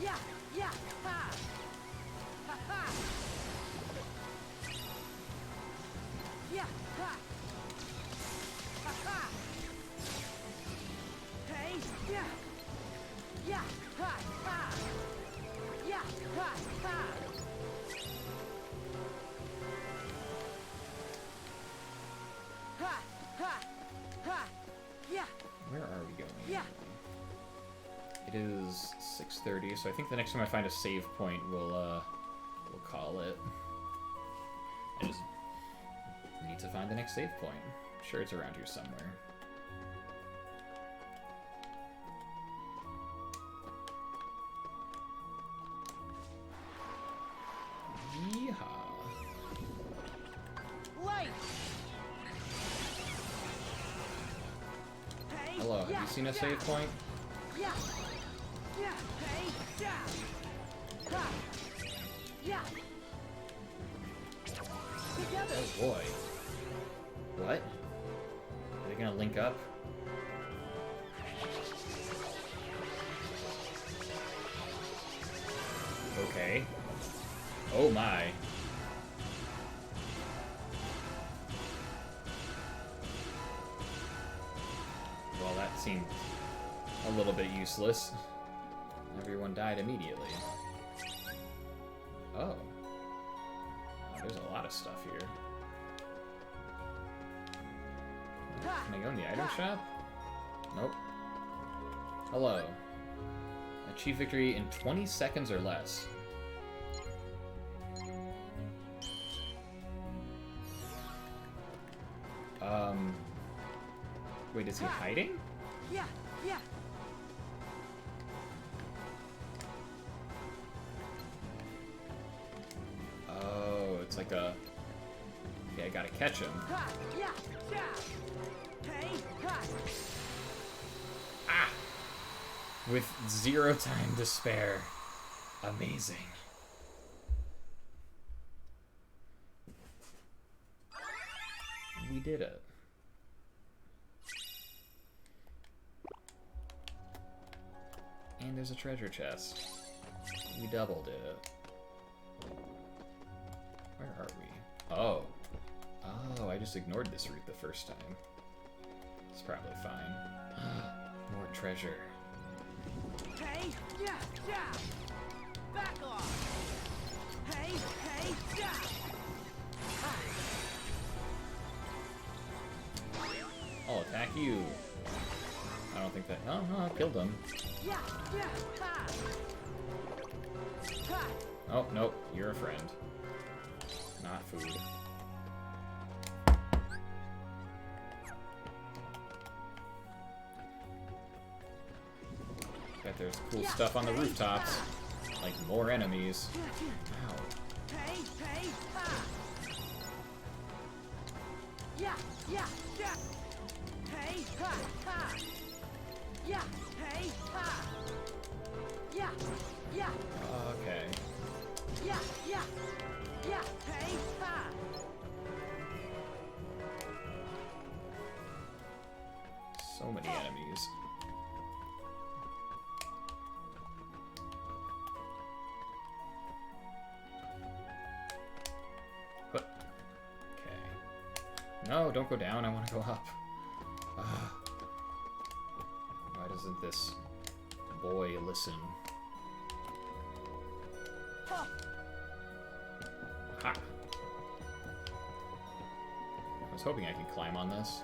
Speaker 8: Yeah, yeah, ha! Ha ha! Yeah, ha! Ha ha! Hey, yeah! Yeah, ha, ha! Yeah, ha, ha! Ha, ha, ha! Yeah!
Speaker 1: Where are we going?
Speaker 8: Yeah!
Speaker 1: It is 6:30, so I think the next time I find a save point, we'll call it. I just need to find the next save point. I'm sure it's around here somewhere. Yeehaw.
Speaker 8: Light!
Speaker 1: Hello, have you seen a save point?
Speaker 8: Yeah! Yeah! Hey! Yeah! Ha! Yeah! Together!
Speaker 1: Oh boy. What? Are they gonna link up? Okay. Oh my. Well, that seemed a little bit useless. Everyone died immediately. Oh. There's a lot of stuff here. Can I go in the item shop? Nope. Hello. Achieve victory in 20 seconds or less. Wait, is he hiding?
Speaker 8: Yeah! Yeah!
Speaker 1: Oh, it's like a... Okay, I gotta catch him.
Speaker 8: Ha! Yeah! Yeah! Hey! Ha!
Speaker 1: Ah! With 0 time to spare. Amazing. We did it. And there's a treasure chest. We doubled it. Where are we? Oh. Oh, I just ignored this route the first time. It's probably fine. More treasure.
Speaker 8: Hey! Yeah! Yeah! Back off! Hey! Hey! Yeah!
Speaker 1: I'll attack you. I don't think that... Oh, no, I killed him.
Speaker 8: Yeah! Yeah! Ha! Ha!
Speaker 1: Oh, nope. You're a friend. Not food. Bet there's cool stuff on the rooftops. Like more enemies. Ow.
Speaker 8: Hey! Hey! Ha! Yeah! Yeah! Yeah! Hey! Ha! Ha! Yeah! Hey! Ha! Yeah! Yeah!
Speaker 1: Okay.
Speaker 8: Yeah! Yeah! Yeah! Hey! Ha!
Speaker 1: So many enemies. But okay. No, don't go down. I want to go up. Why doesn't this boy listen? Ha! I was hoping I could climb on this.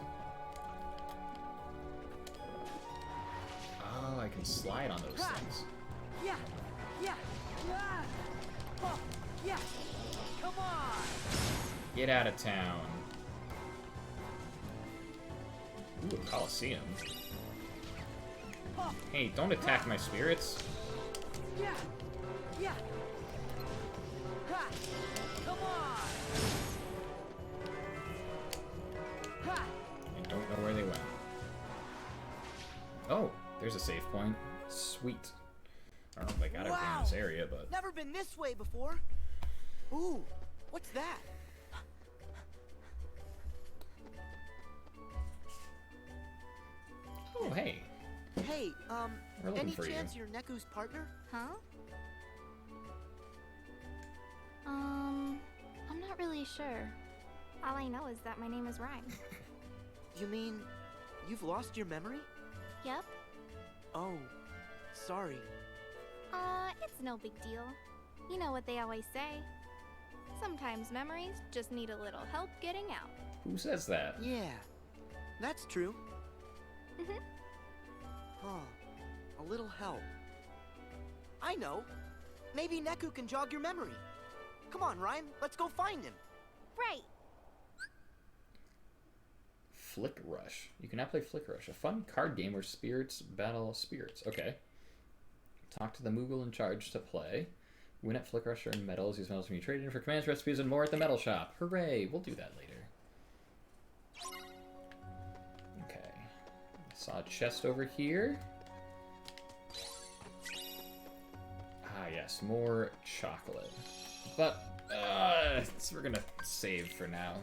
Speaker 1: Oh, I can slide on those things.
Speaker 8: Yeah, yeah, yeah. Oh, yeah. Come on.
Speaker 1: Get out of town. Ooh, a Coliseum. Hey, don't attack my spirits.
Speaker 8: Yeah, yeah. Ha. Come on. Ha.
Speaker 1: I don't know where they went. Oh, there's a save point. Sweet. I don't know if I got everything in this area, but...
Speaker 4: Never been this way before. Ooh, what's that?
Speaker 1: Oh, hey.
Speaker 4: Hey,
Speaker 1: We're looking
Speaker 4: any
Speaker 1: for
Speaker 4: chance
Speaker 1: you.
Speaker 4: you're Neku's partner?
Speaker 9: Huh? I'm not really sure. All I know is that my name is Rhyme.
Speaker 4: You mean you've lost your memory?
Speaker 9: Yep.
Speaker 4: Oh, sorry.
Speaker 9: It's no big deal. You know what they always say. Sometimes memories just need a little help getting out.
Speaker 1: Who says that?
Speaker 4: Yeah, that's true.
Speaker 9: Mhm.
Speaker 4: Huh, a little help. I know. Maybe Neku can jog your memory. Come on, Rhyme, let's go find him.
Speaker 9: Right.
Speaker 1: Flick Rush. You can now play Flick Rush, a fun card game where spirits battle spirits. Okay. Talk to the Moogle in charge to play. Win at Flick Rush, earn medals. Use medals when you trade in for commands, recipes, and more at the medal shop. Hooray! We'll do that later. Okay. Saw a chest over here. Ah, yes. More chocolate. But, we're gonna save for now.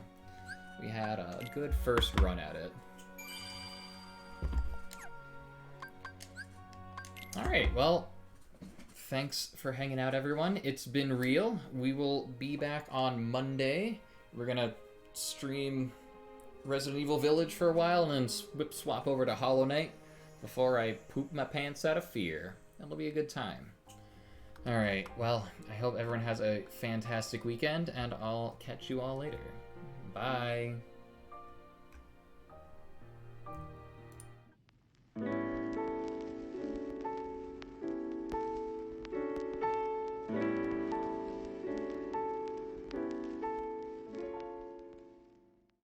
Speaker 1: We had a good first run at it. Alright, well, thanks for hanging out, everyone. It's been real. We will be back on Monday. We're gonna stream Resident Evil Village for a while and then swap over to Hollow Knight before I poop my pants out of fear. That'll be a good time. Alright, well, I hope everyone has a fantastic weekend, and I'll catch you all later. Bye.